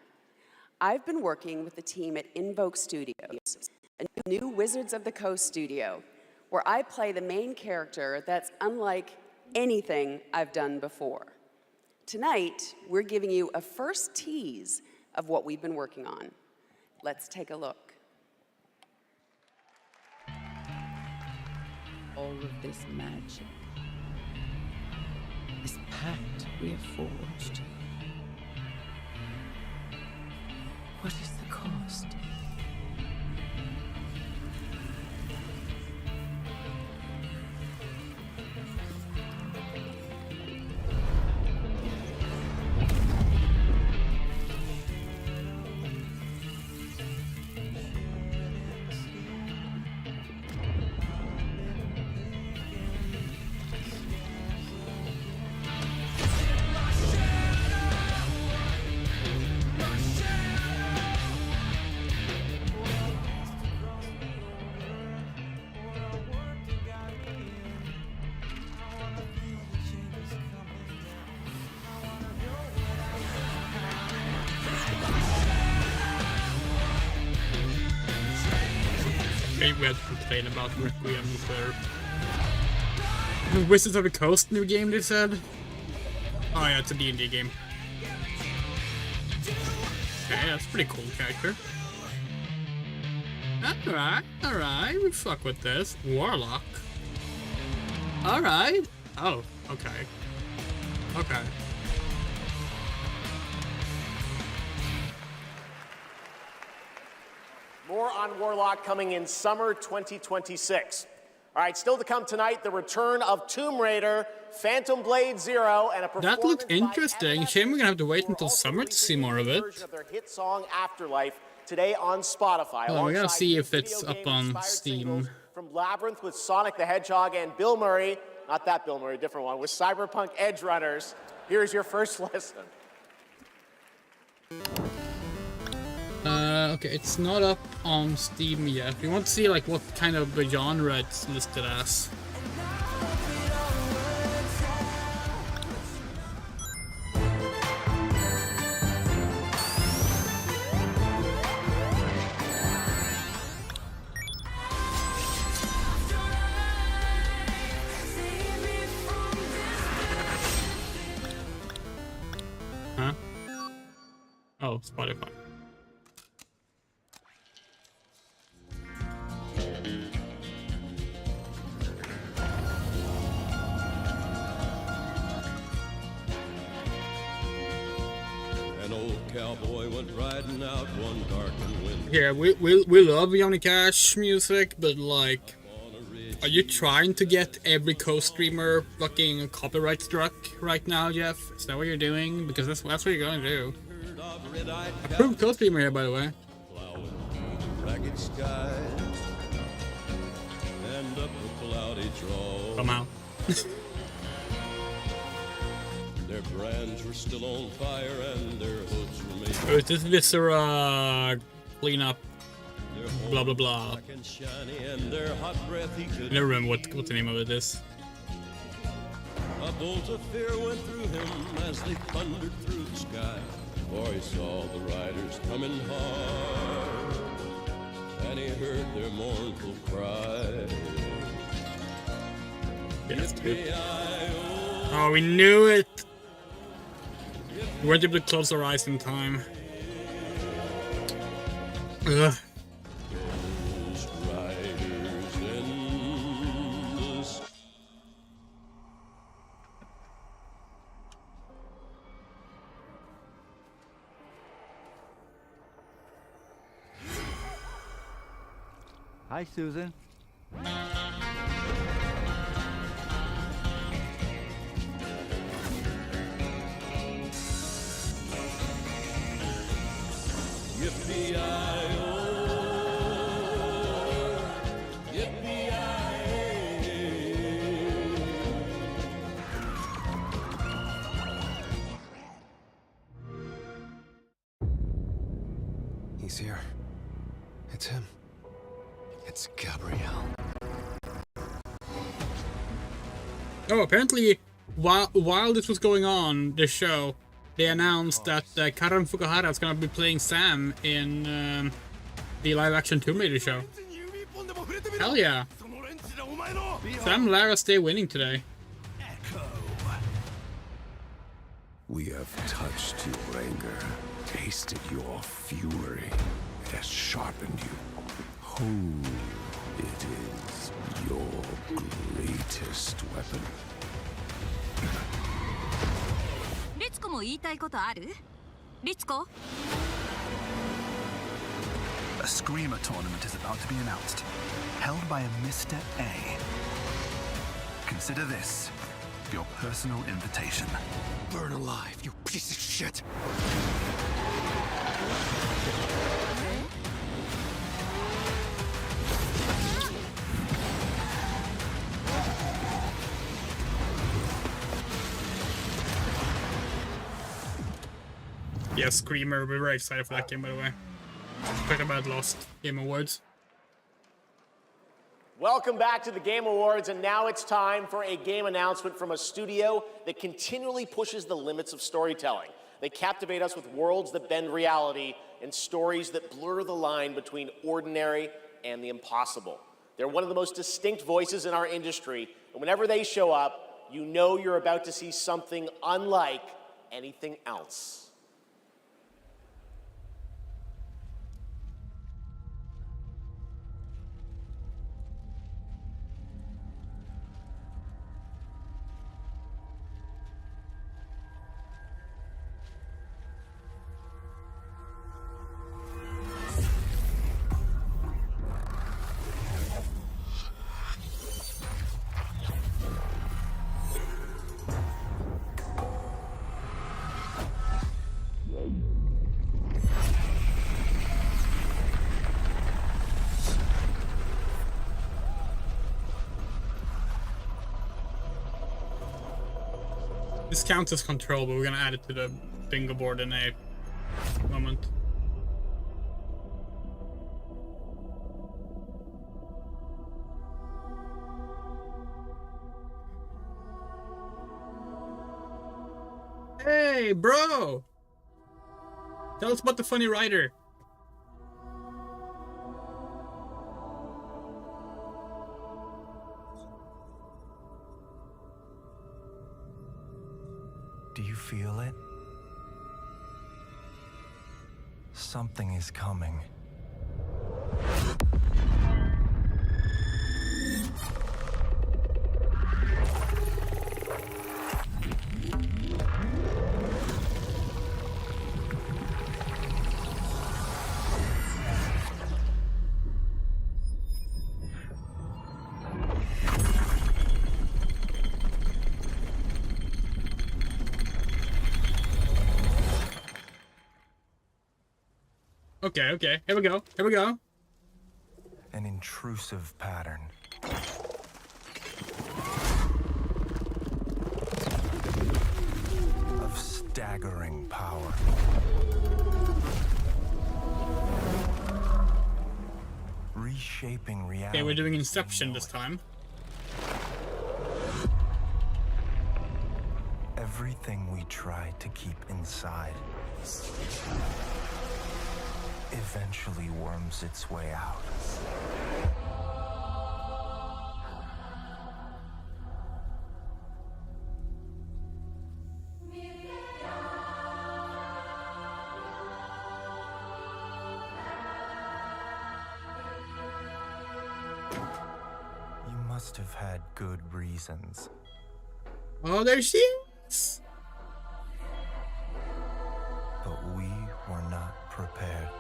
[SPEAKER 23] I've been working with the team at Invoke Studios, a new Wizards of the Coast studio, where I play the main character that's unlike anything I've done before. Tonight, we're giving you a first tease of what we've been working on. Let's take a look.
[SPEAKER 28] All of this magic, this pact we have forged. What is the cost?
[SPEAKER 2] Maybe we had to complain about Requiem before. The Wizards of the Coast new game, they said. Oh yeah, it's a D&D game. Okay, that's a pretty cool character. Alright, we fuck with this. Warlock. Alright. Oh, okay. Okay.
[SPEAKER 24] More on Warlock coming in summer 2026. All right, still to come tonight, the return of Tomb Raider, Phantom Blade Zero, and a performance
[SPEAKER 2] That looked
[SPEAKER 24] by
[SPEAKER 2] interesting. Shame we're gonna have to wait until summer to see more of it.
[SPEAKER 24] version of their hit song Afterlife today on Spotify.
[SPEAKER 2] Well, we gotta
[SPEAKER 24] alongside
[SPEAKER 2] see if
[SPEAKER 24] video
[SPEAKER 2] it's up
[SPEAKER 24] game-inspired
[SPEAKER 2] on
[SPEAKER 24] singles
[SPEAKER 2] Steam.
[SPEAKER 24] From Labyrinth with Sonic the Hedgehog and Bill Murray, not that Bill Murray, different one, with Cyberpunk Edge Runners. Here's your first listen.
[SPEAKER 2] Okay, it's not up on Steam yet. We want to see like what kind of genre it's listed as. Huh? Oh, Spotify.
[SPEAKER 5] An old cowboy went riding out one dark and windy.
[SPEAKER 2] Yeah, we love Johnny Cash music, but like, are you trying to get every co-streamer fucking copyright struck right now, Geoff? Is that what you're doing? Because that's what you're going to do. Approved co-streamer here, by the way.
[SPEAKER 5] Ragged skies and up a cloudy draw.
[SPEAKER 2] Somehow.
[SPEAKER 5] Their brands were still on fire and their hoods were made.
[SPEAKER 2] Oh, is this Viscera cleanup? Blah blah blah.
[SPEAKER 5] Black and shiny and their hot breath he could
[SPEAKER 2] I never remember what the name of it is.
[SPEAKER 5] A bolt of fear went through him as they thundered through the sky. For he saw the riders coming hard, and he heard their mournful cry.
[SPEAKER 2] Yes, good. Oh, we knew it! We weren't able to close our eyes in time. Ugh.
[SPEAKER 5] Those riders in the sky.
[SPEAKER 7] Hi, Susan.
[SPEAKER 5] Yippee-i-oh, yippee-i-ay.
[SPEAKER 14] He's here. It's him. It's Gabrielle.
[SPEAKER 2] Oh, apparently, while this was going on, this show, they announced that Karan Fukuhara is gonna be playing Sam in the live-action Tomb Raider show. Hell yeah! Sam and Lara stay winning today.
[SPEAKER 11] We have touched your anger, tasted your fury. It has sharpened you. Who it is your greatest weapon?
[SPEAKER 19] リツコも言いたいことある？リツコ？
[SPEAKER 11] A Screamer tournament is about to be announced, held by a Mr. A. Consider this your personal invitation. Burn alive, you piece of shit!
[SPEAKER 2] Yeah, Screamer, we're very excited for that game, by the way. Talking about Lost Game Awards.
[SPEAKER 24] Welcome back to the Game Awards, and now it's time for a game announcement from a studio that continually pushes the limits of storytelling. They captivate us with worlds that bend reality and stories that blur the line between ordinary and the impossible. They're one of the most distinct voices in our industry, and whenever they show up, you know you're about to see something unlike anything else.
[SPEAKER 2] This counts as control, but we're gonna add it to the bingo board in a moment. Hey, bro! Tell us about the funny writer.
[SPEAKER 11] Do you feel it? Something is coming.
[SPEAKER 2] Okay, here we go.
[SPEAKER 11] An intrusive pattern. Of staggering power. Reshaping reality.
[SPEAKER 2] Okay, we're doing Inception this time.
[SPEAKER 11] Everything we tried to keep inside eventually worms its way out. You must have had good reasons.
[SPEAKER 2] Oh, there she is!
[SPEAKER 11] But we were not prepared.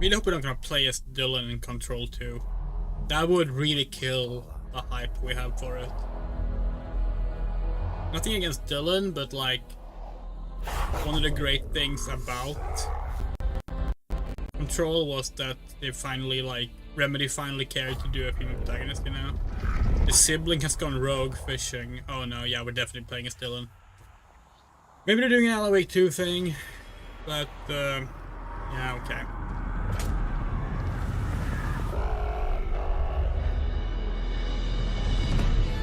[SPEAKER 2] Really hope we're not gonna play as Dylan in Control 2. That would really kill the hype we have for it. Nothing against Dylan, but like, one of the great things about Control was that they finally, like, Remedy finally cared to do a female protagonist, you know? The sibling has gone rogue fishing. Oh no, yeah, we're definitely playing as Dylan. Maybe they're doing an Alan Wake 2 thing, but, yeah, okay.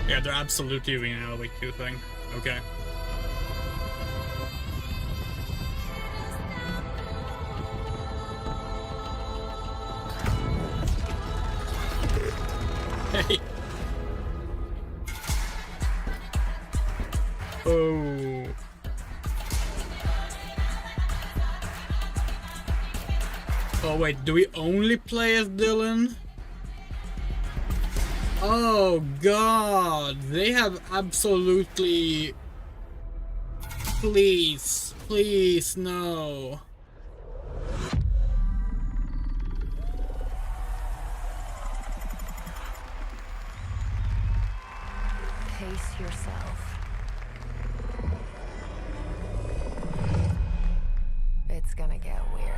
[SPEAKER 2] Yeah, they're absolutely doing an Alan Wake 2 thing. Okay. Hey. Oh. Oh wait, do we only play as Dylan? Oh god, they have absolutely... Please, please, no.
[SPEAKER 13] Pace yourself. It's gonna get weirder.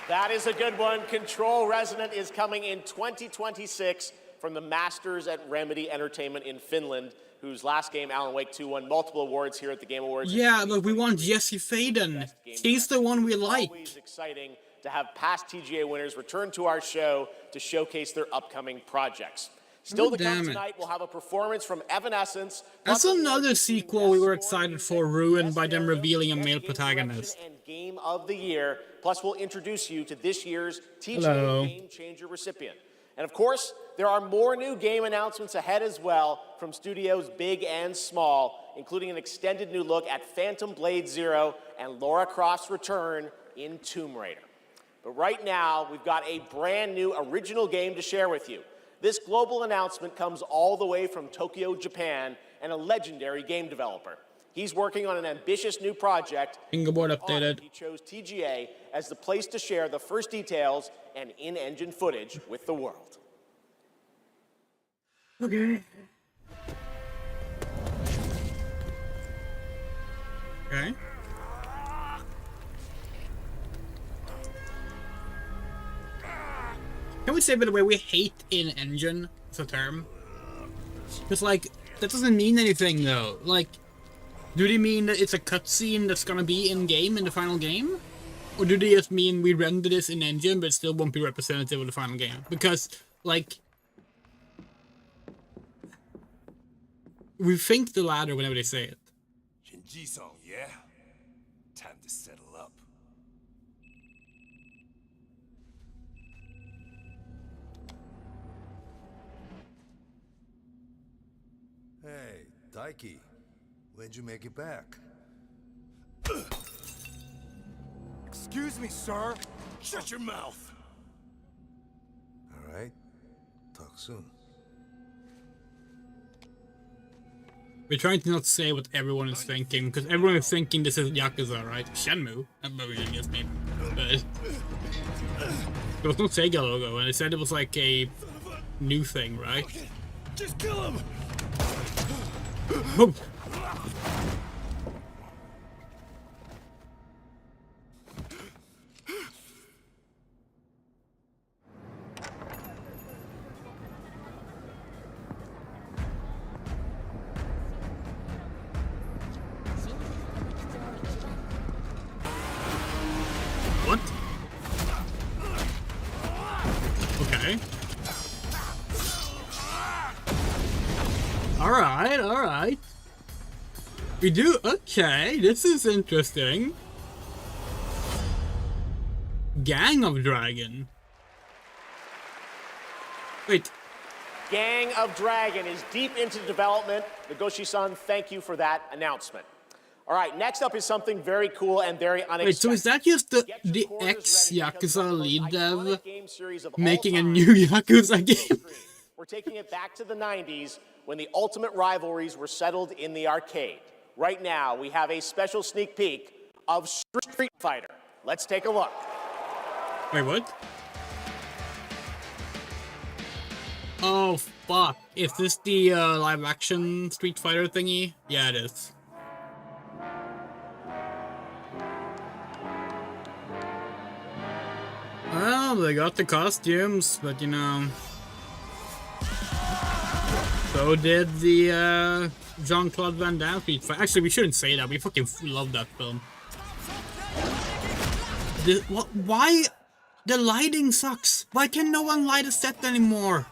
[SPEAKER 24] That is a good one. Control Resonant is coming in 2026 from the masters at Remedy Entertainment in Finland, whose last game, Alan Wake 2, won multiple awards here at the Game Awards.
[SPEAKER 2] Yeah, but we want Jesse Faden. He's the one we like.
[SPEAKER 24] Always exciting to have past TGA winners return to our show to showcase their upcoming projects. Still to come tonight, we'll have a performance from Evanescence.
[SPEAKER 2] That's another sequel we were excited for, ruined by them revealing a male protagonist.
[SPEAKER 24] And Game of the Year. Plus, we'll introduce you to this year's TGA Game Changer recipient. And of course, there are more new game announcements ahead as well from studios big and small, including an extended new look at Phantom Blade Zero and Lara Croft's return in Tomb Raider. But right now, we've got a brand new original game to share with you. This global announcement comes all the way from Tokyo, Japan, and a legendary game developer. He's working on an ambitious new project.
[SPEAKER 2] Fingerboard updated.
[SPEAKER 24] He chose TGA as the place to share the first details and in-engine footage with the world.
[SPEAKER 2] Okay. Okay. Can we say, by the way, we hate in-engine as a term? Because, like, that doesn't mean anything, though. Like, do they mean that it's a cutscene that's gonna be in-game in the final game? Or do they just mean we render this in-engine, but it still won't be representative of the final game? Because, like, we think the latter whenever they say it.
[SPEAKER 11] Shinji-san, yeah? Time to settle up.
[SPEAKER 4] Hey, Daiki. When'd you make it back?
[SPEAKER 11] Excuse me, sir. Shut your mouth.
[SPEAKER 4] All right. Talk soon.
[SPEAKER 2] We're trying to not say what everyone is thinking, because everyone is thinking this is Yakuza, right? Shenmue. But I guess maybe. But there was no Sega logo, and they said it was like a new thing, right?
[SPEAKER 11] Just kill him.
[SPEAKER 2] Boom. What? Okay. Alright. We do, okay, this is interesting. Gang of Dragon. Wait.
[SPEAKER 24] Gang of Dragon is deep into development. Nagoshi-san, thank you for that announcement. All right, next up is something very cool and very unexpected.
[SPEAKER 2] Wait, so is that just the ex-Yakuza lead dev making a new Yakuza game?
[SPEAKER 24] We're taking it back to the 90s when the ultimate rivalries were settled in the arcade. Right now, we have a special sneak peek of Street Fighter. Let's take a look.
[SPEAKER 2] Wait, what? Oh, fuck. Is this the live-action Street Fighter thingy? Yeah, it is. Well, they got the costumes, but you know... So did the Jean-Claude Van Damme Street Fighter. Actually, we shouldn't say that. We fucking love that film. Why? The lighting sucks. Why can no one light a set anymore?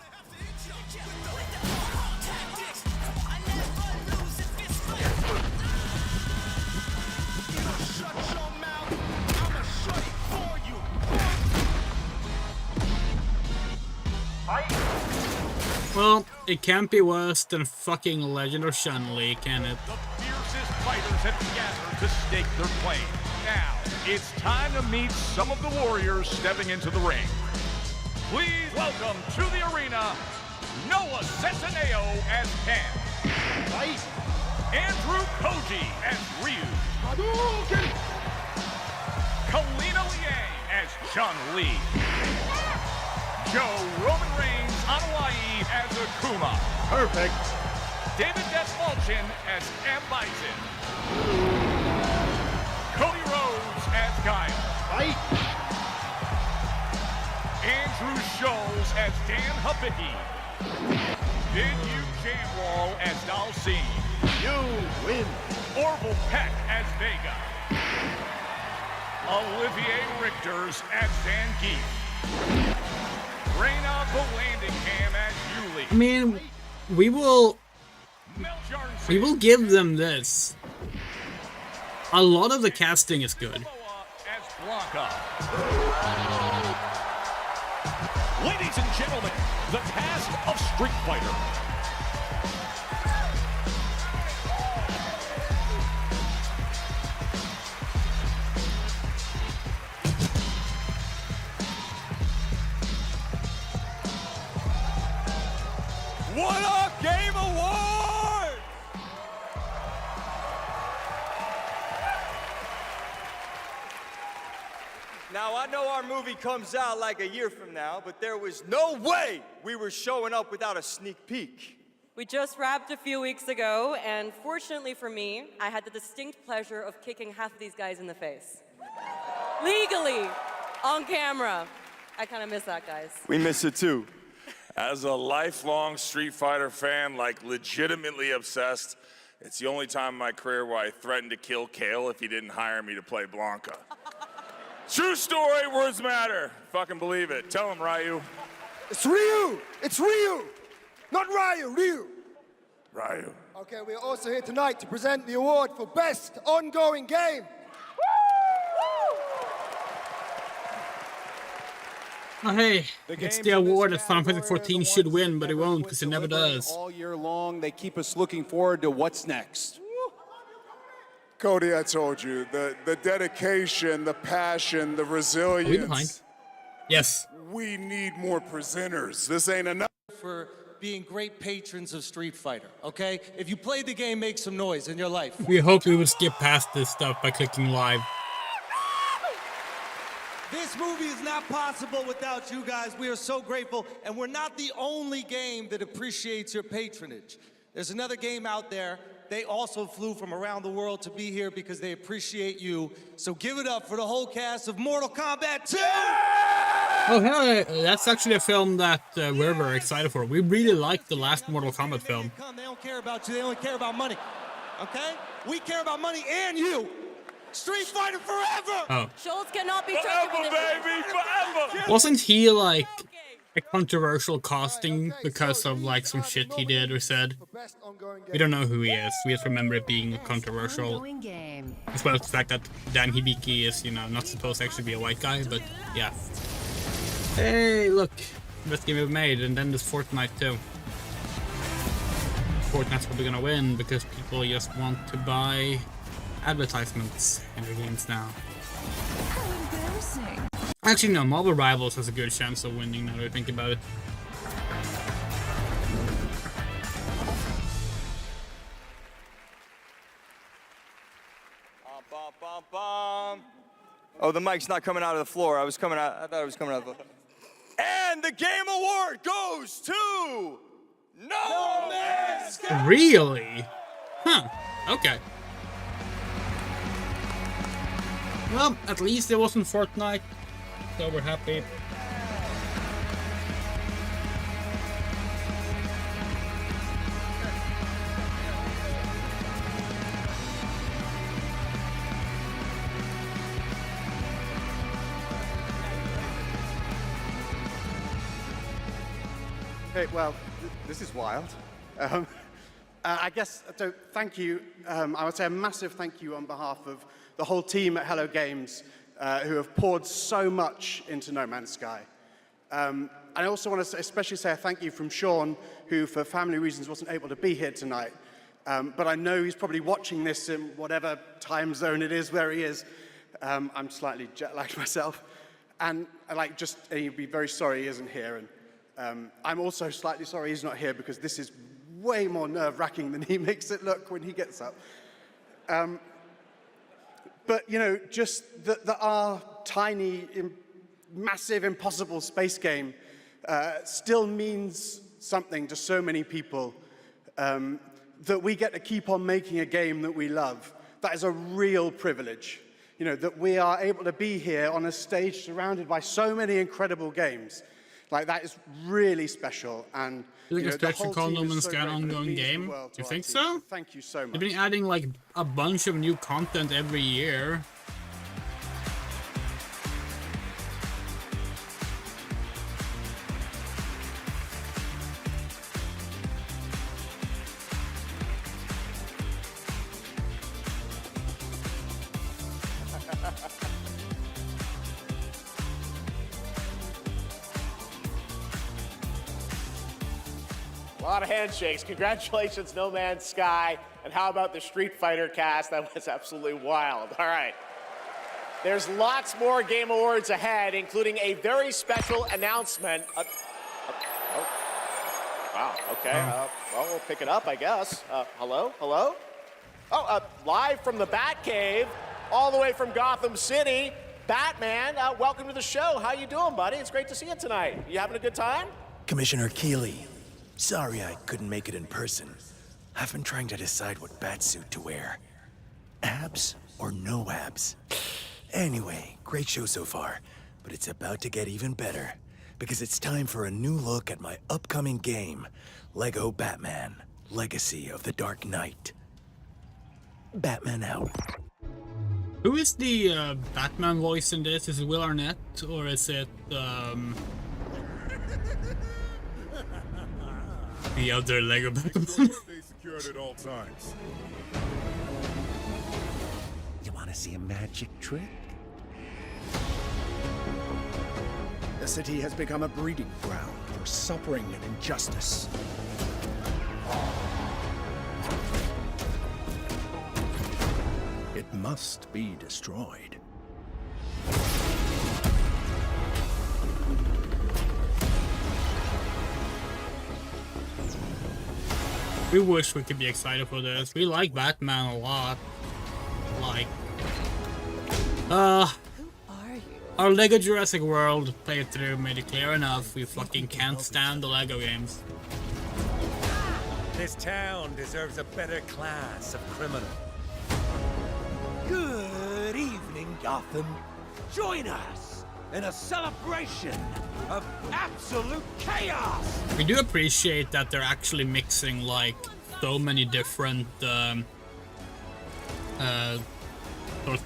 [SPEAKER 2] Well, it can't be worse than fucking Legend of Chun-Li, can it?
[SPEAKER 8] The fiercest fighters have gathered to stake their claim. Now, it's time to meet some of the warriors stepping into the ring. Please welcome to the arena, Noah Cesaneo as Ken. Right. Andrew Koji as Ryu. Hadouken! Kalina Liang as Chun-Li. Joe Roman Reigns on Hawaii as Akuma. Perfect. David Desmalchin as M. Bison. Cody Rhodes as Guile. Fight. Andrew Scholes as Dan Hibicki. Big U Jamwall as Dalcine. You win. Orville Peck as Vega. Olivier Richters as Zangief. Reyna Vallandigham as Yuli.
[SPEAKER 2] mean, we will give them this. A lot of the casting is good.
[SPEAKER 8] Ladies and gentlemen, the cast of Street Fighter. What a Game Award!
[SPEAKER 1] Now, I know our movie comes out like a year from now, but there was no way we were showing up without a sneak peek.
[SPEAKER 9] We just wrapped a few weeks ago, and fortunately for me, I had the distinct pleasure of kicking half of these guys in the face. Legally, on camera. I kind of miss that, guys.
[SPEAKER 1] We miss it too.
[SPEAKER 17] As a lifelong Street Fighter fan, like legitimately obsessed, it's the only time in my career where I threatened to kill Kale if he didn't hire me to play Blanca. True story, words matter. Fucking believe it. Tell him, Ryu.
[SPEAKER 18] It's Ryu! It's Ryu! Not Ryu, Ryu!
[SPEAKER 17] Ryu.
[SPEAKER 18] Okay, we're also here tonight to present the award for Best Ongoing Game.
[SPEAKER 2] Oh, hey, it's the award that Final Fantasy 14 should win, but it won't because it never does.
[SPEAKER 20] All year long, they keep us looking forward to what's next.
[SPEAKER 16] Cody, I told you, the dedication, the passion, the resilience.
[SPEAKER 2] Are we behind? Yes.
[SPEAKER 16] We need more presenters. This ain't enough.
[SPEAKER 22] For being great patrons of Street Fighter, okay? If you played the game, make some noise in your life.
[SPEAKER 2] We hoped we would skip past this stuff by clicking live.
[SPEAKER 22] This movie is not possible without you guys. We are so grateful, and we're not the only game that appreciates your patronage. There's another game out there. They also flew from around the world to be here because they appreciate you. So give it up for the whole cast of Mortal Kombat 2!
[SPEAKER 2] Oh, hey, that's actually a film that we're very excited for. We really liked the last Mortal Kombat film.
[SPEAKER 22] They don't care about you, they only care about money, okay? We care about money and you! Street Fighter forever!
[SPEAKER 2] Oh.
[SPEAKER 9] Schultz cannot be
[SPEAKER 17] forever, baby, forever!
[SPEAKER 2] Wasn't he, like, a controversial casting because of, like, some shit he did or said? We don't know who he is. We just remember it being controversial. As well as the fact that Dan Hibiki is, you know, not supposed to actually be a white guy, but yeah. Hey, look! Best game we've made, and then there's Fortnite too. Fortnite's probably gonna win because people just want to buy advertisements in their games now.
[SPEAKER 12] How embarrassing.
[SPEAKER 2] Actually, no, Marvel Rivals has a good chance of winning now that I think about it.
[SPEAKER 1] Oh, the mic's not coming out of the floor. I thought it was coming out of the floor. And the Game Award goes to No Man's Sky!
[SPEAKER 2] Really? Huh. Okay. Well, at least it wasn't Fortnite, so we're happy.
[SPEAKER 25] Okay, well, this is wild. I guess, so thank you. I would say a massive thank you on behalf of the whole team at Hello Games who have poured so much into No Man's Sky. I also want to especially say a thank you from Sean, who for family reasons wasn't able to be here tonight. But I know he's probably watching this in whatever time zone it is where he is. I'm slightly jet-lagged myself. And he'd be very sorry he isn't here. And I'm also slightly sorry he's not here because this is way more nerve-wracking than he makes it look when he gets up. But, you know, just that our tiny, massive, impossible space game still means something to so many people, that we get to keep on making a game that we love. That is a real privilege. You know, that we are able to be here on a stage surrounded by so many incredible games. Like, that is really special. And
[SPEAKER 2] you think a stretch to call No Man's Sky an ongoing game? Do you think so?
[SPEAKER 25] Thank you so much.
[SPEAKER 2] They've been adding like a bunch of new content every year.
[SPEAKER 24] lot of handshakes. Congratulations, No Man's Sky. And how about the Street Fighter cast? That was absolutely wild. All right. There's lots more Game Awards ahead, including a very special announcement. Wow, okay. Well, we'll pick it up, I guess. Hello? Oh, live from the Batcave, all the way from Gotham City, Batman, welcome to the show. How you doing, buddy? It's great to see you tonight. You having a good time?
[SPEAKER 3] Commissioner Keeley, sorry I couldn't make it in person. I've been trying to decide what batsuit to wear. Abs or no abs? Anyway, great show so far, but it's about to get even better, because it's time for a new look at my upcoming game, Lego Batman, Legacy of the Dark Knight. Batman out.
[SPEAKER 2] Who is the Batman voice in this? Is it Will Arnett or is it the other Lego Batman?
[SPEAKER 6] Stay secured at all times.
[SPEAKER 3] You want to see a magic trick?
[SPEAKER 10] The city has become a breeding ground for suffering and injustice. It must be destroyed.
[SPEAKER 2] We wish we could be excited for this. We like Batman a lot. Like, our Lego Jurassic World playthrough made it clear enough. We fucking can't stand the Lego games.
[SPEAKER 15] This town deserves a better class of criminal. Good evening, Gotham. Join us in a celebration of absolute chaos.
[SPEAKER 2] We do appreciate that they're actually mixing like so many different source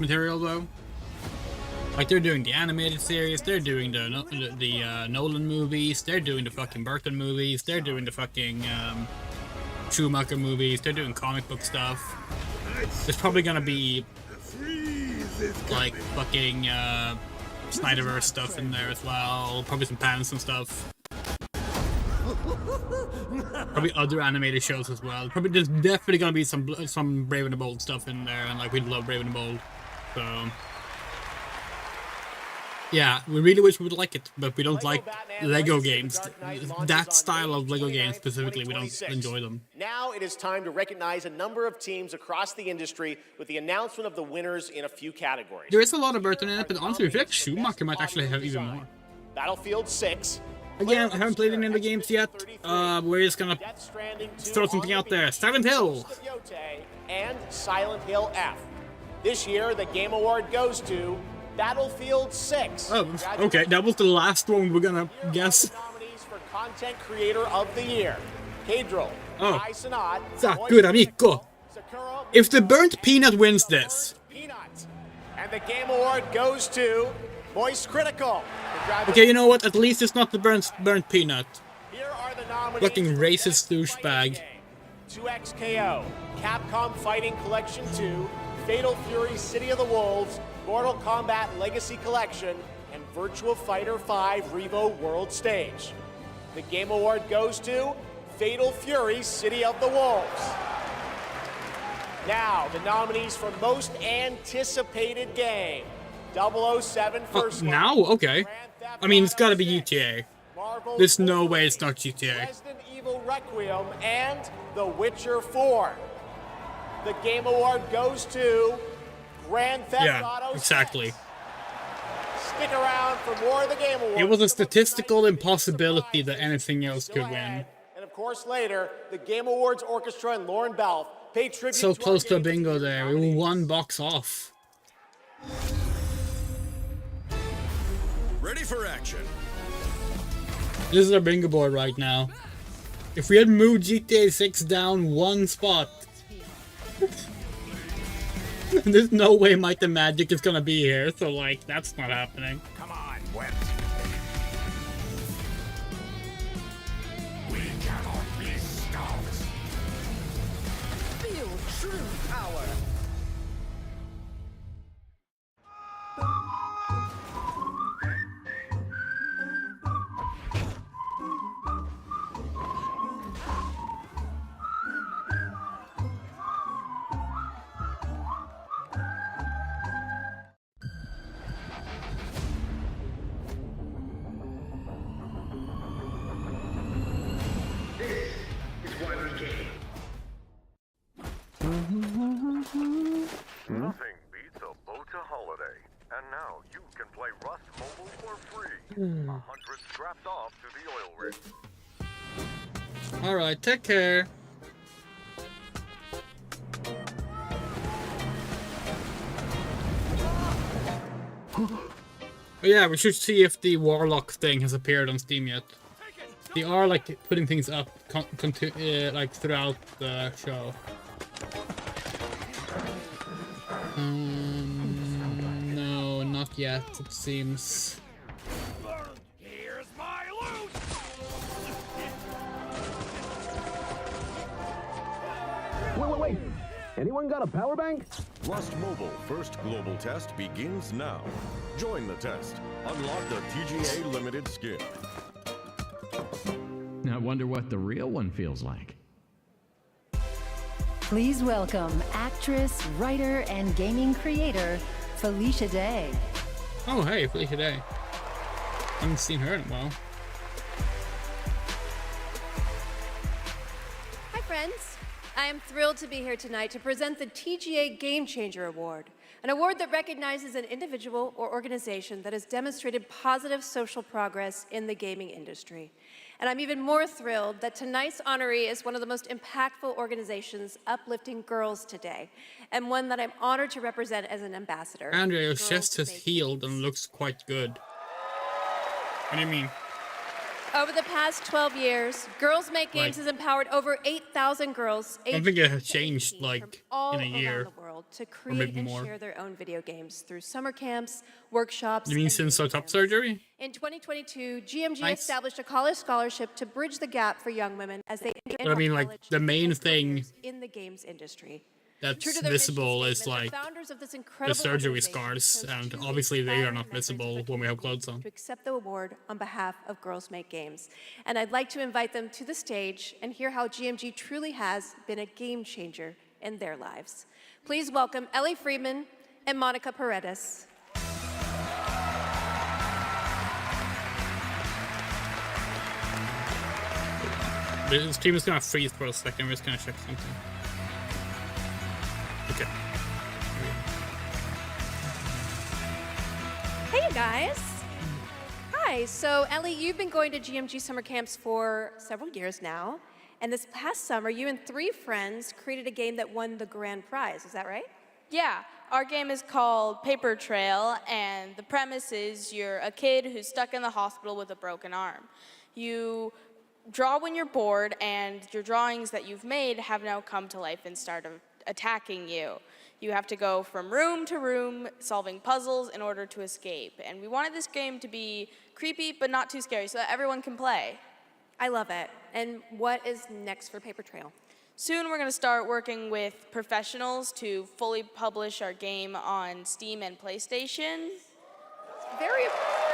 [SPEAKER 2] material though. Like they're doing the animated series, they're doing the Nolan movies, they're doing the fucking Burton movies, they're doing the fucking Schumacher movies, they're doing comic book stuff. There's probably gonna be like fucking Snyderverse stuff in there as well, probably some pants and stuff. Probably other animated shows as well. Probably there's definitely gonna be some Brave and the Bold stuff in there, and like we love Brave and the Bold, so yeah, we really wish we would like it, but we don't like Lego games. That style of Lego games specifically, we don't enjoy them.
[SPEAKER 24] Now it is time to recognize a number of teams across the industry with the announcement of the winners in a few categories.
[SPEAKER 2] There is a lot of Burton in it, but honestly, I feel like Schumacher might actually have even more.
[SPEAKER 24] Battlefield 6.
[SPEAKER 2] Again, I haven't played any of the games yet. We're just gonna throw something out there. Silent Hill!
[SPEAKER 24] And Silent Hill F. This year, the Game Award goes to Battlefield 6.
[SPEAKER 2] Oh, okay, that was the last one we're gonna guess.
[SPEAKER 24] Nominees for Content Creator of the Year. Cadril, Kai Cenat,
[SPEAKER 2] Sakura Miko. If the Burnt Peanut wins this.
[SPEAKER 24] And the Game Award goes to Voice Critical.
[SPEAKER 2] Okay, you know what? At least it's not the burnt peanut.
[SPEAKER 24] Here are the nominees.
[SPEAKER 2] Fucking racist douchebag.
[SPEAKER 24] 2XKO, Capcom Fighting Collection 2, Fatal Fury City of the Wolves, Mortal Kombat Legacy Collection, and Virtua Fighter 5 Revo World Stage. The Game Award goes to Fatal Fury City of the Wolves. Now, the nominees for Most Anticipated Game. 007 First Light.
[SPEAKER 2] Now? Okay. I mean, it's gotta be GTA. There's no way it's not GTA.
[SPEAKER 24] Resident Evil Requiem and The Witcher 4. The Game Award goes to Grand Theft Auto 6.
[SPEAKER 2] Exactly.
[SPEAKER 24] Stick around for more of the Game Awards.
[SPEAKER 2] It was a statistical impossibility that anything else could win.
[SPEAKER 24] And of course, later, the Game Awards Orchestra and Lauren Balfe pay tribute
[SPEAKER 2] So
[SPEAKER 24] to
[SPEAKER 2] close to a bingo there. We were one box off.
[SPEAKER 6] Ready for action.
[SPEAKER 2] This is our bingo board right now. If we had moved GTA 6 down one spot, there's no way Might and Magic is gonna be here, so like, that's not happening.
[SPEAKER 6] Come on, Wet.
[SPEAKER 15] We cannot be stopped.
[SPEAKER 28] Feel true power.
[SPEAKER 5] Nothing beats a Bota holiday. And now you can play Rust Mobile for free. 100 strapped off to the oil rig.
[SPEAKER 2] Alright, take care. Oh yeah, we should see if the Warlock thing has appeared on Steam yet. They are like putting things up like throughout the show. No, not yet, it seems.
[SPEAKER 8] Here's my loot!
[SPEAKER 5] Wait. Anyone got a power bank? Rust Mobile first global test begins now. Join the test. Unlock the TGA limited skin.
[SPEAKER 7] I wonder what the real one feels like.
[SPEAKER 14] Please welcome actress, writer, and gaming creator, Felicia Day.
[SPEAKER 2] Oh, hey, Felicia Day. Haven't seen her in a while.
[SPEAKER 19] Hi, friends. I am thrilled to be here tonight to present the TGA Game Changer Award, an award that recognizes an individual or organization that has demonstrated positive social progress in the gaming industry. And I'm even more thrilled that tonight's honoree is one of the most impactful organizations uplifting girls today, and one that I'm honored to represent as an ambassador.
[SPEAKER 2] Andrea, your chest has healed and looks quite good. What do you mean?
[SPEAKER 19] Over the past 12 years, Girls Make Games has empowered over 8,000 girls
[SPEAKER 2] I don't think it has changed like
[SPEAKER 19] all
[SPEAKER 2] in a year.
[SPEAKER 19] around the world to create and share their own video games through summer camps, workshops.
[SPEAKER 2] You mean since top surgery?
[SPEAKER 19] In 2022, GMG
[SPEAKER 2] Nice.
[SPEAKER 19] established a college scholarship to bridge the gap for young women as they enter
[SPEAKER 2] But I mean, like,
[SPEAKER 19] college
[SPEAKER 2] the main thing
[SPEAKER 19] in the games industry.
[SPEAKER 2] that's
[SPEAKER 19] True to their
[SPEAKER 2] visible
[SPEAKER 19] mission
[SPEAKER 2] is
[SPEAKER 19] statement,
[SPEAKER 2] like
[SPEAKER 19] the founders of this
[SPEAKER 2] the
[SPEAKER 19] incredible
[SPEAKER 2] surgery
[SPEAKER 19] organization
[SPEAKER 2] scars,
[SPEAKER 19] chose
[SPEAKER 2] and
[SPEAKER 19] two
[SPEAKER 2] obviously they are
[SPEAKER 19] inspiring
[SPEAKER 2] not
[SPEAKER 19] members of
[SPEAKER 2] visible
[SPEAKER 19] the
[SPEAKER 2] when we have clothes on.
[SPEAKER 19] to accept the award on behalf of Girls Make Games. And I'd like to invite them to the stage and hear how GMG truly has been a game changer in their lives. Please welcome Ellie Friedman and Monica Paredes.
[SPEAKER 2] The stream is gonna freeze for a second, we're just gonna check something. Okay.
[SPEAKER 19] Hey, you guys. Hi. So, Ellie, you've been going to GMG summer camps for several years now. And this past summer, you and 3 friends created a game that won the grand prize. Is that right?
[SPEAKER 21] Yeah, our game is called Paper Trail, and the premise is you're a kid who's stuck in the hospital with a broken arm. You draw when you're bored, and your drawings that you've made have now come to life and start attacking you. You have to go from room to room, solving puzzles in order to escape. And we wanted this game to be creepy, but not too scary, so that everyone can play.
[SPEAKER 19] I love it. And what is next for Paper Trail?
[SPEAKER 21] Soon we're going to start working with professionals to fully publish our game on Steam and PlayStation.
[SPEAKER 19] Very impressive.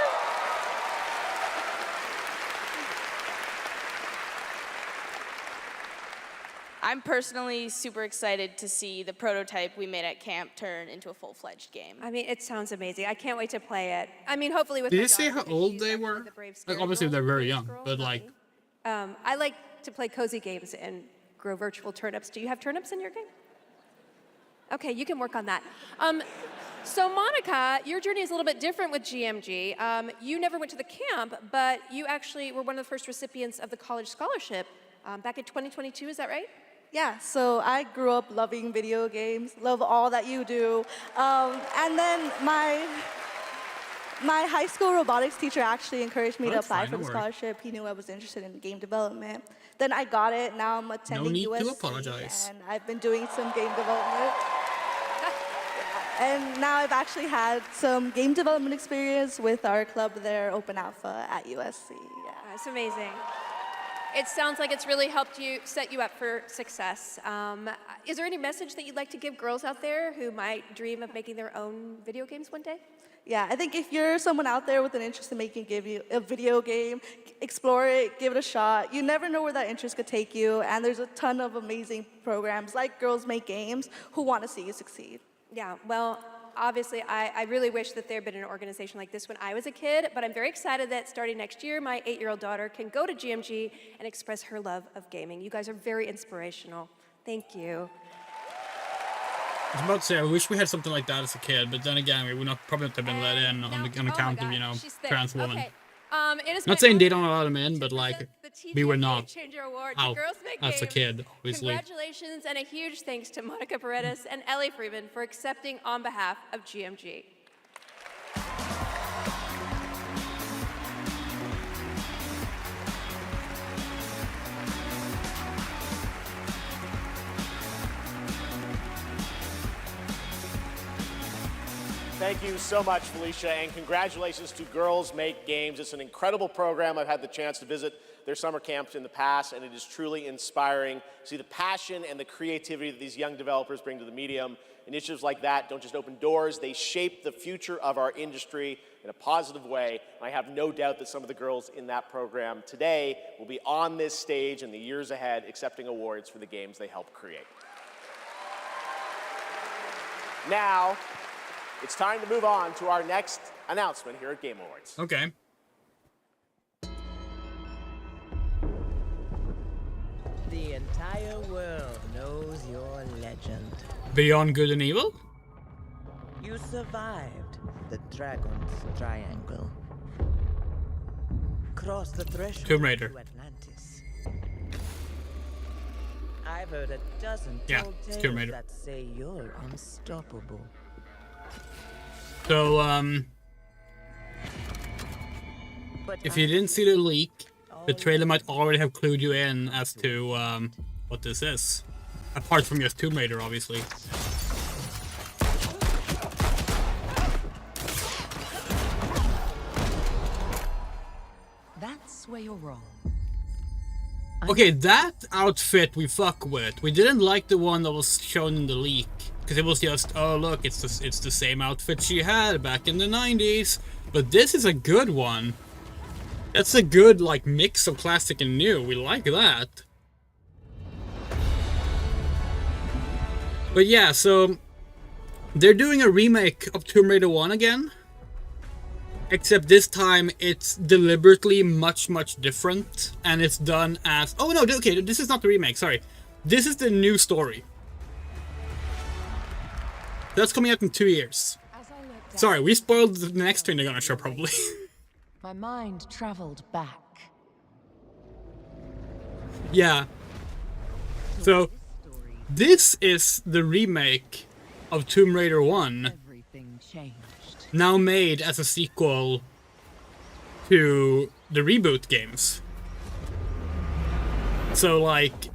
[SPEAKER 21] I'm personally super excited to see the prototype we made at camp turn into a full-fledged game.
[SPEAKER 19] I mean, it sounds amazing. I can't wait to play it. I mean, hopefully with
[SPEAKER 2] Did
[SPEAKER 19] my
[SPEAKER 2] they say
[SPEAKER 19] daughter,
[SPEAKER 2] how
[SPEAKER 19] because
[SPEAKER 2] old
[SPEAKER 19] she's
[SPEAKER 2] they
[SPEAKER 19] actually
[SPEAKER 2] were?
[SPEAKER 19] the brave
[SPEAKER 2] Like,
[SPEAKER 19] spirit
[SPEAKER 2] obviously
[SPEAKER 19] girl,
[SPEAKER 2] they're very
[SPEAKER 19] brave
[SPEAKER 2] young,
[SPEAKER 19] girl,
[SPEAKER 2] but
[SPEAKER 19] not
[SPEAKER 2] like,
[SPEAKER 19] me. I like to play cozy games and grow virtual turnips. Do you have turnips in your game? Okay, you can work on that. So Monica, your journey is a little bit different with GMG. You never went to the camp, but you actually were one of the first recipients of the college scholarship back in 2022, is that right?
[SPEAKER 23] Yeah, so I grew up loving video games, love all that you do. And then my high school robotics teacher actually encouraged me to
[SPEAKER 2] That's
[SPEAKER 23] apply
[SPEAKER 2] fine,
[SPEAKER 23] for the
[SPEAKER 2] don't worry.
[SPEAKER 23] scholarship. He knew I was interested in game development. Then I got it. Now I'm attending
[SPEAKER 2] need to
[SPEAKER 23] USC,
[SPEAKER 2] apologize.
[SPEAKER 23] and I've been doing some game development. And now I've actually had some game development experience with our club there, Open Alpha at USC. Yeah.
[SPEAKER 19] That's amazing. It sounds like it's really helped you, set you up for success. Is there any message that you'd like to give girls out there who might dream of making their own video games one day?
[SPEAKER 23] Yeah, I think if you're someone out there with an interest in making a video game, explore it, give it a shot. You never know where that interest could take you, and there's a ton of amazing programs like Girls Make Games who want to see you succeed.
[SPEAKER 19] Yeah, well, obviously, I really wish that there had been an organization like this when I was a kid, but I'm very excited that starting next year, my 8-year-old daughter can go to GMG and express her love of gaming. You guys are very inspirational. Thank you.
[SPEAKER 2] I was about to say, I wish we had something like that as a kid, but then again, we would probably not have been let in on account of, you know, trans woman.
[SPEAKER 19] Okay. It is
[SPEAKER 2] Not
[SPEAKER 19] my
[SPEAKER 2] saying they
[SPEAKER 19] honor
[SPEAKER 2] don't allow them in, but like,
[SPEAKER 19] the
[SPEAKER 2] we were
[SPEAKER 19] TGA
[SPEAKER 2] not
[SPEAKER 19] Game Changer Award to
[SPEAKER 2] out
[SPEAKER 19] Girls Make
[SPEAKER 2] as a
[SPEAKER 19] Games.
[SPEAKER 2] kid, obviously.
[SPEAKER 19] Congratulations and a huge thanks to Monica Paredes and Ellie Freeman for accepting on behalf of GMG.
[SPEAKER 24] Thank you so much, Felicia, and congratulations to Girls Make Games. It's an incredible program. I've had the chance to visit their summer camps in the past, and it is truly inspiring to see the passion and the creativity that these young developers bring to the medium. Initiatives like that don't just open doors, they shape the future of our industry in a positive way. And I have no doubt that some of the girls in that program today will be on this stage in the years ahead accepting awards for the games they helped create. Now, it's time to move on to our next announcement here at Game Awards.
[SPEAKER 2] Okay.
[SPEAKER 4] The entire world knows your legend.
[SPEAKER 2] Beyond Good and Evil?
[SPEAKER 4] You survived the Dragon's Triangle. Crossed the threshold
[SPEAKER 2] Tomb Raider.
[SPEAKER 4] to Atlantis. I've heard a dozen
[SPEAKER 2] Yeah,
[SPEAKER 4] tall
[SPEAKER 2] it's
[SPEAKER 4] tales
[SPEAKER 2] Tomb Raider.
[SPEAKER 4] that say you're unstoppable.
[SPEAKER 2] So, if you didn't see the leak, the trailer might already have clued you in as to, what this is. Apart from just Tomb Raider, obviously.
[SPEAKER 12] That's where you're wrong.
[SPEAKER 2] Okay, that outfit we fuck with. We didn't like the one that was shown in the leak. Because it was just, oh look, it's the same outfit she had back in the 90s. But this is a good one. That's a good, like, mix of classic and new. We like that. But yeah, so they're doing a remake of Tomb Raider 1 again. Except this time it's deliberately much different. And it's done as... Oh no, okay, this is not the remake, sorry. This is the new story. That's coming out in 2 years. Sorry, we spoiled the next thing they're gonna show, probably.
[SPEAKER 12] My mind traveled back.
[SPEAKER 2] Yeah. So, this is the remake of Tomb Raider 1.
[SPEAKER 12] Everything changed.
[SPEAKER 2] Now made as a sequel to the reboot games. So, like...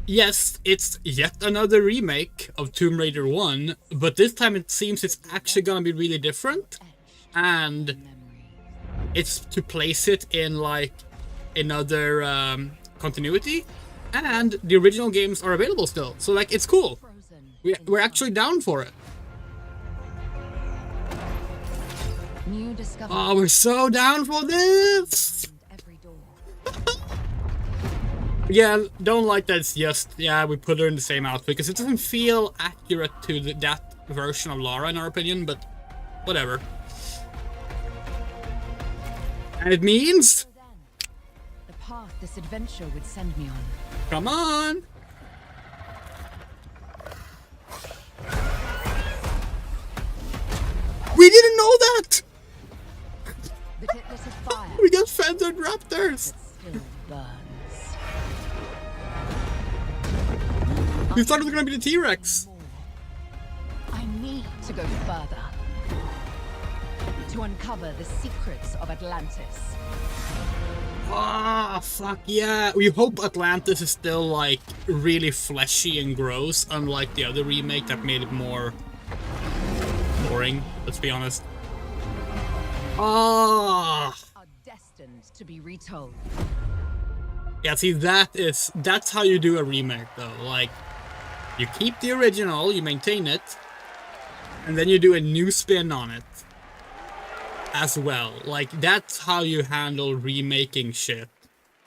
[SPEAKER 2] Yes, it's yet another remake of Tomb Raider 1, but this time it seems it's actually gonna be really different. And it's to place it in, like, another continuity. And the original games are available still, so, like, it's cool. We're actually down for it. Oh, we're so down for this! Yeah, don't like that it's just, yeah, we put her in the same outfit, because it doesn't feel accurate to that version of Lara, in our opinion, but whatever. And it means...
[SPEAKER 12] The path this adventure would send me on.
[SPEAKER 2] Come on! We didn't know that!
[SPEAKER 12] The titless of fire.
[SPEAKER 2] We got feathered raptors!
[SPEAKER 12] Still burns.
[SPEAKER 2] We thought it was gonna be the T-Rex.
[SPEAKER 12] I need to go further. To uncover the secrets of Atlantis.
[SPEAKER 2] Ah, fuck yeah. We hope Atlantis is still, like, really fleshy and gross, unlike the other remake that made it more boring, let's be honest. Ah.
[SPEAKER 12] Are destined to be retold.
[SPEAKER 2] Yeah, see, that's how you do a remake, though. Like, you keep the original, you maintain it, and then you do a new spin on it as well. Like, that's how you handle remaking shit.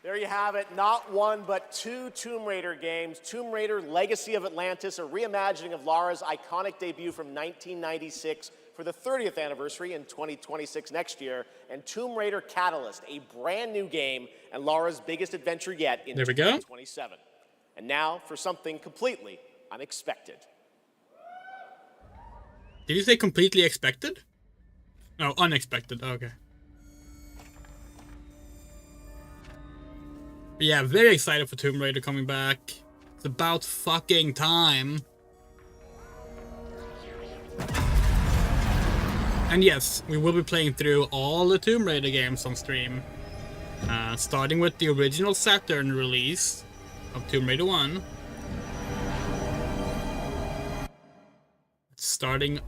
[SPEAKER 24] There you have it, not one but two Tomb Raider games. Tomb Raider Legacy of Atlantis, a reimagining of Lara's iconic debut from 1996 for the 30th anniversary in 2026 next year, and Tomb Raider Catalyst, a brand new game and Lara's biggest adventure yet in 2027. And now for something completely unexpected.
[SPEAKER 2] Did you say completely expected? No, unexpected. Okay. But yeah, very excited for Tomb Raider coming back. It's about fucking time. And yes, we will be playing through all the Tomb Raider games on stream. Starting with the original Saturn release of Tomb Raider 1. Starting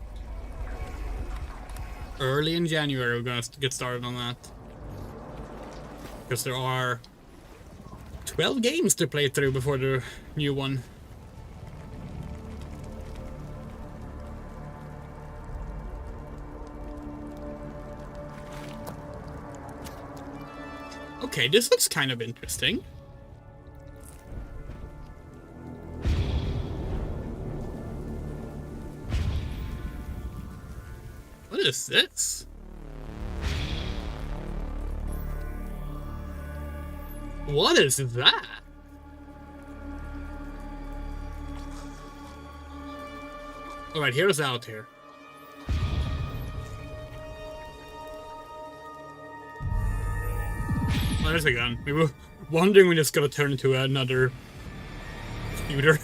[SPEAKER 2] early in January, we're gonna get started on that. Because there are 12 games to play through before the new one. Okay, this looks kind of interesting. What is this? What is that? Alright, here's out here. Oh, there's a gun. We were wondering when it's gonna turn into another shooter.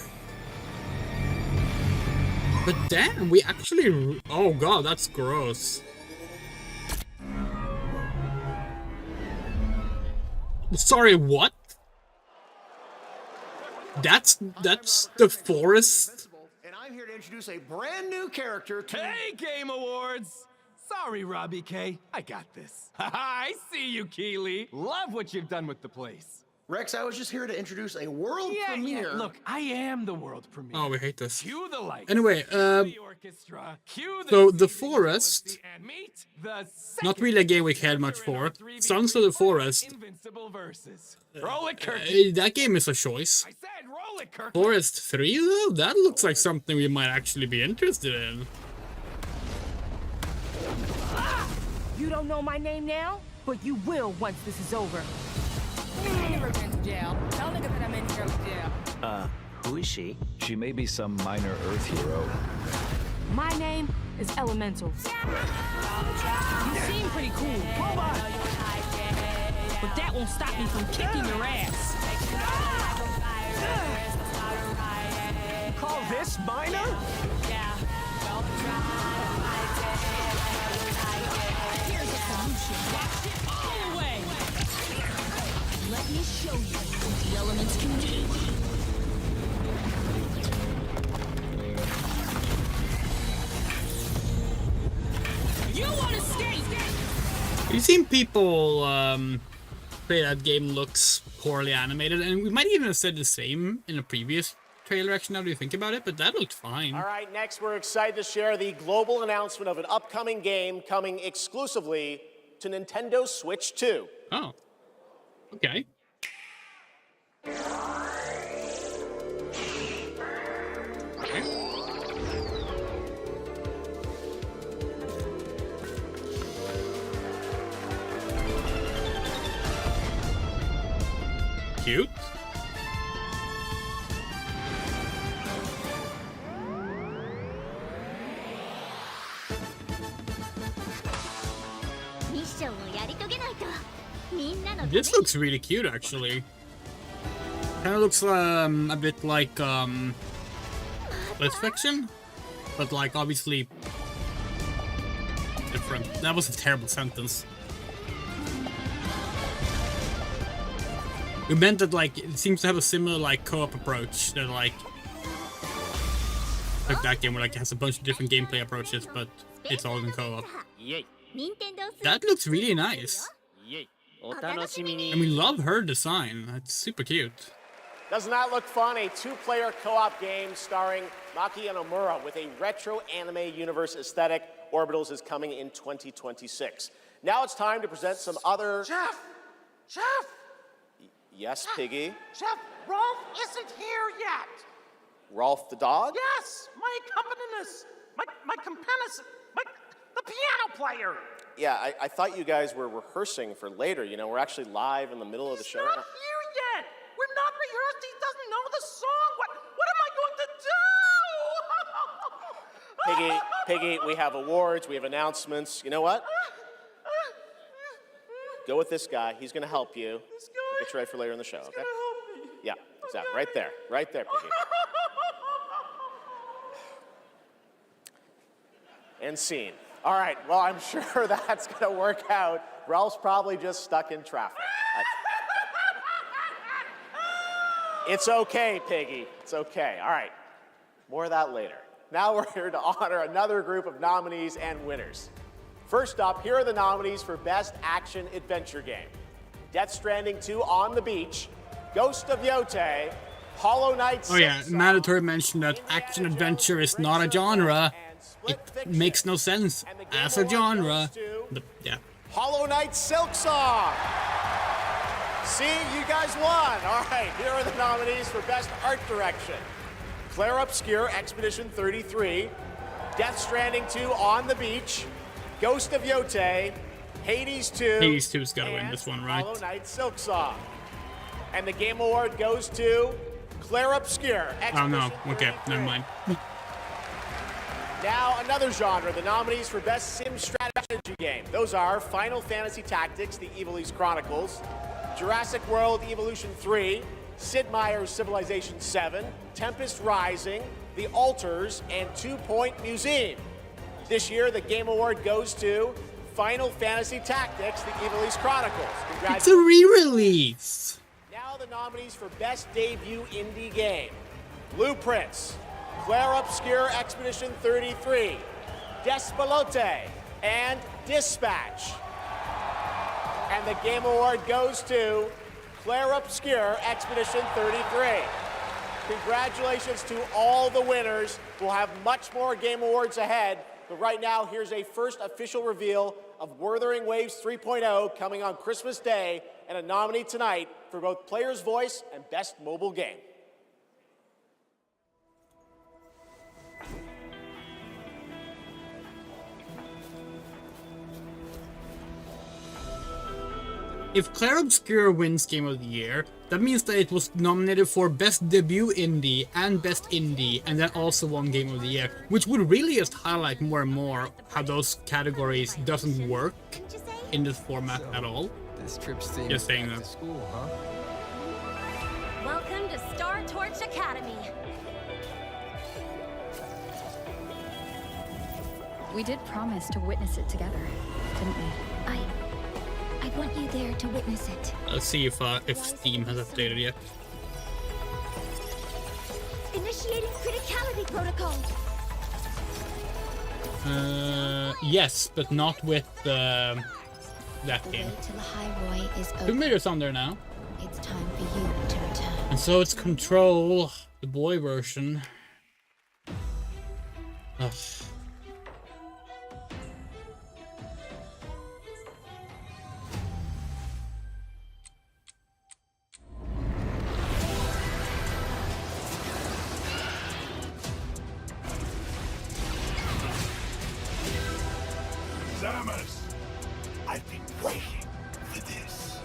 [SPEAKER 2] But damn, we actually... Oh god, that's gross. Sorry, what? That's the forest?
[SPEAKER 15] And I'm here to introduce a brand new character to...
[SPEAKER 11] Hey, Game Awards! Sorry, Robbie K. I got this. I see you, Keeley. Love what you've done with the place.
[SPEAKER 15] Rex, I was just here to introduce a world premiere.
[SPEAKER 11] Yeah, look, I am the world premiere.
[SPEAKER 2] Oh, we hate this.
[SPEAKER 11] Cue the lights.
[SPEAKER 2] Anyway,
[SPEAKER 11] the orchestra. Cue the
[SPEAKER 2] so the forest,
[SPEAKER 11] and meet the
[SPEAKER 2] not really a game we cared much for. Sons of the Forest.
[SPEAKER 11] Invincible verses. Roll it, Kirk.
[SPEAKER 2] That game is a choice.
[SPEAKER 11] I said roll it, Kirk.
[SPEAKER 2] Forest 3 though? That looks like something we might actually be interested in.
[SPEAKER 13] You don't know my name now, but you will once this is over. I never been to jail. Tell nigga that I'm in here to jail.
[SPEAKER 16] Who is she? She may be some minor Earth hero.
[SPEAKER 13] My name is Elemental. You seem pretty cool. But that won't stop me from kicking your ass.
[SPEAKER 15] You call this minor?
[SPEAKER 13] Here's a solution. Go away. Let me show you what the elements can do. You want to escape?
[SPEAKER 2] We've seen people say that game looks poorly animated, and we might even have said the same in a previous trailer, actually, now that you think about it, but that looked fine.
[SPEAKER 24] All right, next we're excited to share the global announcement of an upcoming game coming exclusively to Nintendo Switch 2.
[SPEAKER 2] Oh. Okay. Cute. This looks really cute, actually. Kind of looks a bit like Let's Fiction, but like obviously different. That was a terrible sentence. We meant that like it seems to have a similar like co-op approach that like that game where like it has a bunch of different gameplay approaches, but it's all in co-op. That looks really nice. And we love her design. It's super cute.
[SPEAKER 24] Doesn't that look fun? A two-player co-op game starring Maki and Omura with a retro anime universe aesthetic. Orbitals is coming in 2026. Now it's time to present some other...
[SPEAKER 15] Geoff!
[SPEAKER 24] Yes, Piggy?
[SPEAKER 15] Geoff, Rolf isn't here yet.
[SPEAKER 24] Rolf the dog?
[SPEAKER 15] Yes, my accompanist, my accompanist, the piano player.
[SPEAKER 24] Yeah, I thought you guys were rehearsing for later. You know, we're actually live in the middle of the show.
[SPEAKER 15] He's not here yet. We're not rehearsed. He doesn't know the song. What am I going to do?
[SPEAKER 24] Piggy, we have awards, we have announcements. You know what? Go with this guy. He's going to help you. Get you ready for later in the show, okay? Yeah, exactly. Right there. Right there, Piggy. And scene. All right, well, I'm sure that's going to work out. Ralph's probably just stuck in traffic. It's okay, Piggy. It's okay. All right, more of that later. Now we're here to honor another group of nominees and winners. First up, here are the nominees for Best Action Adventure Game. Death Stranding 2 On the Beach, Ghost of Yote, Hollow Knight.
[SPEAKER 2] Oh yeah, mandatory mention that action adventure is not a genre. It makes no sense as a genre. Yeah.
[SPEAKER 24] Hollow Knight Silk Song. See, you guys won. All right, here are the nominees for Best Art Direction. Claire Obscure, Expedition 33, Death Stranding 2 On the Beach, Ghost of Yote, Hades 2.
[SPEAKER 2] Hades 2's gotta win this one, right?
[SPEAKER 24] Hollow Knight Silk Song. And the Game Award goes to Claire Obscure.
[SPEAKER 2] Oh no, okay, never mind.
[SPEAKER 24] Now another genre, the nominees for Best Sim Strategy Game. Those are Final Fantasy Tactics, The Evilise Chronicles, Jurassic World Evolution 3, Sid Meier's Civilization 7, Tempest Rising, The Alters, and 2 Point Museum. This year, the Game Award goes to Final Fantasy Tactics, The Evilise Chronicles.
[SPEAKER 2] It's a re-release.
[SPEAKER 24] Now the nominees for Best Debut Indie Game. Blueprints, Claire Obscure Expedition 33, Despalote, and Dispatch. And the Game Award goes to Claire Obscure Expedition 33. Congratulations to all the winners. We'll have much more Game Awards ahead, but right now, here's a first official reveal of Wuthering Waves 3.0 coming on Christmas Day, and a nominee tonight for both Player's Voice and Best Mobile Game.
[SPEAKER 2] If Claire Obscure wins Game of the Year, that means that it was nominated for Best Debut Indie and Best Indie, and then also won Game of the Year, which would really just highlight more and more how those categories doesn't work in this format at all.
[SPEAKER 1] This trip's themed
[SPEAKER 2] Just saying
[SPEAKER 1] back
[SPEAKER 2] that.
[SPEAKER 1] to school, huh?
[SPEAKER 9] Welcome to Star Torch Academy.
[SPEAKER 14] We did promise to witness it together, didn't we?
[SPEAKER 9] I want you there to witness it.
[SPEAKER 2] Let's see if Steam has updated yet.
[SPEAKER 9] Initiating criticality protocol.
[SPEAKER 2] Yes, but not with that game.
[SPEAKER 9] To the highway is
[SPEAKER 2] Tomb
[SPEAKER 9] open.
[SPEAKER 2] Raider's on there now.
[SPEAKER 9] It's time for you to return.
[SPEAKER 2] And so it's Control, the boy version. Ugh.
[SPEAKER 6] Samus! I've been waiting for this.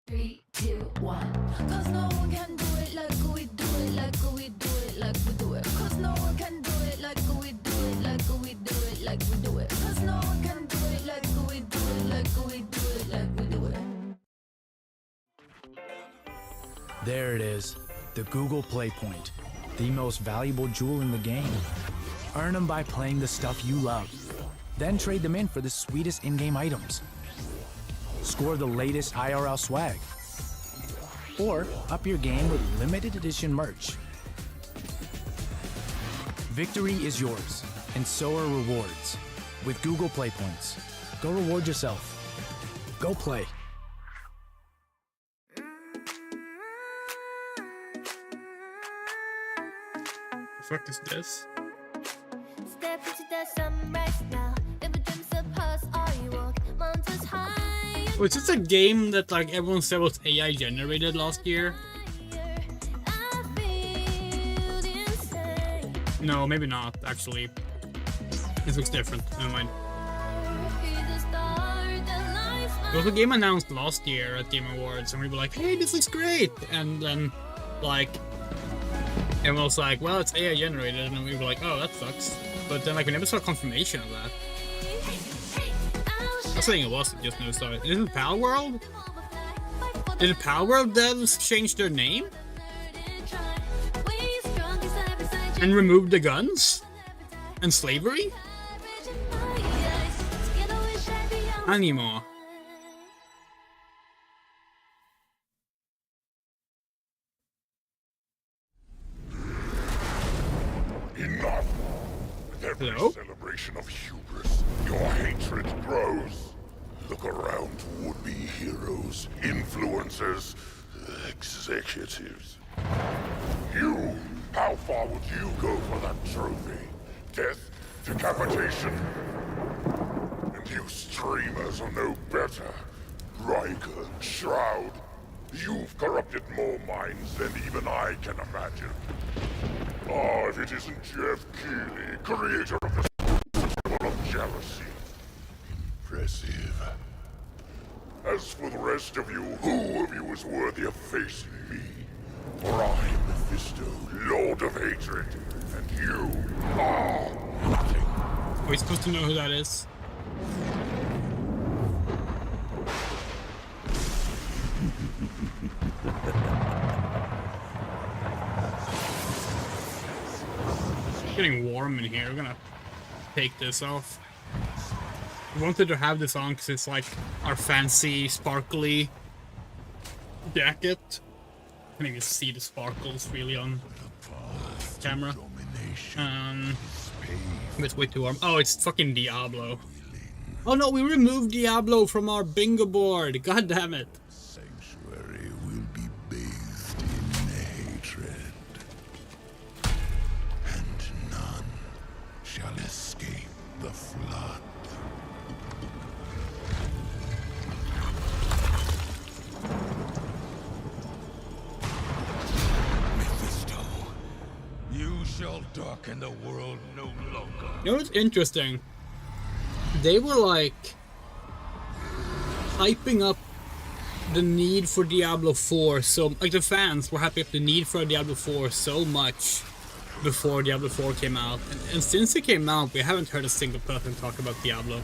[SPEAKER 9] Three, two, one. Cause no one can do it like we do it, like we do it, like we do it. Cause no one can do it like we do it, like we do it, like we do it. Cause no one can do it like we do it, like we do it, like we do it.
[SPEAKER 17] There it is, the Google Play Point, the most valuable jewel in the game. Earn them by playing the stuff you love. Then trade them in for the sweetest in-game items. Score the latest IRL swag. Or up your game with limited edition merch. Victory is yours, and so are rewards. With Google Play Points, go reward yourself. Go play.
[SPEAKER 2] The fuck is this?
[SPEAKER 9] Step into the sunrise now. Never dreams of us, are you walk mountains high.
[SPEAKER 2] Oh, is this a game that like everyone said was AI generated last year? No, maybe not, actually. This looks different. Never mind. It was a game announced last year at Game Awards, and we were like, hey, this looks great! And then, like, And was like, well, it's AI generated, and we were like, oh, that sucks. But then, like, we never saw confirmation of that. I'm saying it wasn't just no start. Is it Pal World? Did the Pal World devs change their name? And remove the guns? And slavery? Anymore.
[SPEAKER 6] Enough! With every celebration of hubris, your hatred grows. Look around to would-be heroes, influencers, executives. You! How far would you go for that trophy? Death? Decapitation? And you streamers are no better. Riker, Shroud, you've corrupted more minds than even I can imagine. Ah, if it isn't Geoff Keighley, creator of the symbol of jealousy. Impressive. As for the rest of you, who of you is worthy of facing me? For I am Mephisto, Lord of Hatred, and you are nothing.
[SPEAKER 2] Are we supposed to know who that is? It's getting warm in here. We're gonna take this off. I wanted to have this on because it's like our fancy, sparkly jacket. I can't even see the sparkles really on camera. It's way too warm. Oh, it's fucking Diablo. Oh no, we removed Diablo from our bingo board. God damn it.
[SPEAKER 6] Sanctuary will be bathed in hatred, and none shall escape the flood. Mephisto, you shall darken the world no longer.
[SPEAKER 2] You know what's interesting? They were like hyping up the need for Diablo 4, so like the fans were hyping up the need for Diablo 4 so much before Diablo 4 came out, and since it came out we haven't heard a single person talk about Diablo.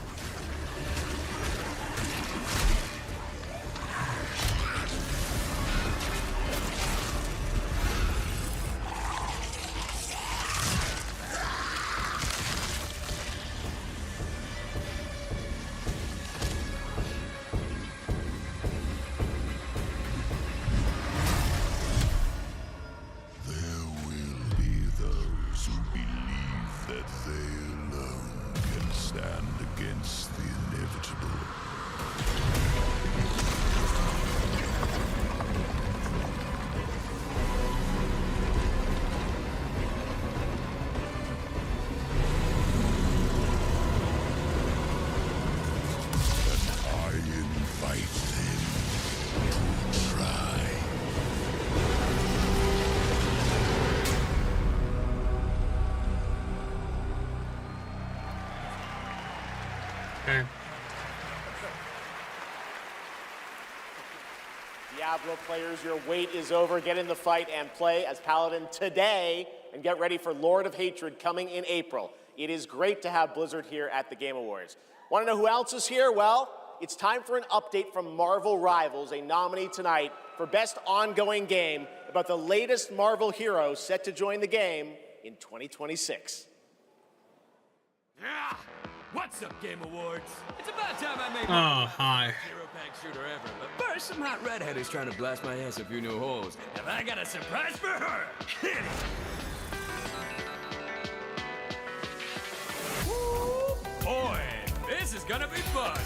[SPEAKER 24] Diablo players, your wait is over. Get in the fight and play as Paladin today, and get ready for Lord of Hatred coming in April. It is great to have Blizzard here at the Game Awards. Want to know who else is here? Well, it's time for an update from Marvel Rivals, a nominee tonight for Best Ongoing Game, about the latest Marvel hero set to join the game in 2026.
[SPEAKER 11] Yeah. What's up, Game Awards? It's about time I make
[SPEAKER 2] hi.
[SPEAKER 11] hero pack shooter ever. But first, some hot redhead is trying to blast my ass a few new holes. And I got a surprise for her. Hit it. Woo, boy, this is gonna be fun.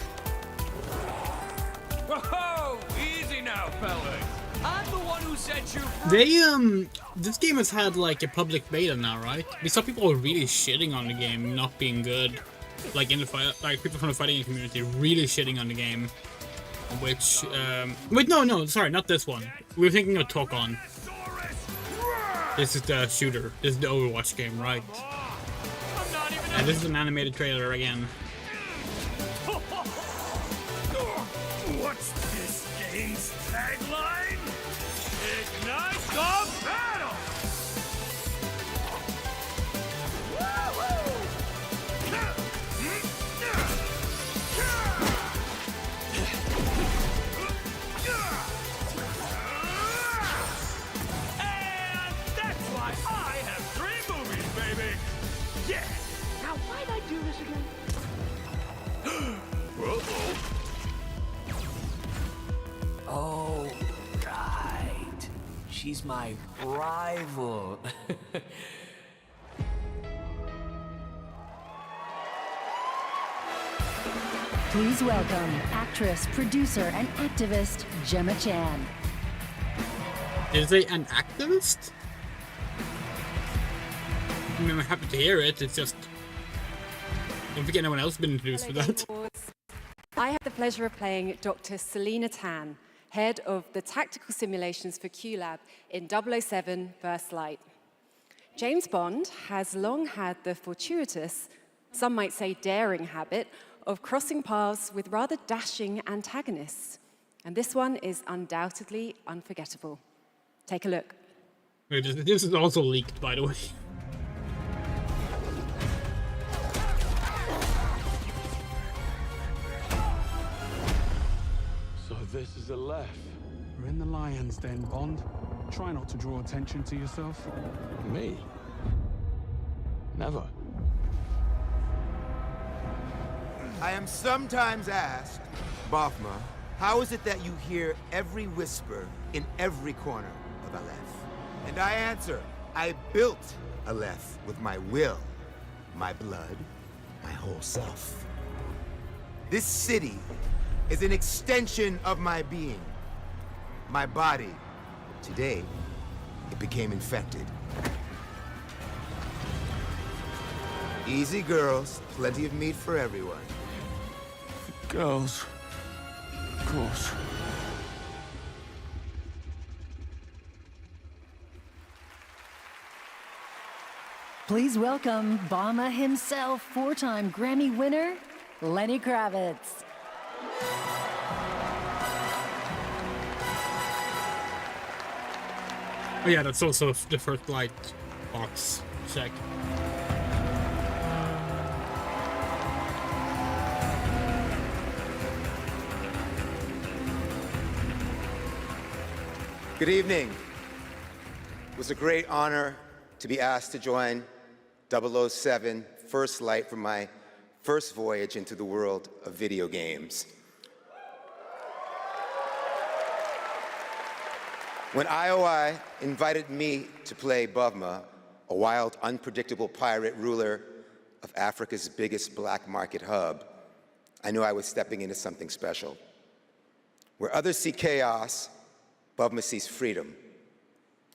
[SPEAKER 11] Whoa, easy now, fellas. I'm the one who set you free.
[SPEAKER 2] This game has had like a public beta now, right? We saw people really shitting on the game not being good. Like in the fight, like people from the fighting community really shitting on the game. Which, wait, no, sorry, not this one. We were thinking of Talk On. This is the shooter. This is the Overwatch game, right? And this is an animated trailer again.
[SPEAKER 11] What's this game's tagline? Ignite the battle!
[SPEAKER 1] She's my rival.
[SPEAKER 14] Please welcome actress, producer, and activist Gemma Chan.
[SPEAKER 2] Is they an activist? I mean, I'm happy to hear it. It's just I don't think anyone else has been introduced for that.
[SPEAKER 3] I have the pleasure of playing Dr. Selena Tan, head of the tactical simulations for QLab in 007 First Light. James Bond has long had the fortuitous, some might say daring habit, of crossing paths with rather dashing antagonists. And this one is undoubtedly unforgettable. Take a look.
[SPEAKER 2] Wait, this is also leaked, by the way.
[SPEAKER 18] So this is Aleph.
[SPEAKER 20] We're in the lion's den, Bond. Try not to draw attention to yourself.
[SPEAKER 18] Me? Never.
[SPEAKER 22] I am sometimes asked, Bafma, how is it that you hear every whisper in every corner of Aleph? And I answer, I built Aleph with my will, my blood, my whole self. This city is an extension of my being, my body. Today, it became infected. Easy, girls. Plenty of meat for everyone.
[SPEAKER 18] Girls. Of course.
[SPEAKER 14] Please welcome Obama himself, four-time Grammy winner, Lenny Kravitz.
[SPEAKER 2] Oh yeah, that's also the First Light box check.
[SPEAKER 22] Good evening. It was a great honor to be asked to join 007 First Light for my first voyage into the world of video games. When IOI invited me to play Bavma, a wild, unpredictable pirate ruler of Africa's biggest black market hub, I knew I was stepping into something special. Where others see chaos, Bavma sees freedom.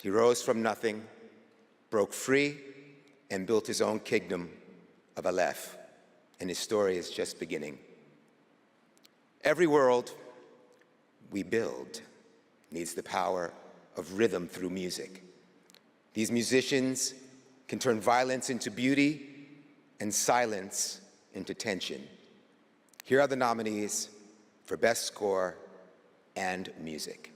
[SPEAKER 22] He rose from nothing, broke free, and built his own kingdom of Aleph, and his story is just beginning. Every world we build needs the power of rhythm through music. These musicians can turn violence into beauty and silence into tension. Here are the nominees for Best Score and Music.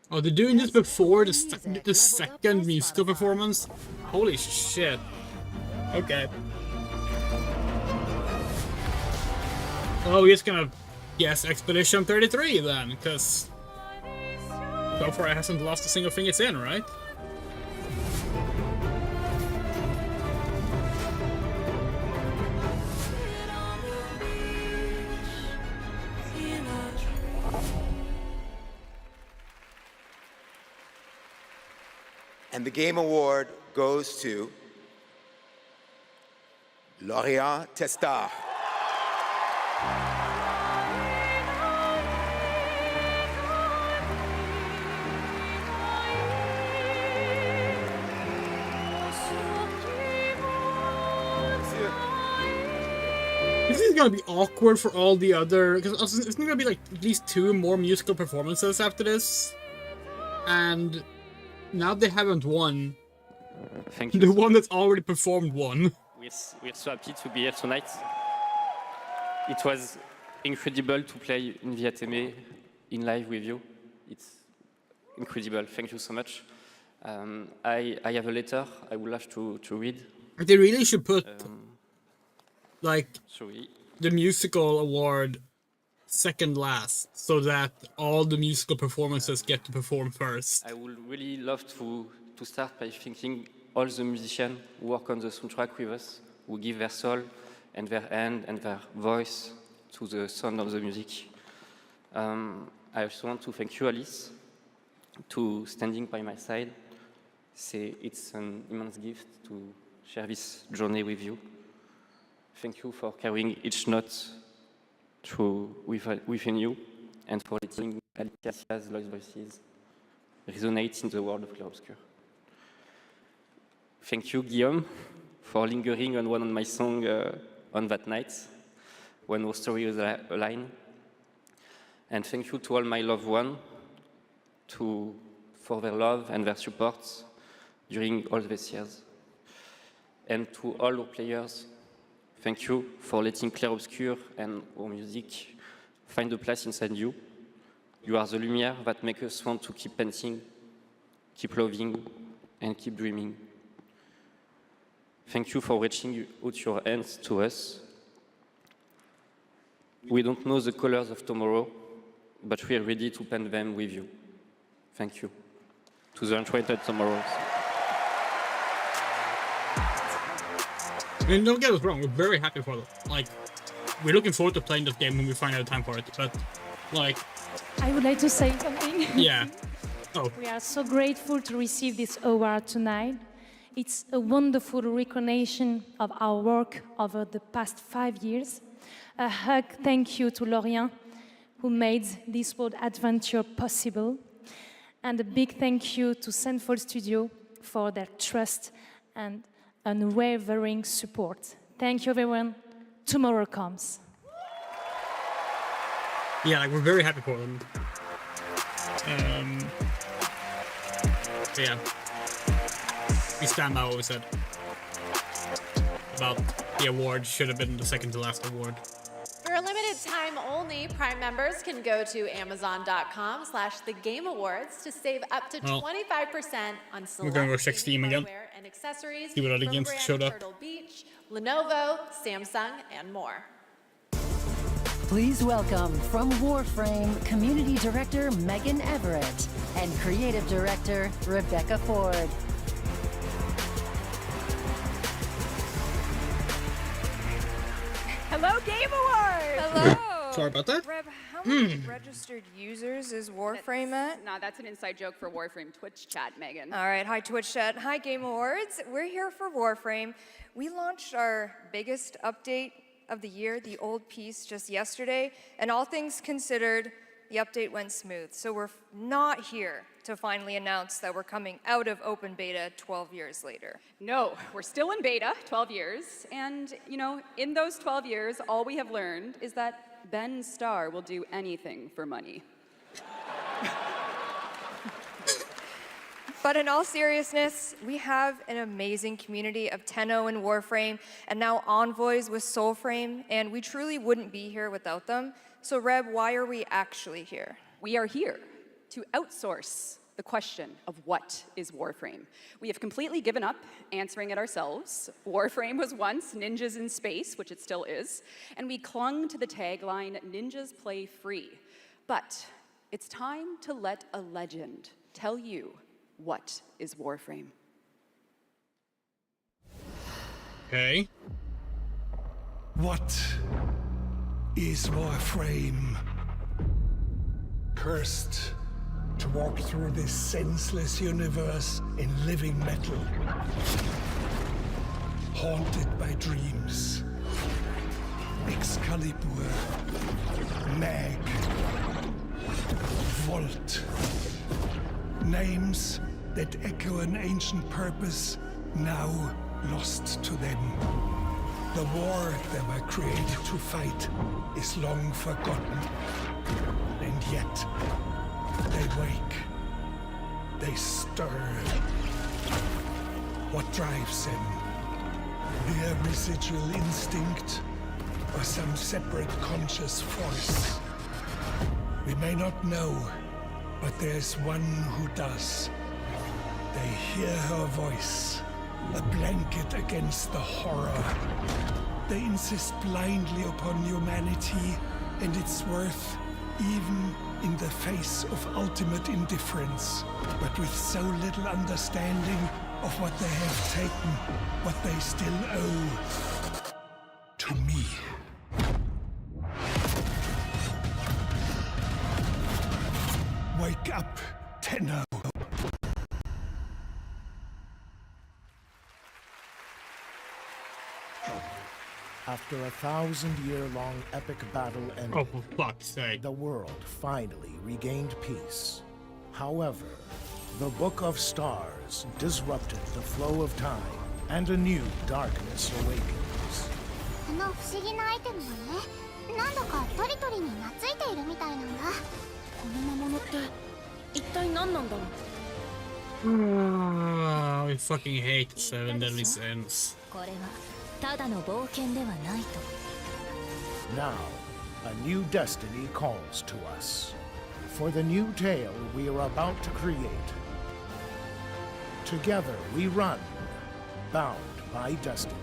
[SPEAKER 2] Oh, they're doing this before the second musical performance? Holy shit. Okay. Oh, we're just gonna guess Expedition 33 then, because so far it hasn't lost a single thing it's in, right?
[SPEAKER 22] And the Game Award goes to Lorient Testa.
[SPEAKER 2] This is gonna be awkward for all the other, because it's gonna be like at least 2 more musical performances after this, and now they haven't won.
[SPEAKER 25] Thank you.
[SPEAKER 2] The one that's already performed won.
[SPEAKER 25] We're so happy to be here tonight. It was incredible to play in Viateme in live with you. It's incredible. Thank you so much. I have a letter I would love to read.
[SPEAKER 2] They really should put like the musical award second last, so that all the musical performances get to perform first.
[SPEAKER 25] I would really love to start by thanking all the musicians who work on the soundtrack with us, who give their soul and their hand and their voice to the sound of the music. I also want to thank you, Alice, to standing by my side. It's an immense gift to share this journey with you. Thank you for carrying each note within you and for letting Alicia's lost voices resonate in the world of Clarobscur. Thank you, Guillaume, for lingering on one of my songs on that night when our story was aligned. And thank you to all my loved ones for their love and their support during all these years. And to all our players, thank you for letting Clarobscur and our music find a place inside you. You are the lumière that makes us want to keep painting, keep loving, and keep dreaming. Thank you for reaching out your hands to us. We don't know the colors of tomorrow, but we are ready to paint them with you. Thank you. To the Enchanted Tomorrows.
[SPEAKER 2] I mean, don't get us wrong, we're very happy for them. Like, we're looking forward to playing this game when we find out time for it, but, like...
[SPEAKER 5] I would like to say something.
[SPEAKER 2] Yeah. Oh.
[SPEAKER 5] We are so grateful to receive this award tonight. It's a wonderful recognition of our work over the past 5 years. A hug thank you to Lorient, who made this world adventure possible. And a big thank you to Central Studio for their trust and unwavering support. Thank you, everyone. Tomorrow comes.
[SPEAKER 2] Yeah, like, we're very happy for them. Yeah. We stand by what we said about the award should have been the second to last award.
[SPEAKER 7] For a limited time only, Prime members can go to Amazon.com/thegameawards to save up to 25% on select
[SPEAKER 2] we're gonna go check Steam again.
[SPEAKER 7] hardware and accessories
[SPEAKER 2] See what other
[SPEAKER 7] from
[SPEAKER 2] games
[SPEAKER 7] brands
[SPEAKER 2] showed up.
[SPEAKER 7] Turtle Beach, Lenovo, Samsung, and more.
[SPEAKER 14] Please welcome from Warframe, Community Director Megan Everett and Creative Director Rebecca Ford.
[SPEAKER 8] Hello, Game Awards!
[SPEAKER 2] Hello! Sorry about that.
[SPEAKER 8] Reb, how many registered users is Warframe at?
[SPEAKER 10] Nah, that's an inside joke for Warframe Twitch chat, Megan.
[SPEAKER 8] All right, hi Twitch chat. Hi Game Awards. We're here for Warframe. We launched our biggest update of the year, the old piece, just yesterday, and all things considered, the update went smooth. So we're not here to finally announce that we're coming out of open beta 12 years later.
[SPEAKER 10] No, we're still in beta, 12 years, and, you know, in those 12 years, all we have learned is that Ben Starr will do anything for money.
[SPEAKER 8] But in all seriousness, we have an amazing community of Tenno and Warframe, and now Envoys with Soulframe, and we truly wouldn't be here without them. So Reb, why are we actually here?
[SPEAKER 10] We are here to outsource the question of what is Warframe. We have completely given up answering it ourselves. Warframe was once ninjas in space, which it still is, and we clung to the tagline, ninjas play free. But it's time to let a legend tell you what is Warframe.
[SPEAKER 2] Okay.
[SPEAKER 21] What is Warframe? Cursed to walk through this senseless universe in living metal. Haunted by dreams. Excalibur. Mag. Volt. Names that echo an ancient purpose, now lost to them. The war they were created to fight is long forgotten. And yet, they wake. They stir. What drives them? Their residual instinct, or some separate conscious force? We may not know, but there's one who does. They hear her voice, a blanket against the horror. They insist blindly upon humanity and its worth, even in the face of ultimate indifference, but with so little understanding of what they have taken, what they still owe to me. Wake up, Tenno.
[SPEAKER 4] After a 1,000-year-long epic battle ended,
[SPEAKER 2] Oh, for fuck's sake.
[SPEAKER 4] the world finally regained peace. However, the Book of Stars disrupted the flow of time, and a new darkness awakens.
[SPEAKER 9] この不思議なアイテムはね、なんだかトリトリに懐いているみたいなんだ。この魔物って一体何なんだろう。
[SPEAKER 2] I fucking hate Seven Deadly Sins.
[SPEAKER 9] これはただの冒険ではないと。
[SPEAKER 4] Now, a new destiny calls to us. For the new tale we are about to create. Together we run, bound by destiny.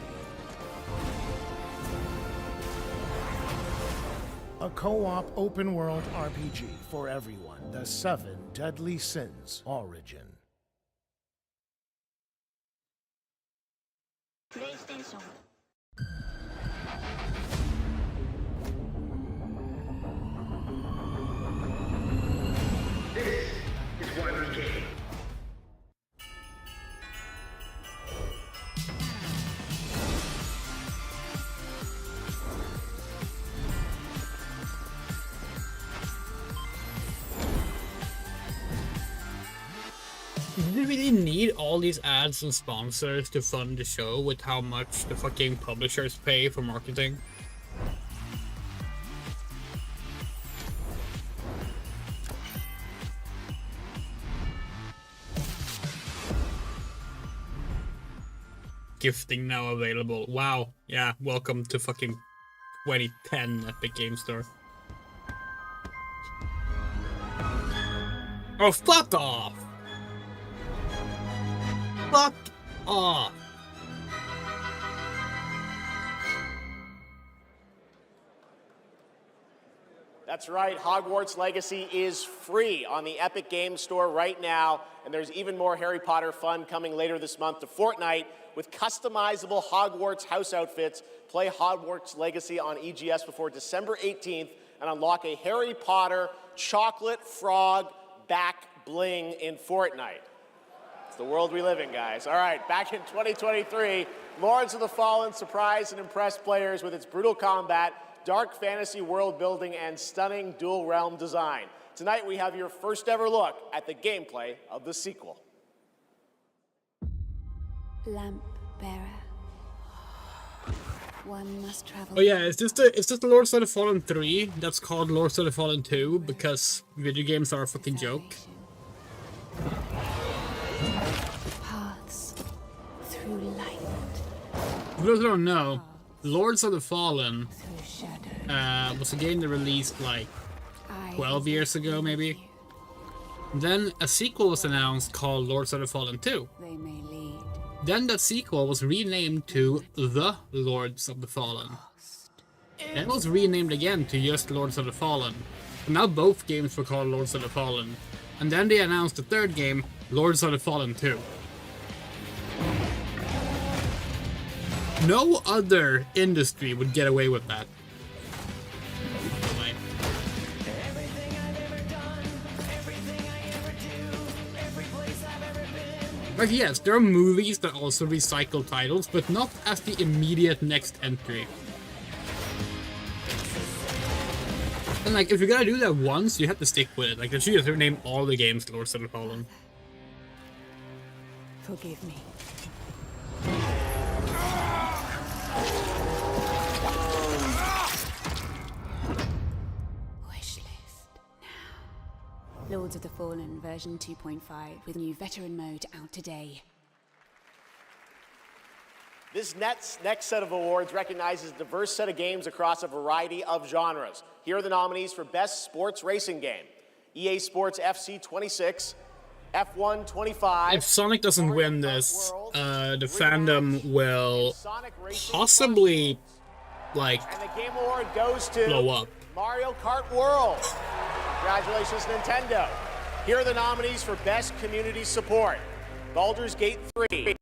[SPEAKER 4] A co-op open-world RPG for everyone. The Seven Deadly Sins Origin.
[SPEAKER 9] PlayStation.
[SPEAKER 12] This is why we came.
[SPEAKER 2] Did they really need all these ads and sponsors to fund the show with how much the fucking publishers pay for marketing? Gifting now available. Wow. Yeah, welcome to fucking 2010 Epic Game Store. Oh, fuck off! Fuck off!
[SPEAKER 24] That's right, Hogwarts Legacy is free on the Epic Games Store right now, and there's even more Harry Potter fun coming later this month to Fortnite with customizable Hogwarts house outfits. Play Hogwarts Legacy on EGS before December 18th and unlock a Harry Potter chocolate frog back bling in Fortnite. It's the world we live in, guys. All right, back in 2023, Lords of the Fallen surprised and impressed players with its brutal combat, dark fantasy world building, and stunning dual realm design. Tonight we have your first ever look at the gameplay of the sequel.
[SPEAKER 16] Lamp bearer. One must travel.
[SPEAKER 2] Oh yeah, it's just the Lords of the Fallen 3 that's called Lords of the Fallen 2 because video games are a fucking joke.
[SPEAKER 16] Paths through light.
[SPEAKER 2] For those who don't know, Lords of the Fallen was a game that released like 12 years ago, maybe. Then a sequel was announced called Lords of the Fallen 2.
[SPEAKER 16] They may lead.
[SPEAKER 2] Then that sequel was renamed to The Lords of the Fallen. Then it was renamed again to just Lords of the Fallen. And now both games were called Lords of the Fallen. And then they announced the third game, Lords of the Fallen 2. No other industry would get away with that. Like, yes, there are movies that also recycle titles, but not as the immediate next entry. And like, if you're gonna do that once, you have to stick with it. Like, they should just rename all the games Lords of the Fallen.
[SPEAKER 16] Forgive me. Lords of the Fallen version 2.5 with new veteran mode out today.
[SPEAKER 24] This next set of awards recognizes a diverse set of games across a variety of genres. Here are the nominees for Best Sports Racing Game. EA Sports FC 26, F1 25.
[SPEAKER 2] If Sonic doesn't win this, the fandom will possibly, like,
[SPEAKER 24] and the Game Award goes to
[SPEAKER 2] blow up.
[SPEAKER 24] Mario Kart World. Congratulations, Nintendo. Here are the nominees for Best Community Support. Baldur's Gate 3,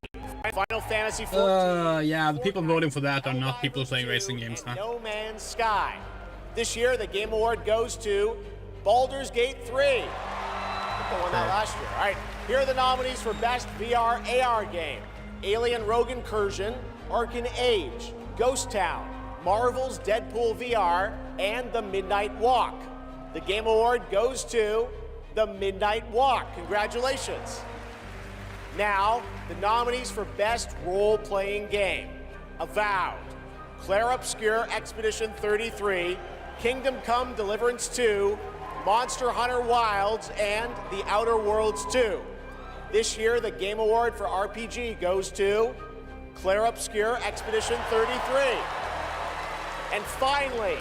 [SPEAKER 24] Final Fantasy 14.
[SPEAKER 2] Yeah, the people voting for that are not people playing racing games, huh?
[SPEAKER 24] No Man's Sky. This year, the Game Award goes to Baldur's Gate 3. The one that last year. All right, here are the nominees for Best VR AR Game. Alien Rogue Incursion, Arcan Age, Ghost Town, Marvel's Deadpool VR, and The Midnight Walk. The Game Award goes to The Midnight Walk. Congratulations. Now, the nominees for Best Role-Playing Game. Avowed, Claire Obscure Expedition 33, Kingdom Come Deliverance 2, Monster Hunter Wilds, and The Outer Worlds 2. This year, the Game Award for RPG goes to Claire Obscure Expedition 33. And finally,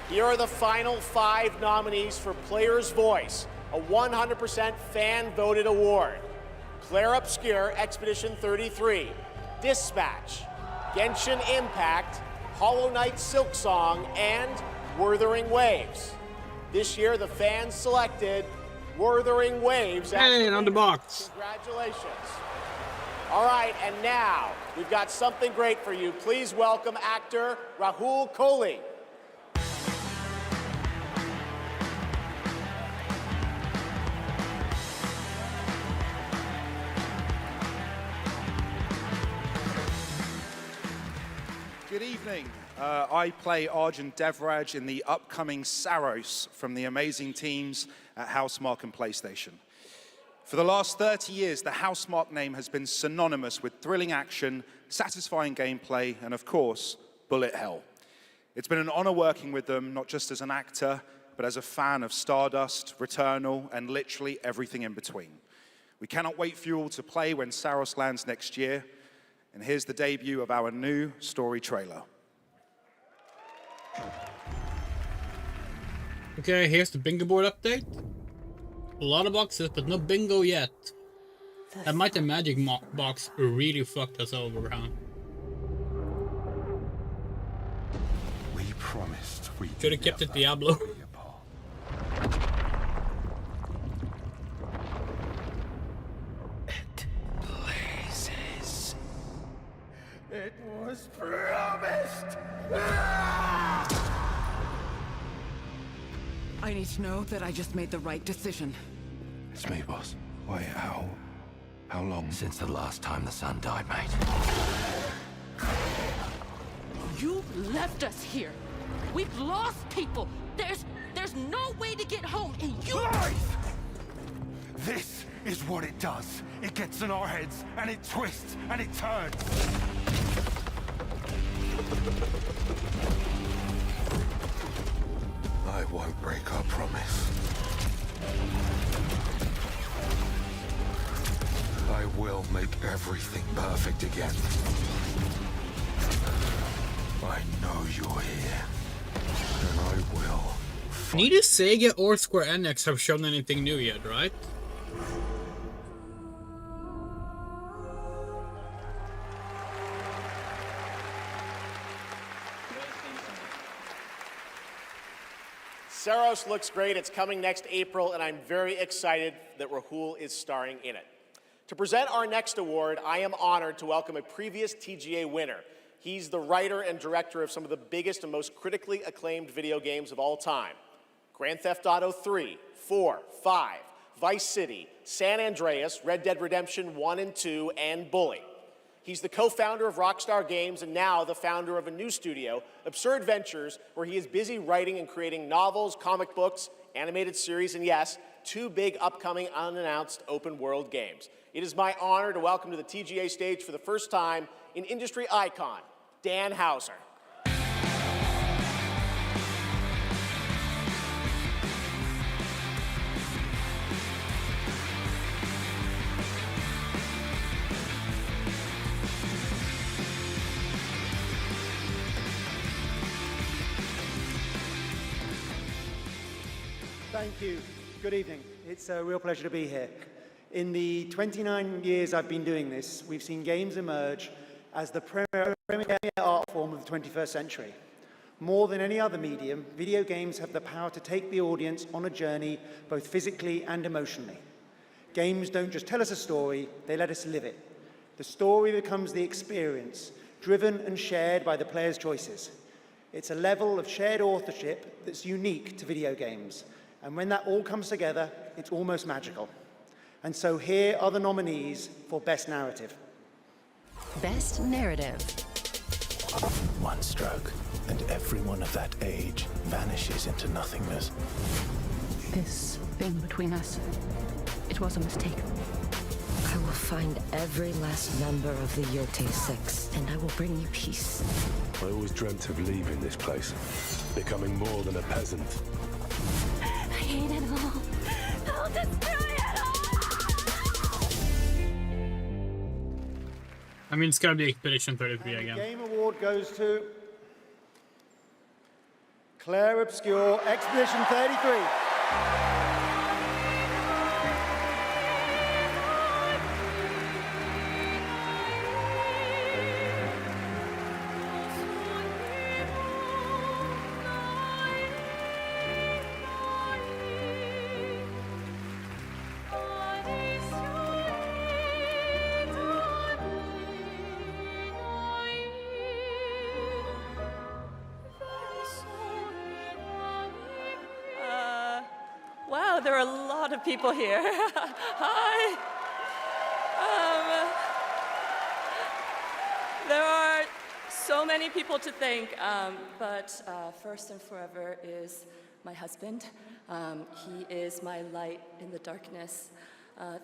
[SPEAKER 24] here are the final 5 nominees for Player's Voice, a 100% fan-voted award. Claire Obscure Expedition 33, Dispatch, Genshin Impact, Hollow Knight Silksong, and Wuthering Waves. This year, the fans selected Wuthering Waves.
[SPEAKER 2] Hey, on the box.
[SPEAKER 24] Congratulations. All right, and now we've got something great for you. Please welcome actor Rahul Kohli.
[SPEAKER 13] Good evening. I play Arjun Devraj in the upcoming Saros from the amazing teams at Housemarque and PlayStation. For the last 30 years, the Housemarque name has been synonymous with thrilling action, satisfying gameplay, and of course, bullet hell. It's been an honor working with them, not just as an actor, but as a fan of Stardust, Returnal, and literally everything in between. We cannot wait for you all to play when Saros lands next year. And here's the debut of our new story trailer.
[SPEAKER 2] Okay, here's the bingo board update. A lot of boxes, but no bingo yet. That Might and Magic box really fucked us over, huh?
[SPEAKER 15] We promised we
[SPEAKER 2] should have kept it Diablo.
[SPEAKER 15] It was promised!
[SPEAKER 17] I need to know that I just made the right decision.
[SPEAKER 15] It's me, boss. Wait, how long?
[SPEAKER 1] Since the last time the sun died, mate.
[SPEAKER 17] You left us here. We've lost people. There's no way to get home, and you...
[SPEAKER 15] Lies! This is what it does. It gets in our heads, and it twists, and it turns. I won't break our promise. I will make everything perfect again. I know you're here, and I will.
[SPEAKER 2] Neither Sega or Square Enix have shown anything new yet, right?
[SPEAKER 24] Saros looks great. It's coming next April, and I'm very excited that Rahul is starring in it. To present our next award, I am honored to welcome a previous TGA winner. He's the writer and director of some of the biggest and most critically acclaimed video games of all time. Grand Theft Auto 3, 4, 5, Vice City, San Andreas, Red Dead Redemption 1 and 2, and Bully. He's the co-founder of Rockstar Games and now the founder of a new studio, Absurd Ventures, where he is busy writing and creating novels, comic books, animated series, and yes, 2 big upcoming unannounced open world games. It is my honor to welcome to the TGA stage for the first time an industry icon, Dan Houser.
[SPEAKER 19] Thank you. Good evening. It's a real pleasure to be here. In the 29 years I've been doing this, we've seen games emerge as the premier art form of the 21st century. More than any other medium, video games have the power to take the audience on a journey, both physically and emotionally. Games don't just tell us a story, they let us live it. The story becomes the experience, driven and shared by the player's choices. It's a level of shared authorship that's unique to video games. And when that all comes together, it's almost magical. And so here are the nominees for Best Narrative.
[SPEAKER 14] Best Narrative.
[SPEAKER 4] One stroke, and everyone of that age vanishes into nothingness.
[SPEAKER 3] This thing between us, it was a mistake.
[SPEAKER 6] I will find every last member of the Yote Six, and I will bring you peace.
[SPEAKER 21] I always dreamt of leaving this place, becoming more than a peasant.
[SPEAKER 9] I hate it all. I'll destroy it all!
[SPEAKER 2] I mean, it's gotta be Expedition 33 again.
[SPEAKER 19] The Game Award goes to Claire Obscure, Expedition 33.
[SPEAKER 11] Wow, there are a lot of people here. Hi. There are so many people to thank, but first and forever is my husband. He is my light in the darkness.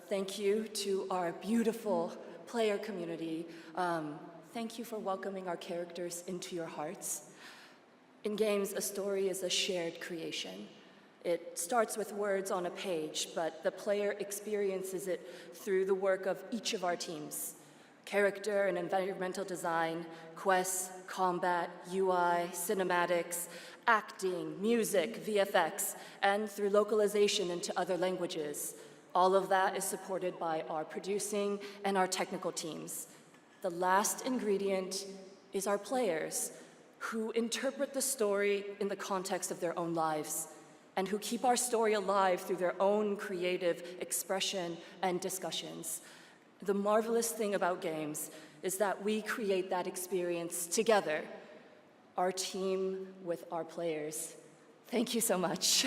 [SPEAKER 11] Thank you to our beautiful player community. Thank you for welcoming our characters into your hearts. In games, a story is a shared creation. It starts with words on a page, but the player experiences it through the work of each of our teams. Character and environmental design, quests, combat, UI, cinematics, acting, music, VFX, and through localization into other languages. All of that is supported by our producing and our technical teams. The last ingredient is our players, who interpret the story in the context of their own lives, and who keep our story alive through their own creative expression and discussions. The marvelous thing about games is that we create that experience together, our team with our players. Thank you so much.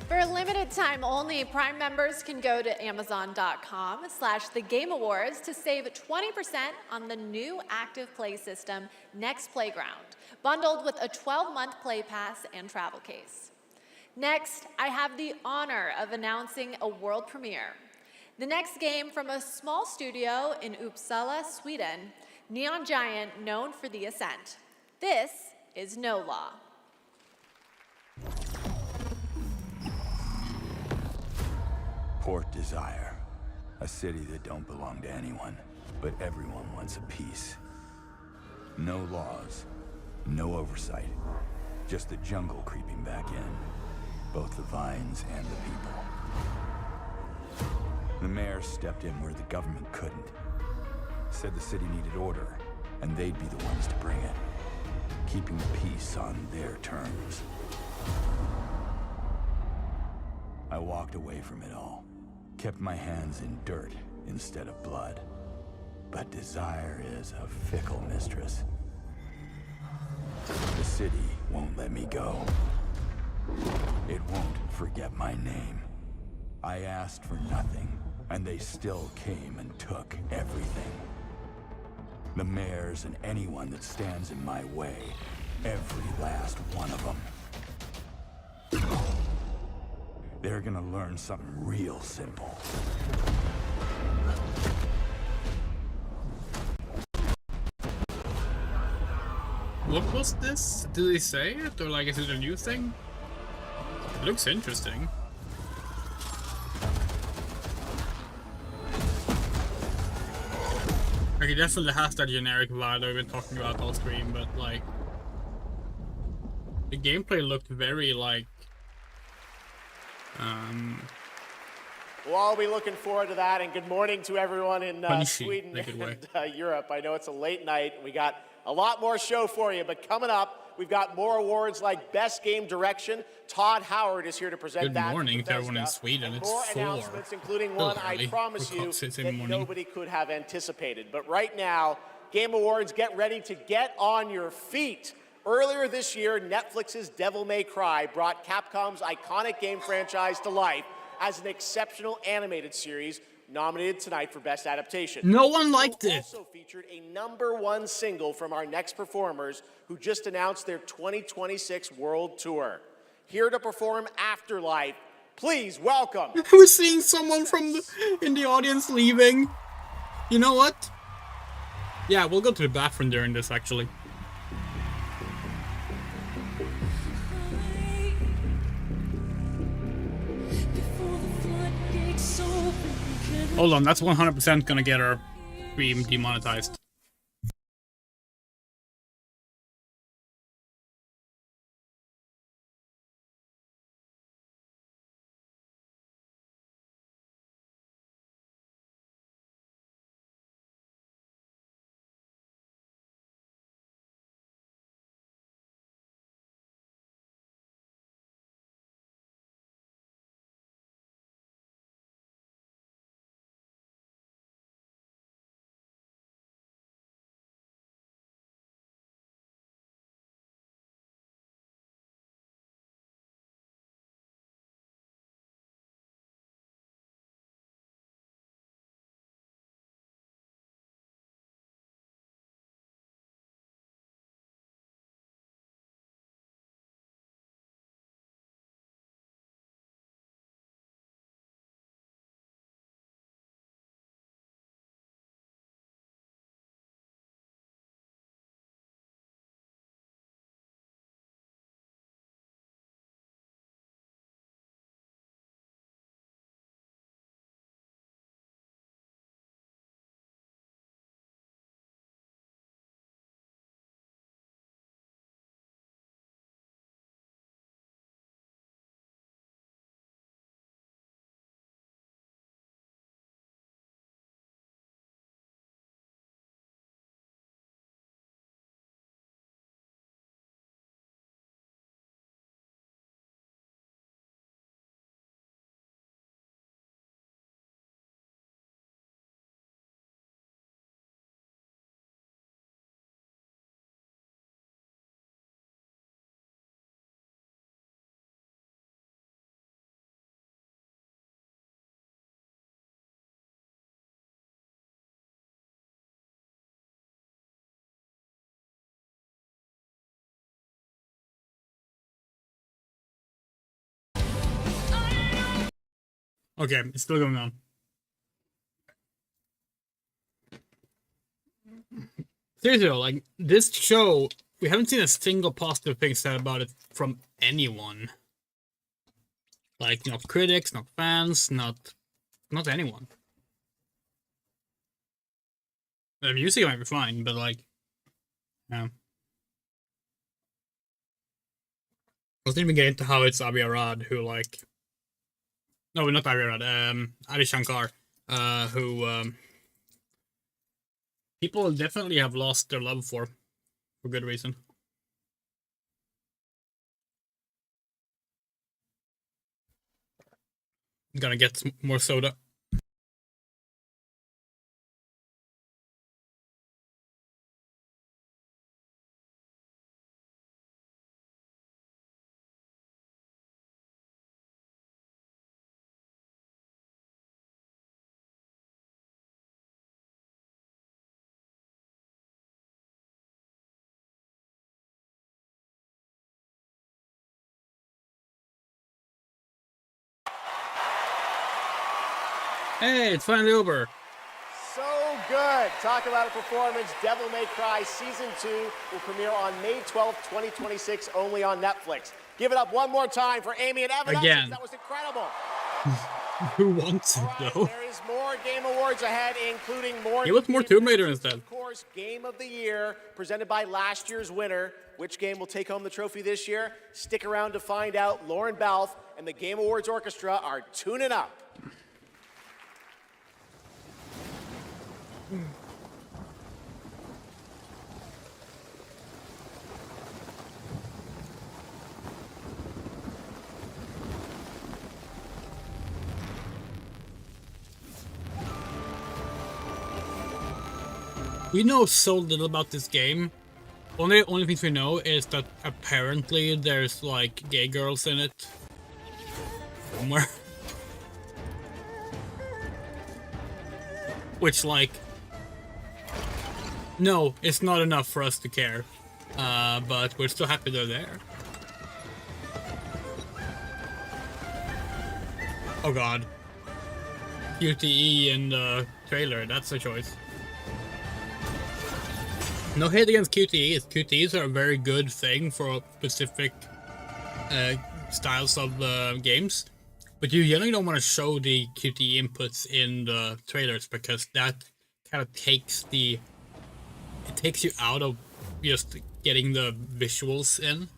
[SPEAKER 7] For a limited time only, Prime members can go to Amazon.com/thegameawards to save 20% on the new active play system, Next Playground, bundled with a 12-month play pass and travel case. Next, I have the honor of announcing a world premiere. The next game from a small studio in Uppsala, Sweden, Neon Giant, known for The Ascent. This is No Law.
[SPEAKER 20] Port Desire, a city that don't belong to anyone, but everyone wants a piece. No laws, no oversight, just the jungle creeping back in, both the vines and the people. The mayor stepped in where the government couldn't. Said the city needed order, and they'd be the ones to bring it, keeping the peace on their terms. I walked away from it all. Kept my hands in dirt instead of blood. But desire is a fickle mistress. The city won't let me go. It won't forget my name. I asked for nothing, and they still came and took everything. The mayors and anyone that stands in my way, every last one of them. They're gonna learn something real simple.
[SPEAKER 2] What was this? Did they say it? Or like, is it a new thing? It looks interesting. Like, it definitely has that generic vibe that we've been talking about all stream, but like... The gameplay looked very like...
[SPEAKER 24] We'll all be looking forward to that, and good morning to everyone in Sweden
[SPEAKER 2] make it
[SPEAKER 24] and Europe. I know it's a late night, and we got a lot more show for you, but coming up, We've got more awards like Best Game Direction. Todd Howard is here to present
[SPEAKER 2] Good
[SPEAKER 24] that.
[SPEAKER 2] morning to
[SPEAKER 24] Bethesda.
[SPEAKER 2] everyone in Sweden.
[SPEAKER 24] And
[SPEAKER 2] It's
[SPEAKER 24] more
[SPEAKER 2] 4.
[SPEAKER 24] announcements, including one I
[SPEAKER 2] early.
[SPEAKER 24] promise
[SPEAKER 2] For
[SPEAKER 24] you
[SPEAKER 2] God's sakes,
[SPEAKER 24] that
[SPEAKER 2] in the morning.
[SPEAKER 24] nobody could have anticipated. But right now, Game Awards, get ready to get on your feet. Earlier this year, Netflix's Devil May Cry brought Capcom's iconic game franchise to life as an exceptional animated series nominated tonight for Best Adaptation.
[SPEAKER 2] No one liked it.
[SPEAKER 24] Also featured a #1 single from our next performers who just announced their 2026 World Tour. Here to perform Afterlife, please welcome.
[SPEAKER 2] We're seeing someone in the audience leaving. You know what? Yeah, we'll go to the bathroom during this, actually. Hold on, that's 100% gonna get our stream demonetized. Okay, it's still going on. Seriously though, like, this show, we haven't seen a single positive thing said about it from anyone. Like, not critics, not fans, not anyone. The music might be fine, but like, yeah. Let's even get into how it's Avi Arad who, like, no, not Avi Arad, Adi Shankar, who people definitely have lost their love for good reason. Gonna get some more soda. Hey, it's finally over.
[SPEAKER 24] So good. Talk about a performance. Devil May Cry Season 2 will premiere on May 12th, 2026, only on Netflix. Give it up one more time for Amy and Evan.
[SPEAKER 2] Again.
[SPEAKER 24] That was incredible.
[SPEAKER 2] Who wants it, though?
[SPEAKER 24] There is more Game Awards ahead, including more...
[SPEAKER 2] Give us more Tomb Raider instead.
[SPEAKER 24] Of course, Game of the Year, presented by last year's winner. Which game will take home the trophy this year? Stick around to find out. Lauren Balfe and the Game Awards Orchestra are tuning up.
[SPEAKER 2] We know so little about this game. Only things we know is that apparently there's like gay girls in it somewhere. Which, like, no, it's not enough for us to care. But we're still happy they're there. Oh god. QTE in the trailer, that's a choice. No hate against QTEs. QTEs are a very good thing for specific styles of games. But you generally don't want to show the QTE inputs in the trailers because that kind of takes you out of just getting the visuals in.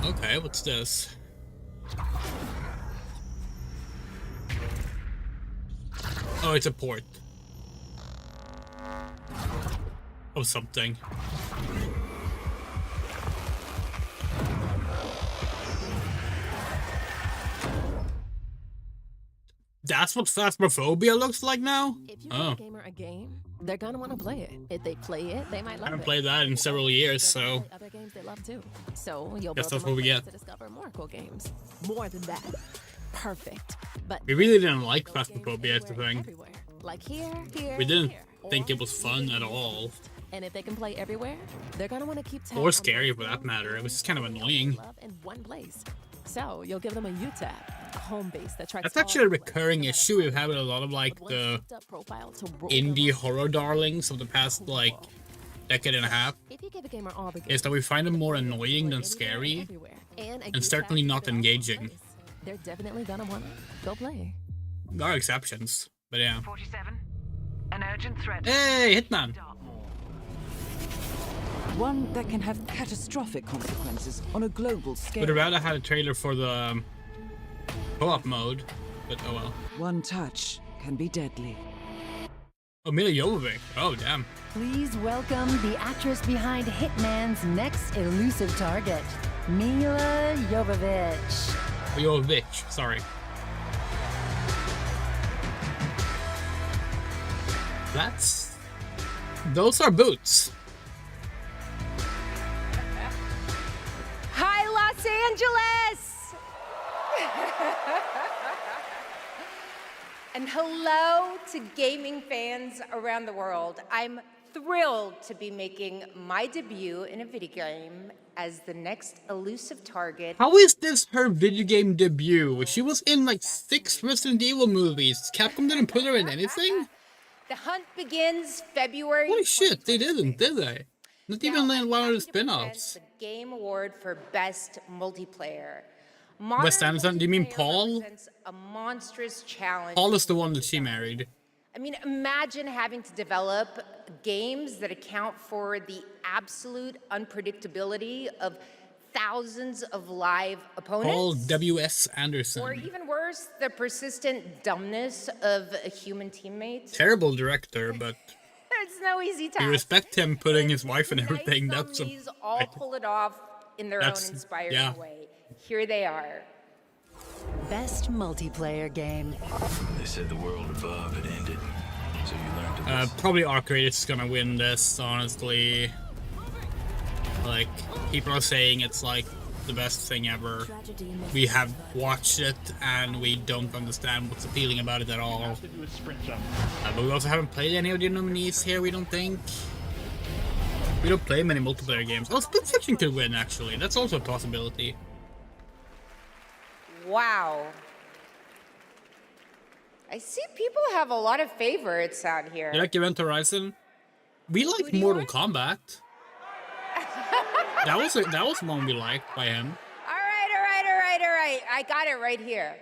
[SPEAKER 2] Okay, what's this? Oh, it's a port of something. That's what Phasmophobia looks like now?
[SPEAKER 5] If you give a gamer a game, they're gonna want to play it. If they play it, they might love it.
[SPEAKER 2] I haven't played that in several years, so
[SPEAKER 5] Other games they love too. So you'll
[SPEAKER 2] guess
[SPEAKER 5] build
[SPEAKER 2] that's what we get.
[SPEAKER 5] to discover more cool games. More than that. Perfect. But
[SPEAKER 2] We really didn't like Phasmophobia, is the thing.
[SPEAKER 5] like here,
[SPEAKER 2] We didn't think it was fun at all.
[SPEAKER 5] and if they can play everywhere, they're gonna want to keep tabs
[SPEAKER 2] Or
[SPEAKER 5] on
[SPEAKER 2] scary for that matter. It was just kind of annoying.
[SPEAKER 5] love in one place. So you'll give them a U-tab, a home base that tracks
[SPEAKER 2] That's actually a recurring issue we've had with a lot of like the indie horror darlings of the past like decade and a half.
[SPEAKER 5] If you give a gamer all the
[SPEAKER 2] Is that we find them more annoying than scary, and certainly not engaging.
[SPEAKER 5] they're definitely gonna want to go play.
[SPEAKER 2] There are exceptions, but yeah.
[SPEAKER 18] 47. An urgent threat.
[SPEAKER 2] Hey, Hitman!
[SPEAKER 22] One that can have catastrophic consequences on a global scale.
[SPEAKER 2] Would have rather had a trailer for the co-op mode, but oh well.
[SPEAKER 22] One touch can be deadly.
[SPEAKER 2] Oh, Mila Jovovich. Oh, damn.
[SPEAKER 14] Please welcome the actress behind Hitman's next elusive target, Mila Jovovich.
[SPEAKER 2] Oh, Jovovich, sorry. Those are boots.
[SPEAKER 8] Hi, Los Angeles! And hello to gaming fans around the world. I'm thrilled to be making my debut in a video game as the next elusive target.
[SPEAKER 2] How is this her video game debut? She was in like 6 Resident Evil movies. Capcom didn't put her in anything?
[SPEAKER 8] The hunt begins February.
[SPEAKER 2] Holy shit, they didn't, did they? Not even in one of the spin-offs.
[SPEAKER 8] The Game Award for Best Multiplayer.
[SPEAKER 2] Wes Anderson, do you mean Paul?
[SPEAKER 8] A monstrous challenge.
[SPEAKER 2] Paul is the one that she married.
[SPEAKER 8] I mean, imagine having to develop games that account for the absolute unpredictability of thousands of live opponents.
[SPEAKER 2] Paul W.S. Anderson.
[SPEAKER 8] Or even worse, the persistent dumbness of a human teammate.
[SPEAKER 2] Terrible director, but
[SPEAKER 8] It's no easy task.
[SPEAKER 2] we respect him putting his wife and everything. That's
[SPEAKER 8] These all pull it off in their own
[SPEAKER 2] That's-
[SPEAKER 8] inspiring
[SPEAKER 2] yeah.
[SPEAKER 8] way. Here they are.
[SPEAKER 14] Best multiplayer game.
[SPEAKER 1] They said the world above had ended, so you learned to
[SPEAKER 2] Probably Arcade is gonna win this, honestly. Like, people are saying it's like the best thing ever. We have watched it and we don't understand what's appealing about it at all. But we also haven't played any of the nominees here, we don't think. We don't play many multiplayer games. Oh, Split Fiction could win, actually. That's also a possibility.
[SPEAKER 8] Wow. I see people have a lot of favorites out here.
[SPEAKER 2] You like Event Horizon? We like Mortal Kombat. That was one we liked by him.
[SPEAKER 8] All right. I got it right here.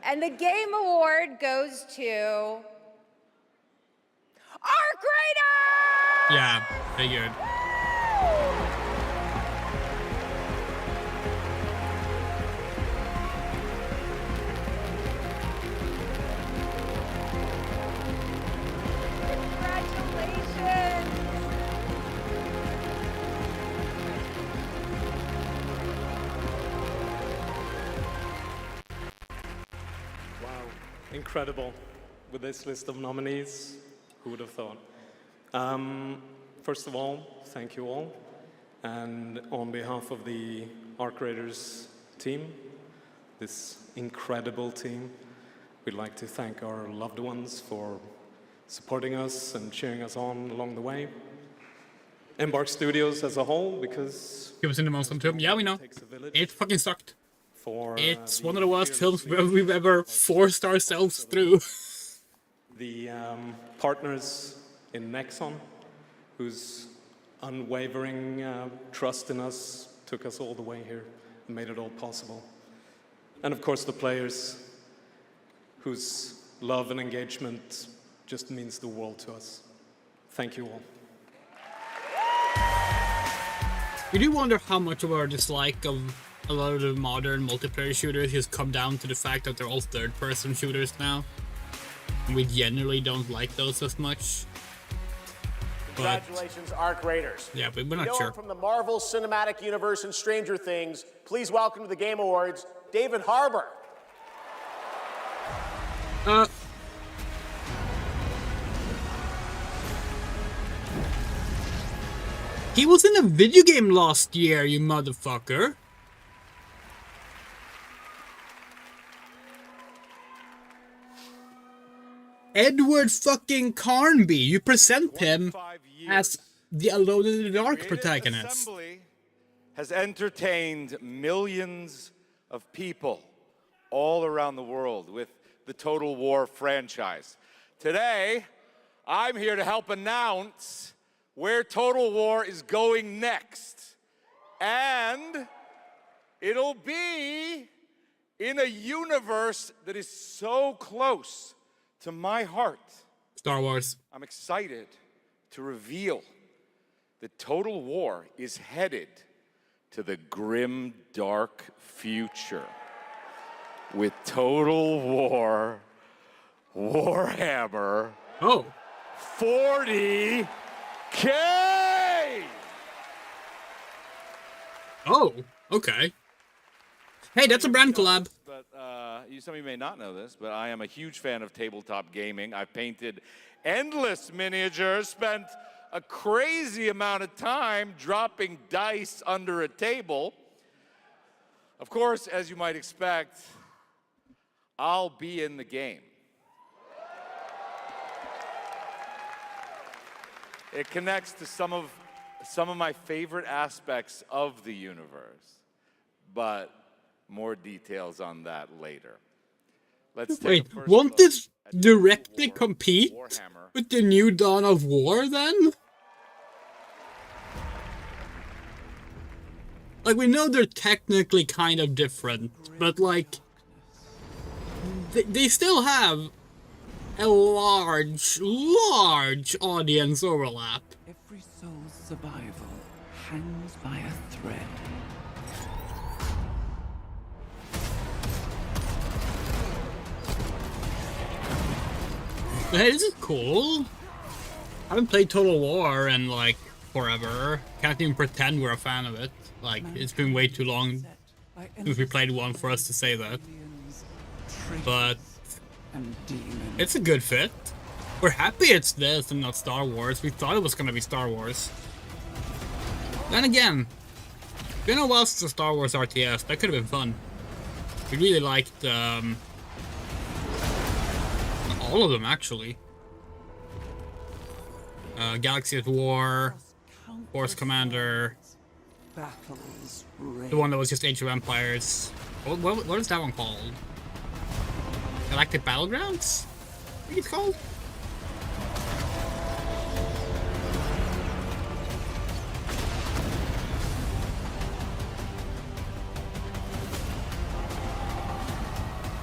[SPEAKER 8] And the Game Award goes to Arc Raider!
[SPEAKER 2] Yeah, figured.
[SPEAKER 8] Congratulations!
[SPEAKER 23] Wow, incredible. With this list of nominees, who would have thought?
[SPEAKER 10] First of all, thank you all. And on behalf of the Arc Raiders team, this incredible team, we'd like to thank our loved ones for supporting us and cheering us on along the way. Embark Studios as a whole, because...
[SPEAKER 2] It was in the Monster film. Yeah, we know. It fucking sucked. It's one of the worst films we've ever forced ourselves through.
[SPEAKER 10] The partners in Nexon, whose unwavering trust in us took us all the way here and made it all possible. And of course the players, whose love and engagement just means the world to us. Thank you all.
[SPEAKER 2] We do wonder how much of our dislike of a lot of the modern multiplayer shooters has come down to the fact that they're all third-person shooters now. We generally don't like those as much. But,
[SPEAKER 24] Congratulations, Arc Raiders.
[SPEAKER 2] yeah, but we're
[SPEAKER 24] You
[SPEAKER 2] not
[SPEAKER 24] know
[SPEAKER 2] sure.
[SPEAKER 24] him from the Marvel Cinematic Universe and Stranger Things. Please welcome to the Game Awards, David Harbour.
[SPEAKER 2] He was in a video game last year, you motherfucker. Edward fucking Carnby, you present him as the Alone in the Dark protagonist.
[SPEAKER 12] Assembly has entertained millions of people all around the world with the Total War franchise. Today, I'm here to help announce where Total War is going next. And it'll be in a universe that is so close to my heart.
[SPEAKER 2] Star Wars.
[SPEAKER 12] I'm excited to reveal that Total War is headed to the grim, dark future with Total War Warhammer 40K!
[SPEAKER 2] Oh, okay. Hey, that's a brand collab.
[SPEAKER 12] But some of you may not know this, but I am a huge fan of tabletop gaming. I've painted endless miniatures, spent a crazy amount of time dropping dice under a table. Of course, as you might expect, I'll be in the game. It connects to some of my favorite aspects of the universe, but more details on that later. Let's take
[SPEAKER 2] Wait,
[SPEAKER 12] a first
[SPEAKER 2] won't
[SPEAKER 12] look
[SPEAKER 2] this
[SPEAKER 12] at
[SPEAKER 2] directly compete
[SPEAKER 12] Warhammer.
[SPEAKER 2] with the new Dawn of War then? Like, we know they're technically kind of different, but like, they still have a large audience overlap.
[SPEAKER 16] Every soul's survival hangs by a thread.
[SPEAKER 2] Hey, this is cool. I haven't played Total War in like forever. Can't even pretend we're a fan of it. Like, it's been way too long since we played one for us to say that. But it's a good fit. We're happy it's this and not Star Wars. We thought it was gonna be Star Wars. Then again, it's been a while since the Star Wars RTS. That could have been fun. We really liked all of them, actually. Galaxy at War, Force Commander, the one that was just Age of Empires. What is that one called? Galactic Battlegrounds? I think it's called?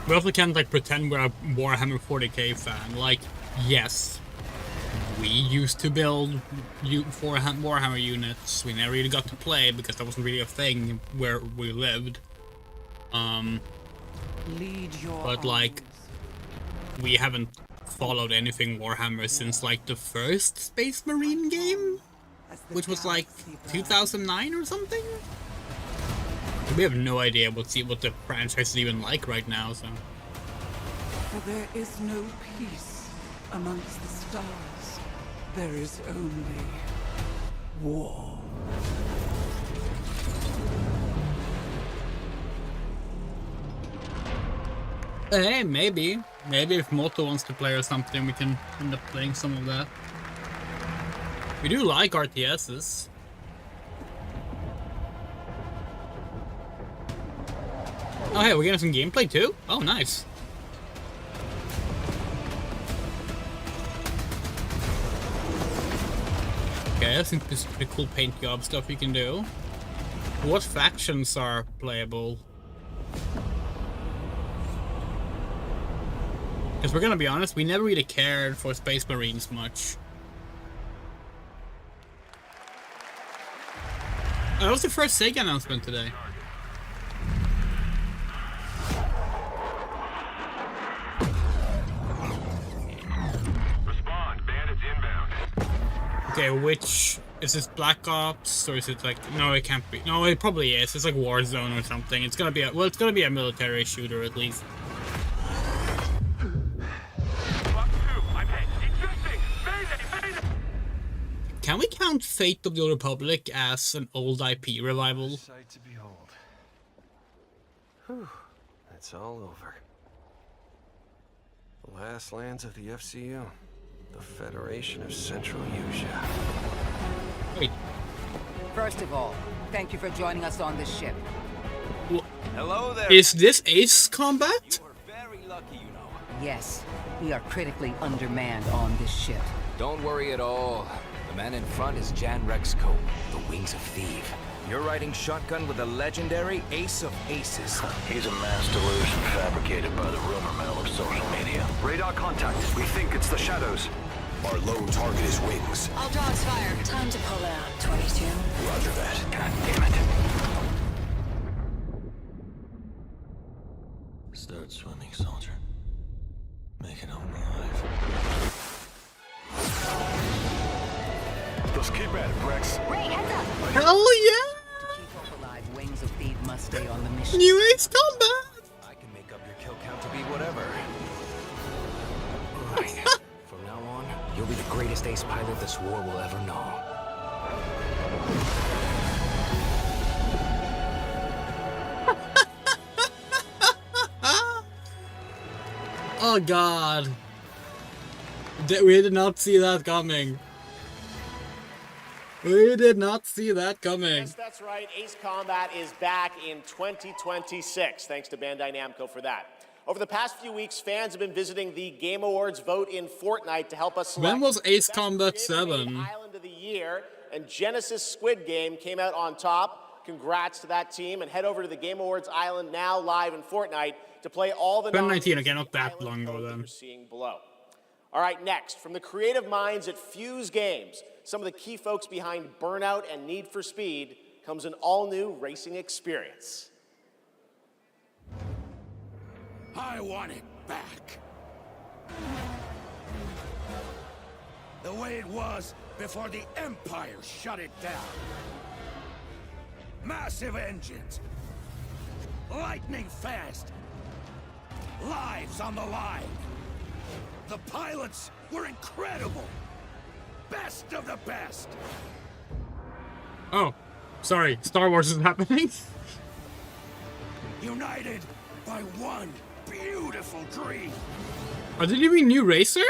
[SPEAKER 2] We also can't like pretend we're a Warhammer 40k fan. Like, yes, we used to build Warhammer units. We never really got to play because that wasn't really a thing where we lived. But like, we haven't followed anything Warhammer since like the first Space Marine game, which was like 2009 or something. We have no idea what the franchise is even like right now, so.
[SPEAKER 16] For there is no peace amongst the stars. There is only war.
[SPEAKER 2] Hey, maybe. Maybe if Moto wants to play or something, we can end up playing some of that. We do like RTSs. Oh hey, we're getting some gameplay too? Oh, nice. Okay, I think this is pretty cool paint job stuff you can do. What factions are playable? Because we're gonna be honest, we never really cared for Space Marines much. That was the first Sega announcement today.
[SPEAKER 13] Respond, bandits inbound.
[SPEAKER 2] Okay, which is this Black Ops or is it like no? It can't be. No, it probably is. It's like Warzone or something. It's gonna be a it's gonna be a military shooter at least. Can we count Fate of the Old Republic as an old IP revival?
[SPEAKER 15] Sight to behold. Whew, that's all over. The last lands of the FCU. The Federation of Central Asia.
[SPEAKER 2] Wait.
[SPEAKER 17] First of all, thank you for joining us on this ship.
[SPEAKER 15] Hello there.
[SPEAKER 2] Is this Ace Combat?
[SPEAKER 15] Very lucky, you know.
[SPEAKER 17] Yes, we are critically undermanned on this ship.
[SPEAKER 23] Don't worry at all. The man in front is Jan Rexco, the Wings of Thief. You're riding shotgun with the legendary Ace of Aces.
[SPEAKER 1] He's a mass delusion fabricated by the rumor mill of social media.
[SPEAKER 25] Radar contact. We think it's the Shadows.
[SPEAKER 26] Our lone target is Wings.
[SPEAKER 6] All dogs fire. Time to pull out. 22.
[SPEAKER 26] Roger that. God damn it.
[SPEAKER 1] Start swimming, soldier. Make it home alive.
[SPEAKER 25] Let's keep at it, Rex.
[SPEAKER 6] Ray, heads up.
[SPEAKER 2] Hell yeah!
[SPEAKER 17] To keep us alive, Wings of Thief must stay on the mission.
[SPEAKER 2] New Ace Combat!
[SPEAKER 23] I can make up your kill count to be whatever. From now on, you'll be the greatest ace pilot this war will ever know.
[SPEAKER 2] Oh god. We did not see that coming. We did not see that coming.
[SPEAKER 24] Yes, that's right. Ace Combat is back in 2026. Thanks to Bandai Namco for that. Over the past few weeks, fans have been visiting the Game Awards vote in Fortnite to help us select
[SPEAKER 2] When was Ace
[SPEAKER 24] Best
[SPEAKER 2] Combat
[SPEAKER 24] Creative
[SPEAKER 2] 7?
[SPEAKER 24] Island of the Year, and Genesis Squid Game came out on top. Congrats to that team, and head over to the Game Awards Island now live in Fortnite to play all the
[SPEAKER 2] 2019, okay, not that long ago
[SPEAKER 24] that
[SPEAKER 2] then.
[SPEAKER 24] you're seeing below. All right, next, from the creative minds at Fuse Games, some of the key folks behind Burnout and Need for Speed, comes an all-new racing experience.
[SPEAKER 20] I want it back. The way it was before the Empire shut it down. Massive engines. Lightning fast. Lives on the line. The pilots were incredible. Best of the best.
[SPEAKER 2] Oh, sorry. Star Wars is happening.
[SPEAKER 20] United by one beautiful dream.
[SPEAKER 2] Are they doing new racer?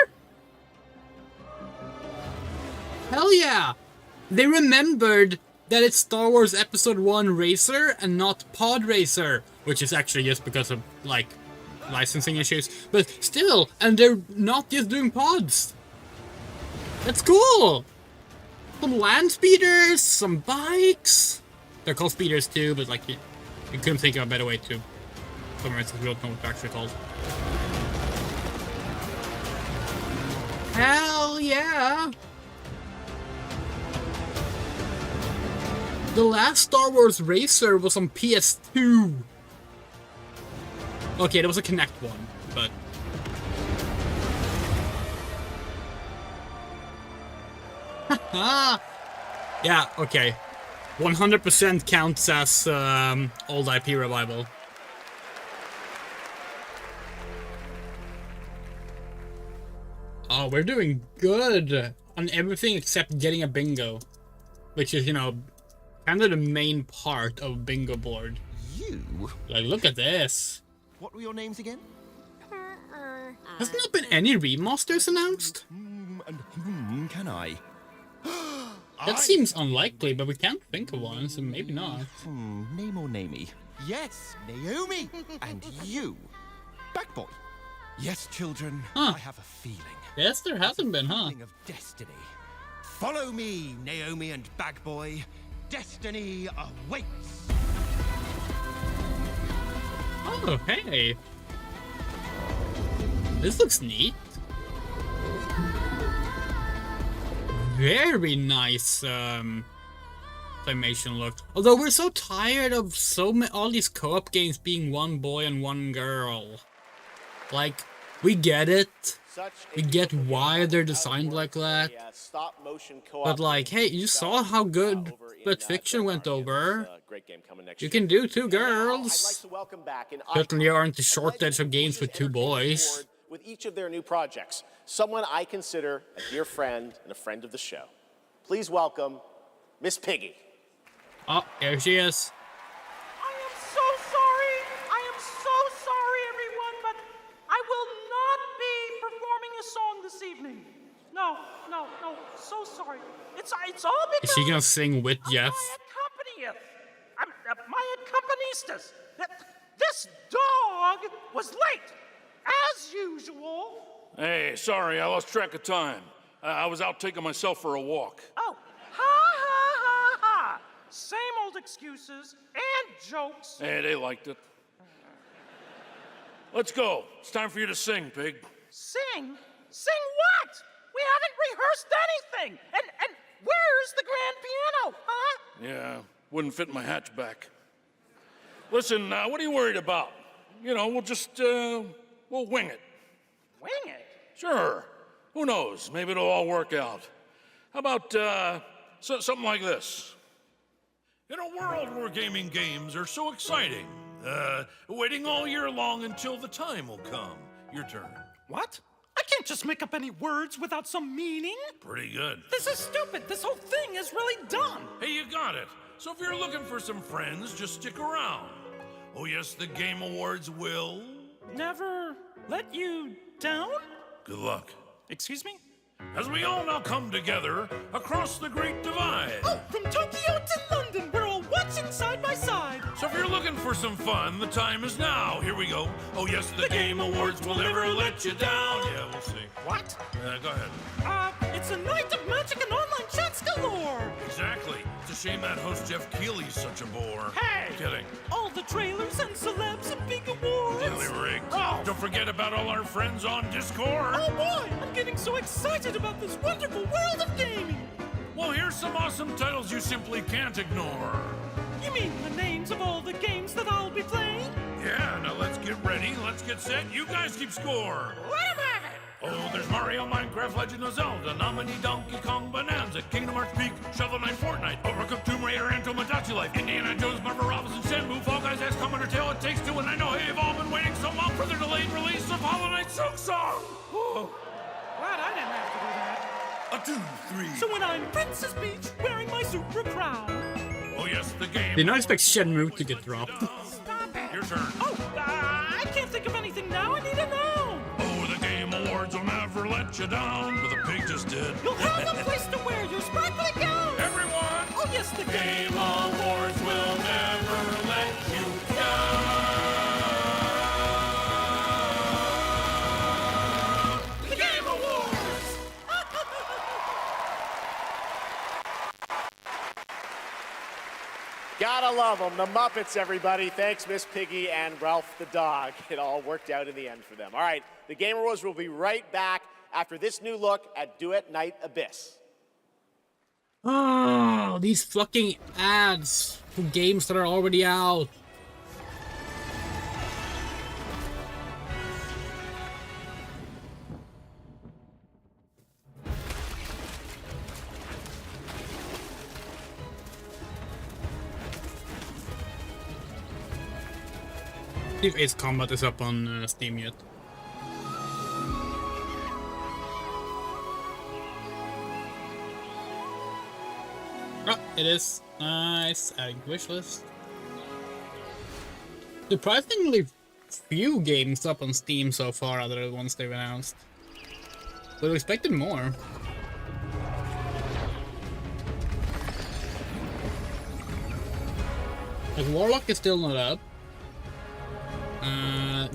[SPEAKER 2] Hell yeah! They remembered that it's Star Wars Episode 1 Racer and not Pod Racer, which is actually just because of, like, licensing issues. But still, and they're not just doing pods. That's cool! Some land speeders, some bikes. They're called speeders too, but like, you couldn't think of a better way to summarize it. We don't know what they're actually called. Hell yeah! The last Star Wars Racer was on PS2. Okay, there was a Kinect one, but... yeah, okay. 100% counts as old IP revival. Oh, we're doing good on everything except getting a bingo, which is, you know, kind of the main part of bingo board.
[SPEAKER 3] You?
[SPEAKER 2] Like, look at this.
[SPEAKER 3] What were your names again?
[SPEAKER 2] Has there not been any remasters announced?
[SPEAKER 3] And can I?
[SPEAKER 2] That seems unlikely, but we can't think of one, so maybe not.
[SPEAKER 3] Name or namey? Yes, Naomi! And you, Backboy. Yes, children,
[SPEAKER 2] Huh.
[SPEAKER 3] I have a feeling.
[SPEAKER 2] Yes, there hasn't been, huh?
[SPEAKER 3] Feeling of destiny. Follow me, Naomi and Bagboy. Destiny awaits.
[SPEAKER 2] Oh, hey. This looks neat. Very nice animation look. Although we're so tired of all these co-op games being one boy and one girl. Like, we get it. We get why they're designed like that. But like, hey, you saw how good Split Fiction went over. You can do two girls. Certainly aren't the shortage of games with two boys.
[SPEAKER 24] With each of their new projects, someone I consider a dear friend and a friend of the show. Please welcome Miss Piggy.
[SPEAKER 2] Oh, there she is.
[SPEAKER 4] I am so sorry. I am so sorry, everyone, but I will not be performing a song this evening. No. So sorry. It's all because
[SPEAKER 2] Is she gonna sing with Geoff?
[SPEAKER 4] my accompanist. This dog was late, as usual.
[SPEAKER 9] Hey, sorry, I lost track of time. I was out taking myself for a walk.
[SPEAKER 4] Oh, ha. Same old excuses and jokes.
[SPEAKER 9] Hey, they liked it. Let's go. It's time for you to sing, Pig.
[SPEAKER 4] Sing? Sing what? We haven't rehearsed anything. And where's the grand piano, huh?
[SPEAKER 9] Yeah, wouldn't fit in my hatchback. Listen, what are you worried about? You know, we'll just, we'll wing it.
[SPEAKER 4] Wing it?
[SPEAKER 9] Sure. Who knows? Maybe it'll all work out. How about, something like this? In a world where gaming games are so exciting, waiting all year long until the time will come. Your turn.
[SPEAKER 4] What? I can't just make up any words without some meaning.
[SPEAKER 9] Pretty good.
[SPEAKER 4] This is stupid. This whole thing is really dumb.
[SPEAKER 9] Hey, you got it. So if you're looking for some friends, just stick around. Oh yes, the Game Awards will...
[SPEAKER 4] Never let you down?
[SPEAKER 9] Good luck.
[SPEAKER 4] Excuse me?
[SPEAKER 9] As we all now come together across the Great Divide.
[SPEAKER 4] Oh, from Tokyo to London, we're all watching side by side.
[SPEAKER 9] So if you're looking for some fun, the time is now. Here we go. Oh yes, the Game Awards will never let you down. Yeah, we'll see.
[SPEAKER 4] What?
[SPEAKER 9] Go ahead.
[SPEAKER 4] It's a night of magic and online chats galore.
[SPEAKER 9] Exactly. It's a shame that host Geoff Keighley's such a bore.
[SPEAKER 4] Hey!
[SPEAKER 9] Kidding.
[SPEAKER 4] All the trailers and celebs and big awards.
[SPEAKER 9] Really rigged.
[SPEAKER 4] Oh.
[SPEAKER 9] Don't forget about all our friends on Discord.
[SPEAKER 4] Oh boy, I'm getting so excited about this wonderful world of gaming.
[SPEAKER 9] Well, here's some awesome titles you simply can't ignore.
[SPEAKER 4] You mean the names of all the games that I'll be playing?
[SPEAKER 9] Yeah, now let's get ready, let's get set, you guys keep score.
[SPEAKER 4] Let 'em have it!
[SPEAKER 9] Oh, there's Mario, Minecraft, Legend of Zelda, Nominee, Donkey Kong, Bonanza, Kingdom Hearts Peak, Shovel Knight, Fortnite, Overcooked, Tomb Raider, and Tomodachi Life, Indiana Jones, Marvel Robinson, Shenmue, Fall Guys, XCOM, Undertale, It Takes Two, and I know you've all been waiting so long for the delayed release of Hollow Knight Silk Song.
[SPEAKER 4] Whoa. Glad I didn't have to do that.
[SPEAKER 9] 1, 2, 3.
[SPEAKER 4] So when I'm Princess Peach, wearing my super crown.
[SPEAKER 9] Oh yes, the game.
[SPEAKER 2] Did not expect Shenmue to get dropped.
[SPEAKER 4] Stop it.
[SPEAKER 9] Your turn.
[SPEAKER 4] Oh, I can't think of anything now. I need to know.
[SPEAKER 9] Oh, the Game Awards will never let you down, but the pig just did.
[SPEAKER 4] You'll have a place to wear your sparkly gown.
[SPEAKER 9] Everyone!
[SPEAKER 4] Oh, yes, the
[SPEAKER 9] Game Awards will never let you down.
[SPEAKER 4] The Game Awards!
[SPEAKER 24] Gotta love them, the Muppets, everybody. Thanks, Miss Piggy and Ralph the dog. It all worked out in the end for them. All right, the Game Awards will be right back after this new look at Duet Night Abyss.
[SPEAKER 2] Oh, these fucking ads for games that are already out. See if Ace Combat is up on Steam yet. it is. Nice. Adding wish list. Surprisingly few games up on Steam so far, other than the ones they've announced. But we expected more. Like, Warlock is still not up.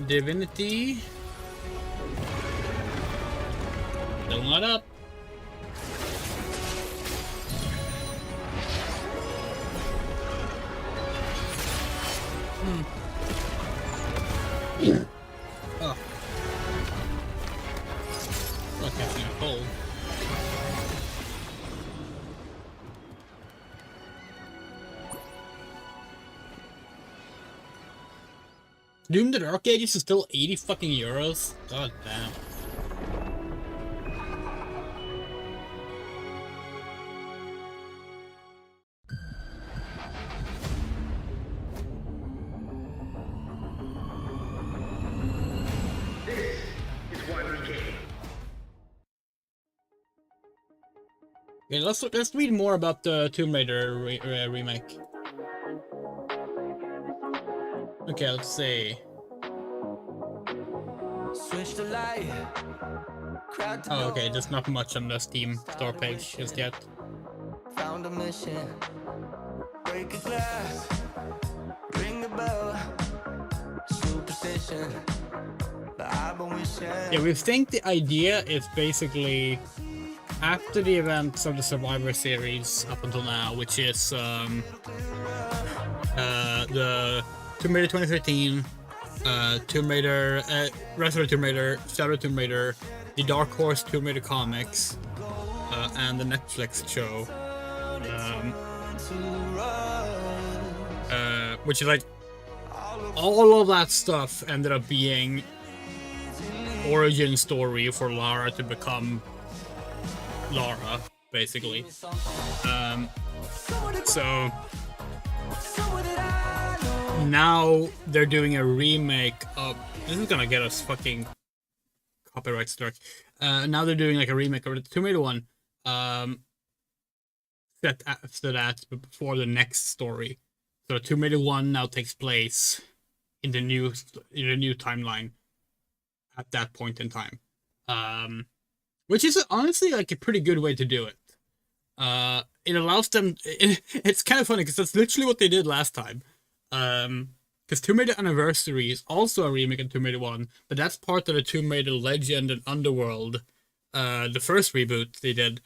[SPEAKER 2] Divinity. Still not up. Oh. Not catching a cold. Doom the Dark Ages is still 80 fucking euros? God damn. Okay, let's read more about the Tomb Raider remake. Okay, let's see.
[SPEAKER 5] Switch the light.
[SPEAKER 2] Oh, okay, there's not much on the Steam store page just yet.
[SPEAKER 5] Found a mission. Break a glass. Ring a bell. Superstition. But I've been wishing.
[SPEAKER 2] Yeah, we think the idea is basically after the events of the Survivor series up until now, which is the Tomb Raider 2013, Tomb Raider, Rise of the Tomb Raider, Shadow of the Tomb Raider, the Dark Horse Tomb Raider comics, and the Netflix show, which is like all of that stuff ended up being origin story for Lara to become Lara, basically. So now they're doing a remake of. This is gonna get us fucking copyright struck. Now they're doing like a remake of the Tomb Raider one, set after that, but before the next story. So Tomb Raider 1 now takes place in the new timeline at that point in time, which is honestly like a pretty good way to do it. It allows them. It's kind of funny because that's literally what they did last time. Because Tomb Raider Anniversary is also a remake of Tomb Raider 1, but that's part of the Tomb Raider Legend and Underworld, the first reboot they did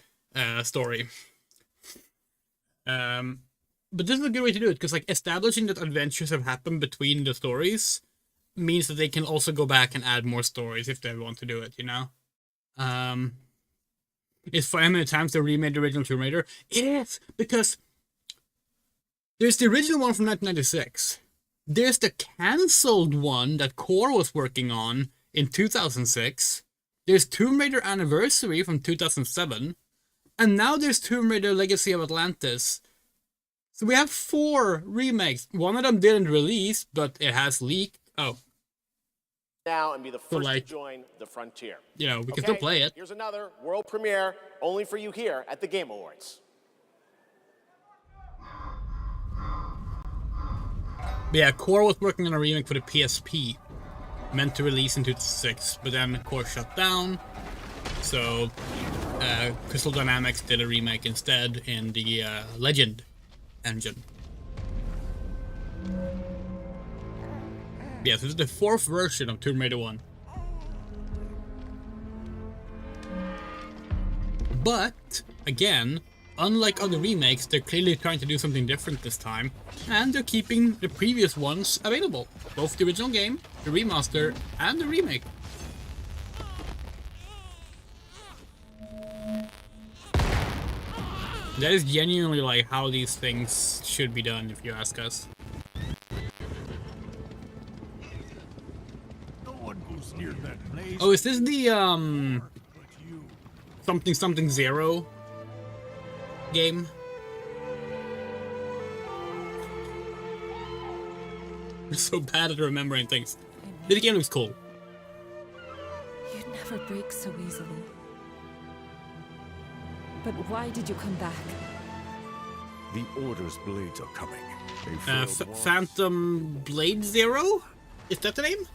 [SPEAKER 2] story. But this is a good way to do it, because like establishing that adventures have happened between the stories means that they can also go back and add more stories if they want to do it, you know? It's funny how many times they remade the original Tomb Raider. It is, because there's the original one from 1996. There's the cancelled one that Core was working on in 2006. There's Tomb Raider Anniversary from 2007. And now there's Tomb Raider Legacy of Atlantis. So we have 4 remakes. One of them didn't release, but it has leaked. Oh.
[SPEAKER 24] Now and be the first
[SPEAKER 2] like,
[SPEAKER 24] to join the frontier.
[SPEAKER 2] You know, we can still play it.
[SPEAKER 24] Here's another world premiere only for you here at the Game Awards.
[SPEAKER 2] But yeah, Core was working on a remake for the PSP, meant to release in 2006, but then Core shut down. So Crystal Dynamics did a remake instead in the Legend engine. Yeah, so this is the 4th version of Tomb Raider 1. But, again, unlike other remakes, they're clearly trying to do something different this time, and they're keeping the previous ones available. Both the original game, the remaster, and the remake. That is genuinely like how these things should be done, if you ask us. Oh, is this the something zero game? I'm so bad at remembering things. The game looks cool.
[SPEAKER 6] You'd never break so easily. But why did you come back?
[SPEAKER 7] The Order's blades are coming. They failed once.
[SPEAKER 2] Phantom Blade Zero? Is that the name?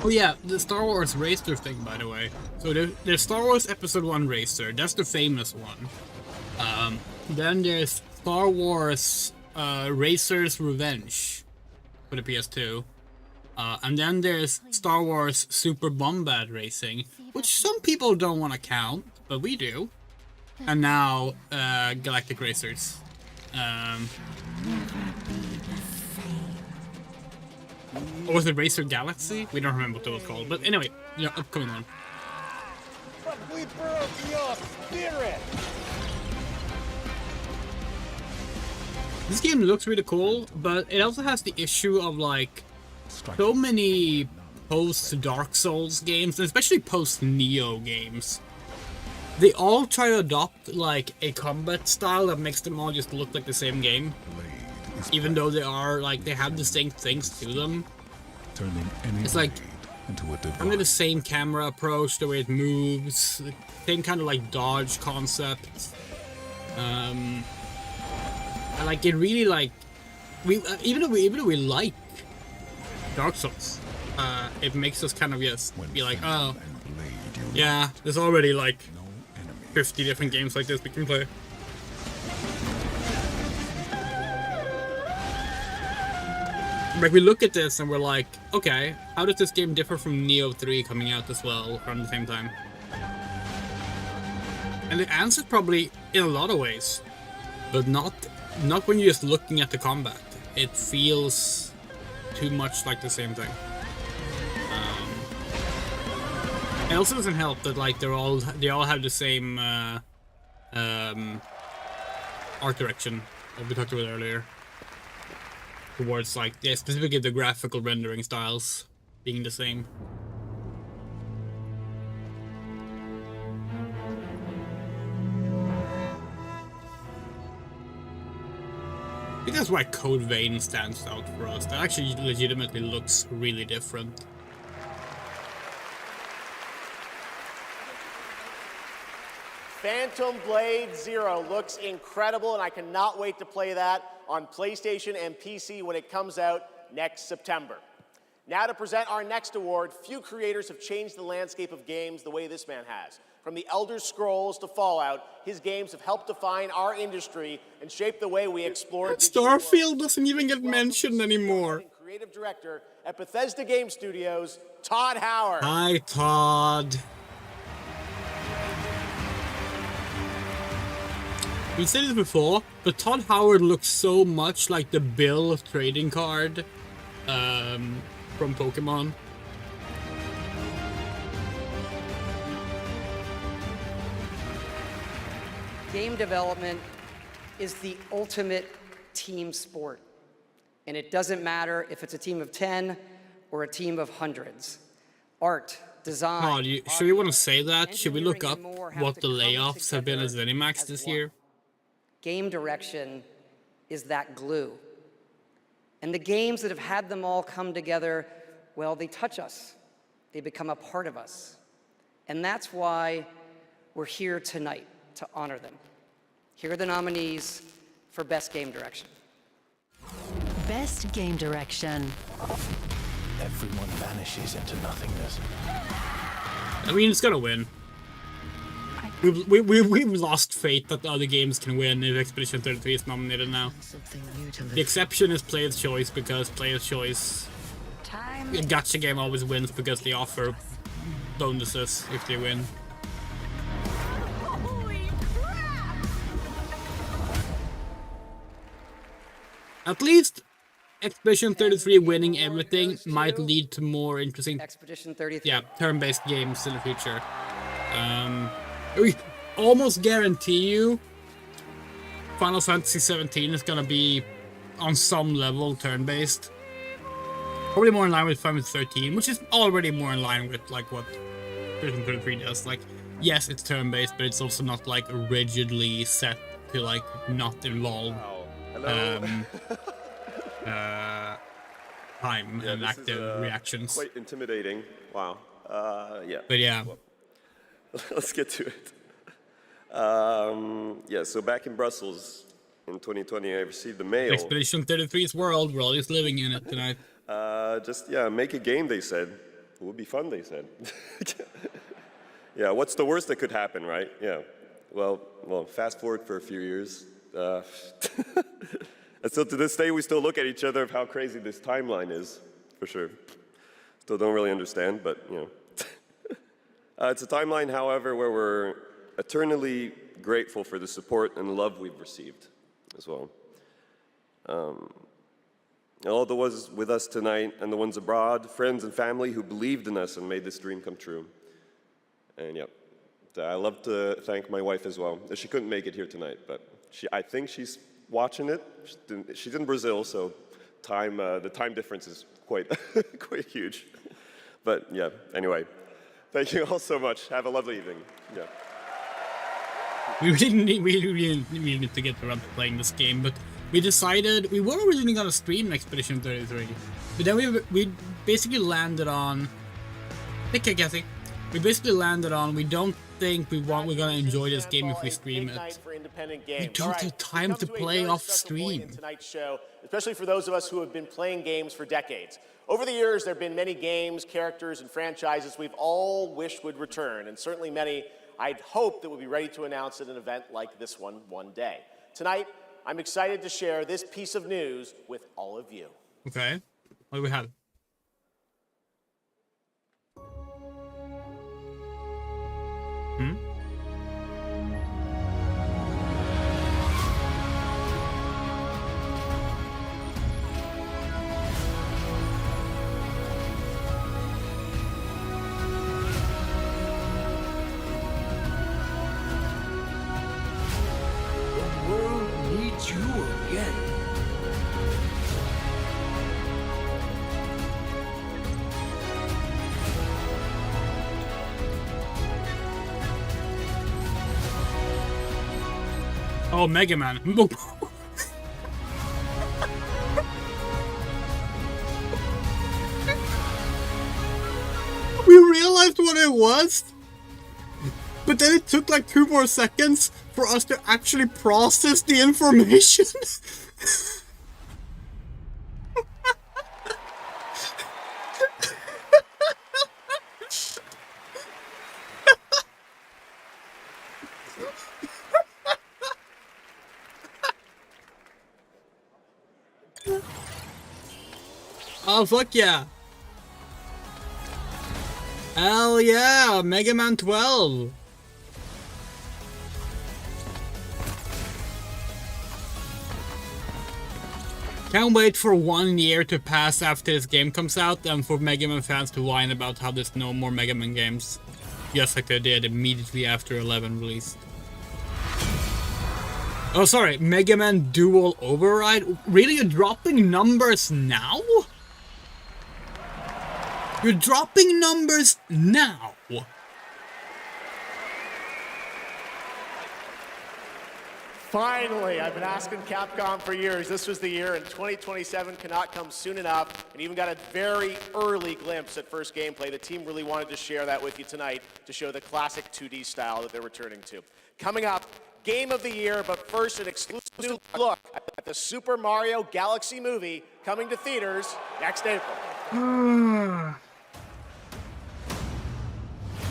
[SPEAKER 2] Oh yeah, the Star Wars Racer thing, by the way. So there's Star Wars Episode 1 Racer, that's the famous one. Then there's Star Wars Racer's Revenge for the PS2. And then there's Star Wars Super Bombad Racing, which some people don't want to count, but we do. And now Galactic Racers. Or was it Racer Galaxy? We don't remember what it was called. But anyway, yeah, upcoming one.
[SPEAKER 24] But we broke your spirit!
[SPEAKER 2] This game looks really cool, but it also has the issue of like so many post-Dark Souls games, and especially post-Neo games. They all try to adopt like a combat style that makes them all just look like the same game. Even though they are like they have distinct things to them. It's like under the same camera approach, the way it moves, the same kind of like dodge concept. And like it really like even though we like Dark Souls, it makes us kind of just be like, oh yeah, there's already like 50 different games like this we can play. Like we look at this and we're like, okay, how does this game differ from Neo 3 coming out as well around the same time? And the answer is probably in a lot of ways, but not when you're just looking at the combat. It feels too much like the same thing. It also doesn't help that like they all have the same art direction that we talked about earlier. Towards like, yeah, specifically the graphical rendering styles being the same. I think that's why Code Vein stands out for us. That actually legitimately looks really different.
[SPEAKER 24] Phantom Blade Zero looks incredible, and I cannot wait to play that on PlayStation and PC when it comes out next September. Now to present our next award, few creators have changed the landscape of games the way this man has. From the Elder Scrolls to Fallout, his games have helped define our industry and shape the way we explore.
[SPEAKER 2] Starfield doesn't even get mentioned anymore.
[SPEAKER 24] Creative director at Bethesda Game Studios, Todd Howard.
[SPEAKER 2] Hi, Todd. We said this before, but Todd Howard looks so much like the Bill trading card from Pokemon.
[SPEAKER 11] Game development is the ultimate team sport. And it doesn't matter if it's a team of 10 or a team of hundreds. Art, design...
[SPEAKER 2] Should we want to say that? Should we look up what the layoffs have been at ZeniMax this year?
[SPEAKER 11] Game direction is that glue. And the games that have had them all come together, well, they touch us. They become a part of us. And that's why we're here tonight, to honor them. Here are the nominees for Best Game Direction.
[SPEAKER 14] Best Game Direction.
[SPEAKER 26] Everyone vanishes into nothingness.
[SPEAKER 2] I mean, it's gonna win. We've lost faith that the other games can win if Expedition 33 is nominated now. The exception is Player's Choice, because Player's Choice... A gacha game always wins because they offer bonuses if they win. At least Expedition 33 winning everything might lead to more interesting turn-based games in the future. We almost guarantee you Final Fantasy 17 is gonna be on some level turn-based. Probably more in line with Final Fantasy 13, which is already more in line with like what Expedition 33 does. Like, yes, it's turn-based, but it's also not like rigidly set to like not involve time and active reactions.
[SPEAKER 8] Quite intimidating. Wow. Yeah.
[SPEAKER 2] But yeah.
[SPEAKER 8] Well, let's get to it. Yeah, so back in Brussels in 2020, I received a mail.
[SPEAKER 2] Expedition 33's world, we're all just living in it tonight.
[SPEAKER 8] Make a game, they said. It would be fun, they said. Yeah, what's the worst that could happen, right? Yeah. Well, fast forward for a few years. And still to this day, we still look at each other of how crazy this timeline is, for sure. Still don't really understand, but, you know. It's a timeline, however, where we're eternally grateful for the support and love we've received as well. All the ones with us tonight and the ones abroad, friends and family who believed in us and made this dream come true. And yep, I love to thank my wife as well. She couldn't make it here tonight, but I think she's watching it. She's in Brazil, so the time difference is quite quite huge. But yeah, anyway, thank you all so much. Have a lovely evening. Yeah.
[SPEAKER 2] We really need to get around to playing this game, but we decided we were originally gonna stream Expedition 33, but then we basically landed on. Take care, Kathy. We basically landed on we don't think we're gonna enjoy this game if we stream it. We don't have time to play off stream.
[SPEAKER 24] Tonight's show, especially for those of us who have been playing games for decades. Over the years, there have been many games, characters, and franchises we've all wished would return, and certainly many I'd hope that we'll be ready to announce at an event like this one day. Tonight, I'm excited to share this piece of news with all of you.
[SPEAKER 2] Okay, what do we have?
[SPEAKER 5] You again.
[SPEAKER 2] Oh, Mega Man. We realized what it was, but then it took like 2 more seconds for us to actually process the information. Oh, fuck yeah. Hell yeah, Mega Man 12. Can't wait for 1 year to pass after this game comes out and for Mega Man fans to whine about how there's no more Mega Man games. Just like they did immediately after 11 released. Oh, sorry, Mega Man Dual Override? Really? You're dropping numbers now? You're dropping numbers now?
[SPEAKER 24] Finally, I've been asking Capcom for years. This was the year, and 2027 cannot come soon enough. And even got a very early glimpse at first gameplay. The team really wanted to share that with you tonight to show the classic 2D style that they're returning to. Coming up, Game of the Year, but first an exclusive look at the Super Mario Galaxy movie coming to theaters next April.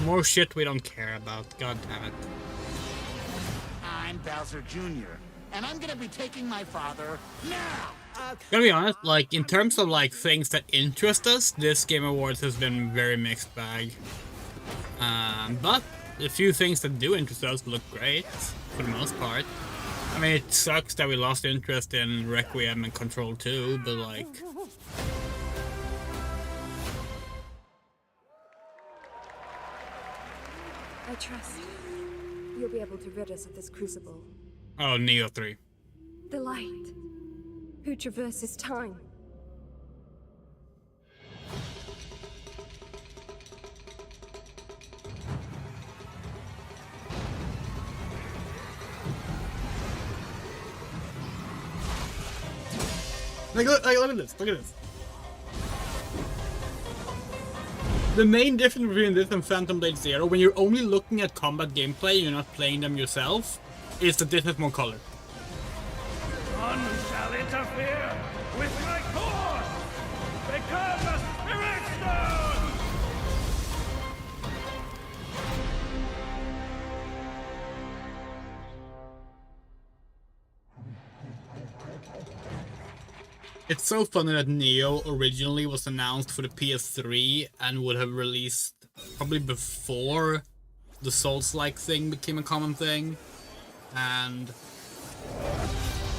[SPEAKER 2] More shit we don't care about. God damn it.
[SPEAKER 13] I'm Bowser Jr., and I'm gonna be taking my father now!
[SPEAKER 2] Gotta be honest, like, in terms of, like, things that interest us, this Game Awards has been very mixed bag. But the few things that do interest us look great, for the most part. I mean, it sucks that we lost interest in Requiem and Control 2, but, like...
[SPEAKER 18] I trust you'll be able to rid us of this crucible.
[SPEAKER 2] Oh, Neo 3.
[SPEAKER 18] The light, who traverses time.
[SPEAKER 2] look at this. Look at this. The main difference between this and Phantom Blade Zero, when you're only looking at combat gameplay, you're not playing them yourself, is that this has more color.
[SPEAKER 9] None shall interfere with my course! Become the Spirit Stone!
[SPEAKER 2] It's so funny that Neo originally was announced for the PS3 and would have released probably before the Souls-like thing became a common thing, and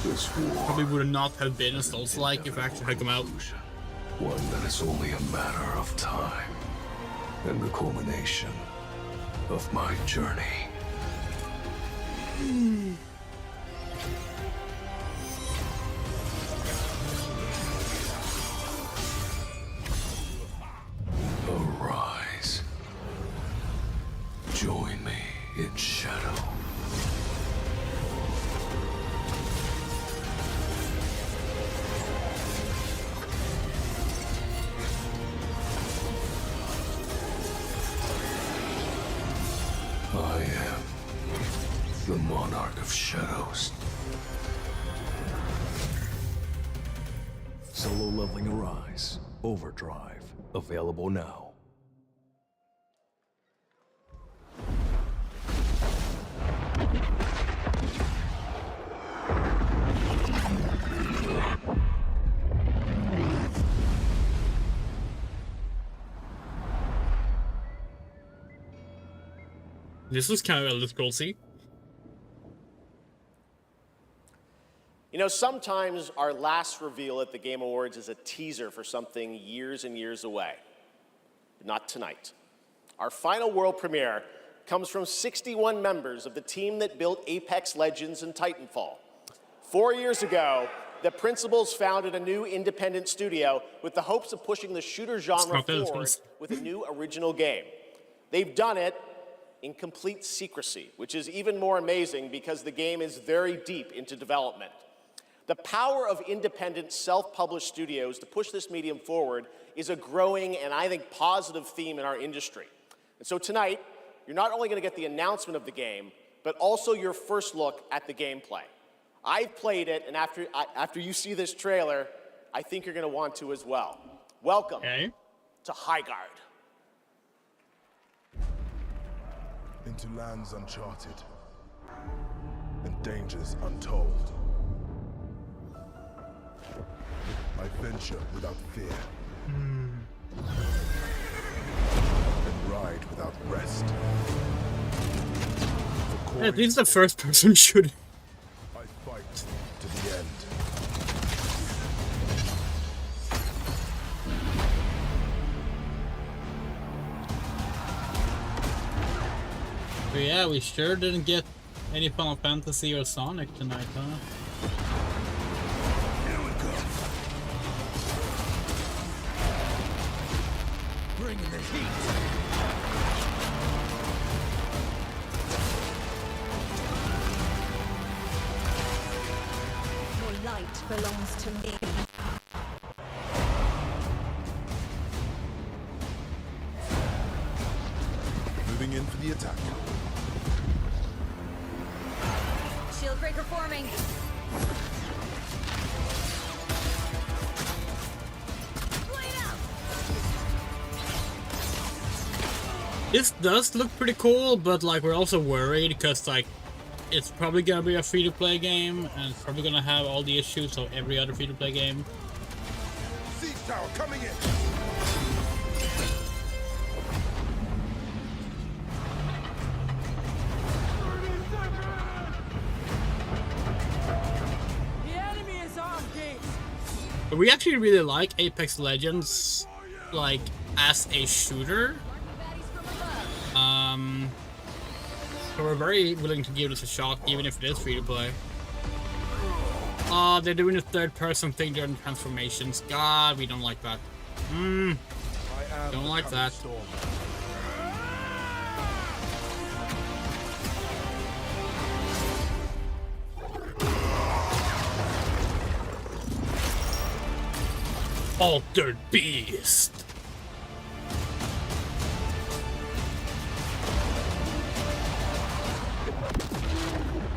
[SPEAKER 1] This war
[SPEAKER 2] probably would not have been a Souls-like if it actually had come out.
[SPEAKER 1] one that is only a matter of time, and the culmination of my journey. Arise. Join me in shadow. I am the Monarch of Shadows.
[SPEAKER 26] Solo leveling Arise. Overdrive. Available now.
[SPEAKER 2] This was kind of Elder Scrollsy.
[SPEAKER 24] You know, sometimes our last reveal at the Game Awards is a teaser for something years and years away. But not tonight. Our final world premiere comes from 61 members of the team that built Apex Legends and Titanfall. 4 years ago, the principals founded a new independent studio with the hopes of pushing the shooter genre forward with a new original game. They've done it in complete secrecy, which is even more amazing because the game is very deep into development. The power of independent, self-published studios to push this medium forward is a growing and I think positive theme in our industry. And so tonight, you're not only going to get the announcement of the game, but also your first look at the gameplay. I've played it, and after you see this trailer, I think you're going to want to as well. Welcome to Highguard.
[SPEAKER 7] Into lands uncharted and dangers untold. I venture without fear and ride without rest.
[SPEAKER 2] At least the first person should.
[SPEAKER 7] I fight to the end.
[SPEAKER 2] But yeah, we sure didn't get any Final Fantasy or Sonic tonight, huh?
[SPEAKER 7] Here we go.
[SPEAKER 5] Bringing the heat.
[SPEAKER 18] Your light belongs to me.
[SPEAKER 7] Moving in for the attack.
[SPEAKER 18] Shield breaker forming.
[SPEAKER 2] This does look pretty cool, but like we're also worried because like it's probably gonna be a free-to-play game and it's probably gonna have all the issues of every other free-to-play game.
[SPEAKER 7] Siege tower coming in.
[SPEAKER 5] The enemy is on gates.
[SPEAKER 2] But we actually really like Apex Legends, like as a shooter. So we're very willing to give this a shot, even if it is free to play. They're doing a third-person thing during transformations. God, we don't like that. Don't like that. Altered Beast.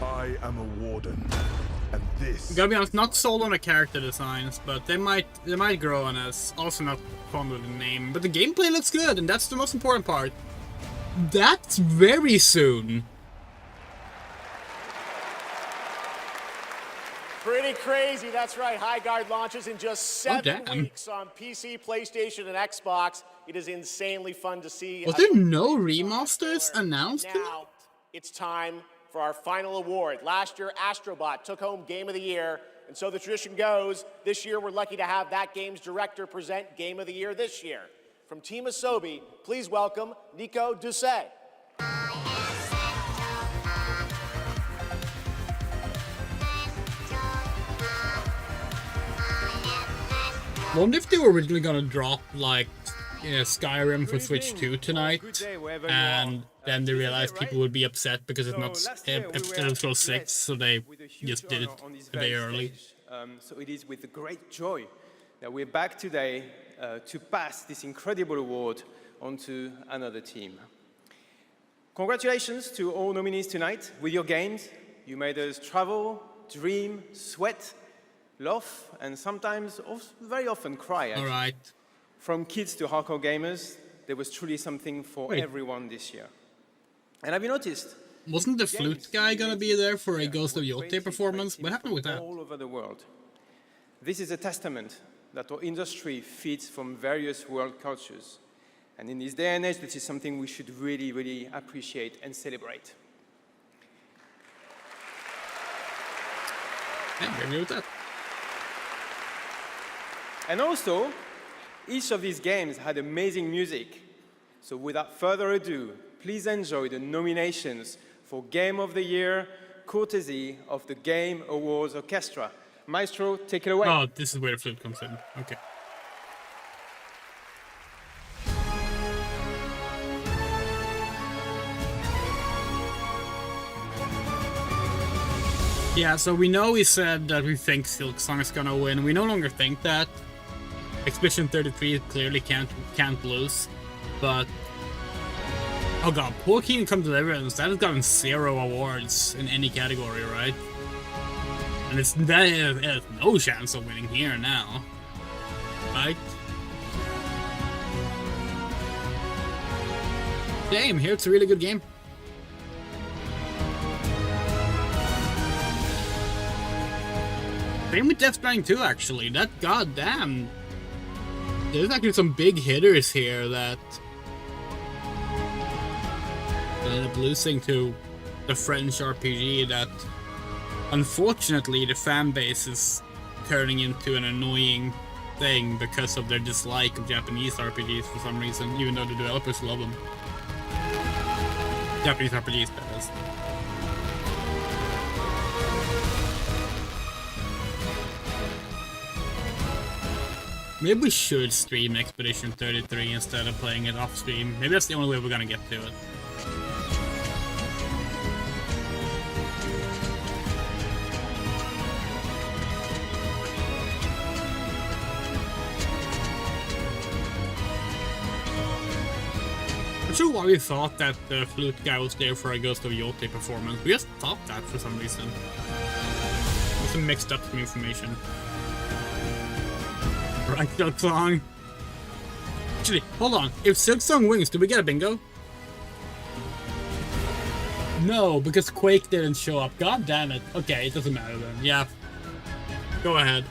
[SPEAKER 7] I am a warden, and this.
[SPEAKER 2] Gotta be honest, not sold on the character designs, but they might grow on us. Also not fond of the name, but the gameplay looks good, and that's the most important part. That's very soon.
[SPEAKER 24] Pretty crazy, that's right. High Guard launches in just 7
[SPEAKER 2] damn.
[SPEAKER 24] weeks on PC, PlayStation, and Xbox. It is insanely fun to see.
[SPEAKER 2] Was there no remasters announced?
[SPEAKER 24] Now, it's time for our final award. Last year, Astrobot took home Game of the Year, and so the tradition goes, this year we're lucky to have that game's director present Game of the Year this year. From Team Asobi, please welcome Nico Doucet.
[SPEAKER 2] Wonder if they were originally gonna drop like Skyrim for Switch 2 tonight, and then they realized people would be upset because it's not Elder Scrolls 6, so they just did it a day early.
[SPEAKER 10] So it is with great joy that we're back today to pass this incredible award on to another team. Congratulations to all nominees tonight. With your games, you made us travel, dream, sweat, laugh, and sometimes, very often, cry.
[SPEAKER 2] All right.
[SPEAKER 10] From kids to hardcore gamers, there was truly something for everyone this year. And have you noticed?
[SPEAKER 2] Wasn't the flute guy gonna be there for a Ghost of Yote performance? What happened with that?
[SPEAKER 10] All over the world. This is a testament that our industry feeds from various world cultures. And in this day and age, this is something we should really, really appreciate and celebrate.
[SPEAKER 2] Yeah, I agree with that.
[SPEAKER 10] And also, each of these games had amazing music. So without further ado, please enjoy the nominations for Game of the Year, courtesy of the Game Awards Orchestra. Maestro, take it away.
[SPEAKER 2] Oh, this is where the flute comes in. Okay. Yeah, so we know we said that we think Silksong is gonna win. We no longer think that. Expedition 33 clearly can't lose, but oh god, Poor Kingdom Come Deliverance, that has gotten 0 awards in any category, right? And it has no chance of winning here now, right? Damn, here it's a really good game. Same with Death Stranding 2, actually. That goddamn. There's actually some big hitters here that ended up losing to the French RPG that, unfortunately, the fan base is turning into an annoying thing because of their dislike of Japanese RPGs for some reason, even though the developers love them. Japanese RPGs, that is. Maybe we should stream Expedition 33 instead of playing it off stream. Maybe that's the only way we're gonna get to it. I'm not sure why we thought that the flute guy was there for a Ghost of Yote performance. We just thought that for some reason. There's some mixed up some information. Right, Silksong. Actually, hold on. If Silksong wins, do we get a bingo? No, because Quake didn't show up. God damn it. Okay, it doesn't matter then. Yeah. Go ahead.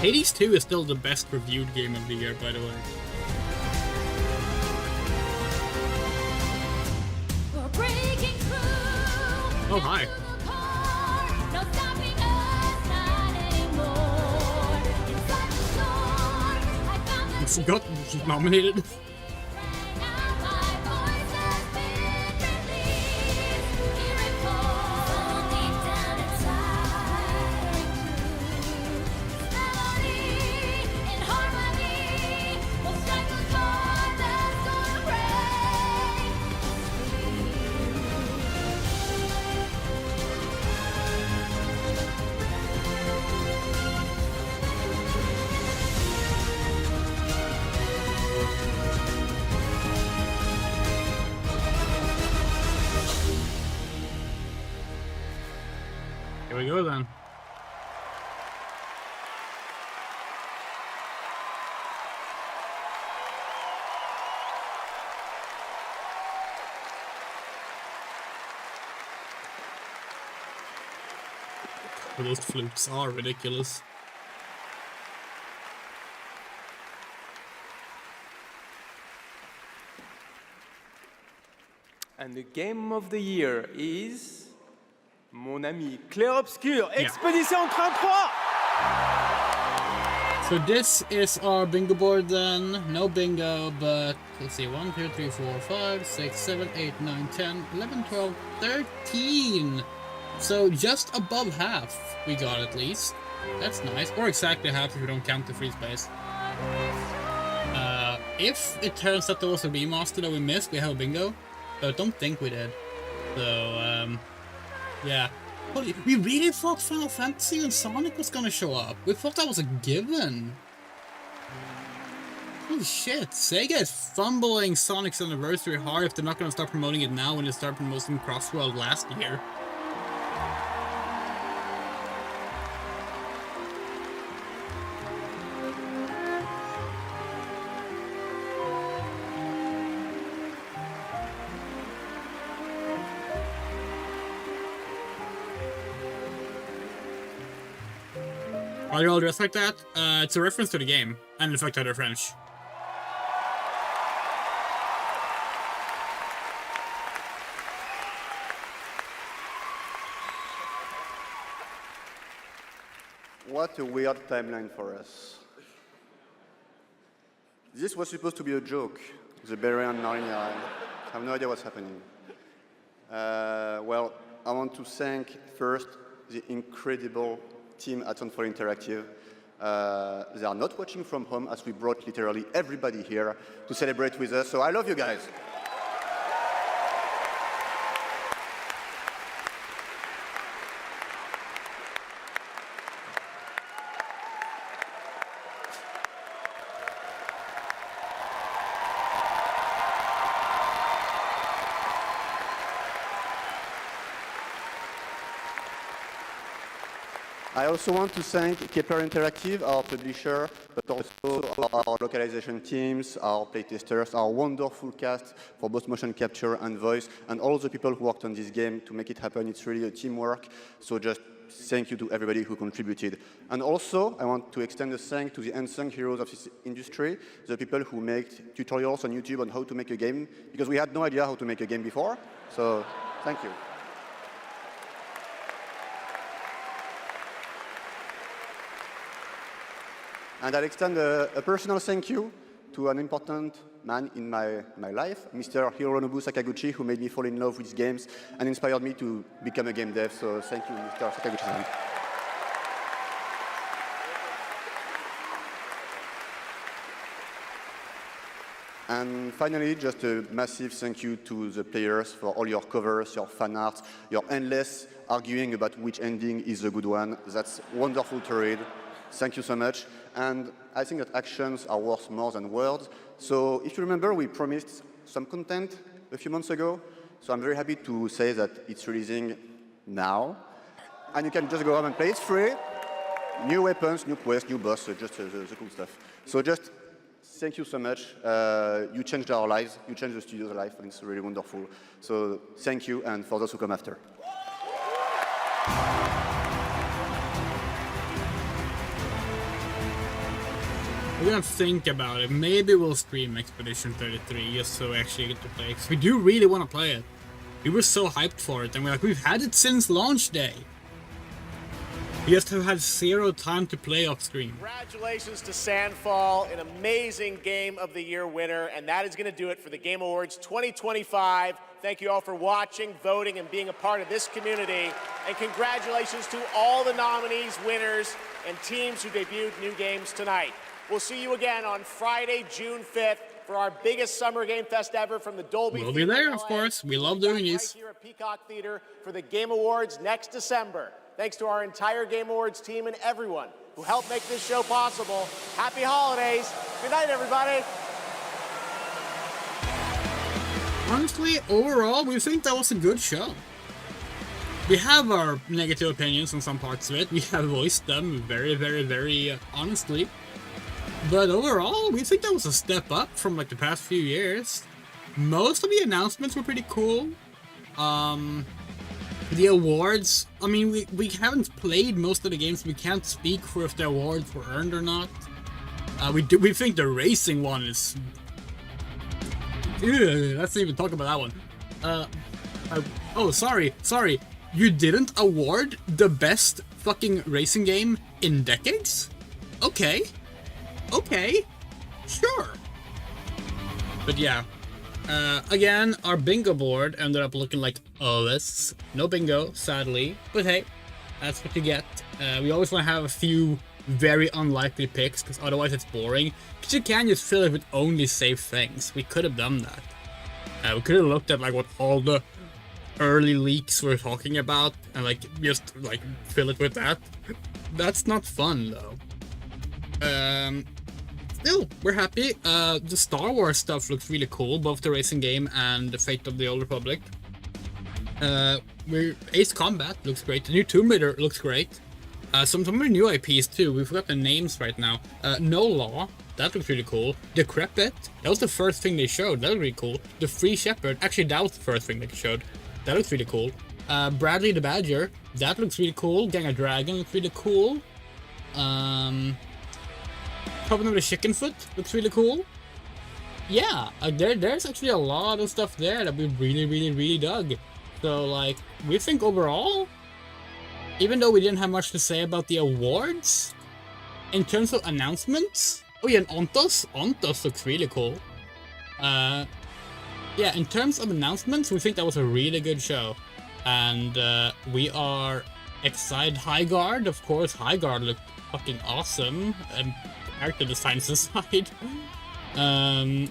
[SPEAKER 2] Hades 2 is still the best reviewed game of the year, by the way. Oh, hi. forgot she's nominated. Here we go then. Those flutes are ridiculous.
[SPEAKER 10] And the game of the year is... Mon ami Clair Obscur, Expédition 33!
[SPEAKER 2] So this is our bingo board then. No bingo, but let's see. 1, 2, 3, 4, 5, 6, 7, 8, 9, 10, 11, 12, 13. So just above half we got at least. That's nice. Or exactly half if we don't count the free space. If it turns out there was a remaster that we missed, we have a bingo. But I don't think we did. So, yeah. Holy, we really thought Final Fantasy and Sonic was gonna show up. We thought that was a given. Holy shit, Sega is fumbling Sonic's anniversary hard if they're not gonna start promoting it now when they started promoting Crossworld last year. Are you all dressed like that? It's a reference to the game, and the fact that they're French.
[SPEAKER 12] What a weird timeline for us. This was supposed to be a joke, the Barbarian Narnia. I have no idea what's happening. Well, I want to thank first the incredible team at Unfold Interactive. They are not watching from home as we brought literally everybody here to celebrate with us, so I love you guys. I also want to thank Kepler Interactive, our publisher, but also our localization teams, our playtesters, our wonderful cast for both motion capture and voice, and all the people who worked on this game to make it happen. It's really a teamwork, so just thank you to everybody who contributed. And also, I want to extend a thank to the unsung heroes of this industry, the people who make tutorials on YouTube on how to make a game, because we had no idea how to make a game before, so thank you. And I'll extend a personal thank you to an important man in my life, Mr. Hironobu Sakaguchi, who made me fall in love with games and inspired me to become a game dev. So thank you, Mr. Sakaguchi. And finally, just a massive thank you to the players for all your covers, your fan art, your endless arguing about which ending is the good one. That's wonderful to read. Thank you so much. And I think that actions are worth more than words. So if you remember, we promised some content a few months ago. So I'm very happy to say that it's releasing now. And you can just go home and play. It's free. New weapons, new quests, new boss, so just the cool stuff. So just thank you so much. You changed our lives. You changed the studio's life, and it's really wonderful. So thank you, and for those who come after.
[SPEAKER 2] We're gonna think about it. Maybe we'll stream Expedition 33 just so we actually get to play. Because we do really want to play it. We were so hyped for it, and we've had it since launch day. He just have had 0 time to play off stream.
[SPEAKER 24] Congratulations to Sandfall, an amazing Game of the Year winner, and that is going to do it for the Game Awards 2025. Thank you all for watching, voting, and being a part of this community. And congratulations to all the nominees, winners, and teams who debuted new games tonight. We'll see you again on Friday, June 5th for our biggest Summer Game Fest ever from the Dolby
[SPEAKER 2] We'll be there, of course. We love doing these.
[SPEAKER 24] Right here at Peacock Theater for the Game Awards next December. Thanks to our entire Game Awards team and everyone who helped make this show possible. Happy holidays. Good night, everybody.
[SPEAKER 2] Honestly, overall, we think that was a good show. We have our negative opinions on some parts of it. We have voiced them very honestly. But overall, we think that was a step up from like the past few years. Most of the announcements were pretty cool. The awards, I mean, we haven't played most of the games. We can't speak for if the awards were earned or not. We think the racing one is... Ew, let's not even talk about that one. Oh, sorry. You didn't award the best fucking racing game in decades? Okay, sure. But yeah, again, our bingo board ended up looking like this. No bingo, sadly. But hey, that's what you get. We always want to have a few very unlikely picks, because otherwise it's boring. Because you can't just fill it with only safe things. We could have done that. We could have looked at like what all the early leaks were talking about, and like just like fill it with that. That's not fun though. Still, we're happy. The Star Wars stuff looks really cool, both the racing game and the Fate of the Old Republic. Ace Combat looks great. The new Tomb Raider looks great. Some of the new IPs too. We forgot the names right now. No Law, that looks really cool. Decrepit, that was the first thing they showed. That was really cool. The Free Shepherd, actually that was the first thing they showed. That looks really cool. Bradley the Badger, that looks really cool. Gang of Dragon looks really cool. Covenant of the Chicken Foot looks really cool. Yeah, there's actually a lot of stuff there that we really dug. So like, we think overall, even though we didn't have much to say about the awards, in terms of announcements, oh yeah, and Ontos looks really cool. Yeah, in terms of announcements, we think that was a really good show. And we are excited. High Guard, of course, High Guard looked fucking awesome. And character designs aside. Yeah,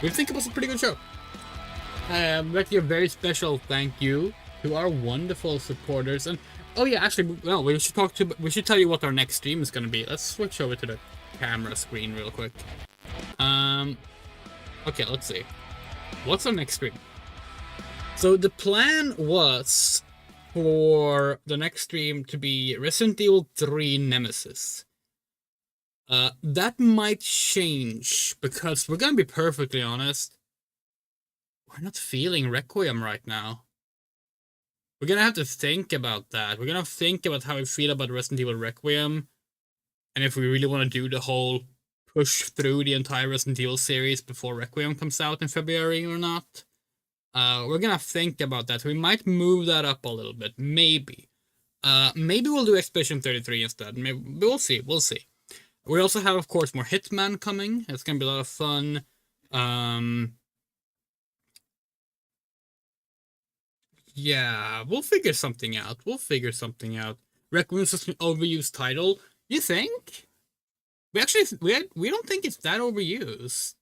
[SPEAKER 2] we think it was a pretty good show. I'd like to give a very special thank you to our wonderful supporters. And oh yeah, actually, well, we should tell you what our next stream is gonna be. Let's switch over to the camera screen real quick. Okay, let's see. What's our next stream? So the plan was for the next stream to be Resident Evil 3 Nemesis. That might change, because we're gonna be perfectly honest, we're not feeling Requiem right now. We're gonna have to think about that. We're gonna think about how we feel about Resident Evil Requiem, and if we really want to do the whole push through the entire Resident Evil series before Requiem comes out in February or not. We're gonna think about that. We might move that up a little bit, maybe. Maybe we'll do Expedition 33 instead. Maybe we'll see. We also have, of course, more Hitman coming. It's gonna be a lot of fun. Yeah, we'll figure something out. Requiem is an overused title. You think? We don't think it's that overused.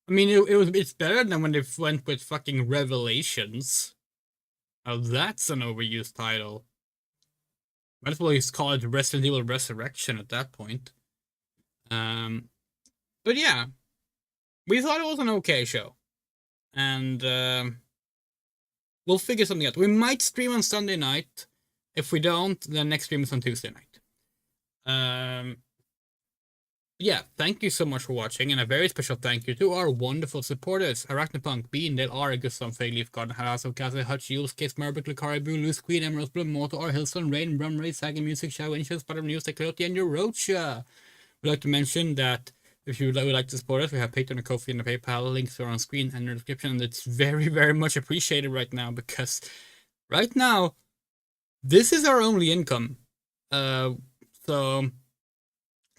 [SPEAKER 2] I mean, it's better than when they went with fucking Revelations. Now that's an overused title. Might as well just call it Resident Evil Resurrection at that point. But yeah, we thought it was an okay show, and we'll figure something out. We might stream on Sunday night. If we don't, then next stream is on Tuesday night. Yeah, thank you so much for watching, and a very special thank you to our wonderful supporters: Arachnopunk, Bean, Del R, Gustav, Fagleaf, Garden, Harasso, Kaze, Hutch, Jules, Case, Murbic, Lucari, Boon, Loose, Queen, Emerald, Bloom, Moto, R, Hillstone, Rain, Brum, Ray, Sagan, Music, Shadow, Inches, Sputter, News, Coyote, and Eurocha. We'd like to mention that if you would like to support us, we have Patreon, a Ko-fi, and a PayPal. Links are on screen and in the description, and it's very much appreciated right now, because right now, this is our only income. So,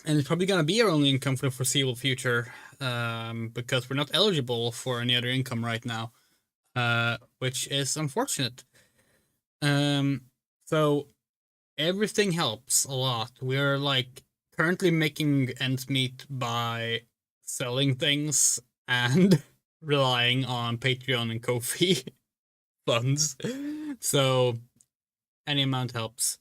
[SPEAKER 2] and it's probably gonna be our only income for the foreseeable future, because we're not eligible for any other income right now, which is unfortunate. So everything helps a lot. We're like currently making ends meet by selling things and relying on Patreon and Ko-fi funds. So any amount helps.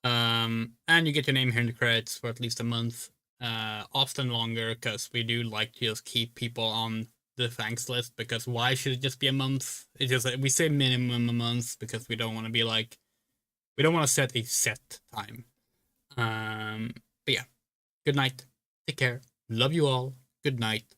[SPEAKER 2] And you get your name here in the credits for at least a month, often longer, because we do like to just keep people on the thanks list, because why should it just be a month? It's just we say minimum a month because we don't want to be like, we don't want to set a set time. But yeah, good night. Take care. Love you all. Good night.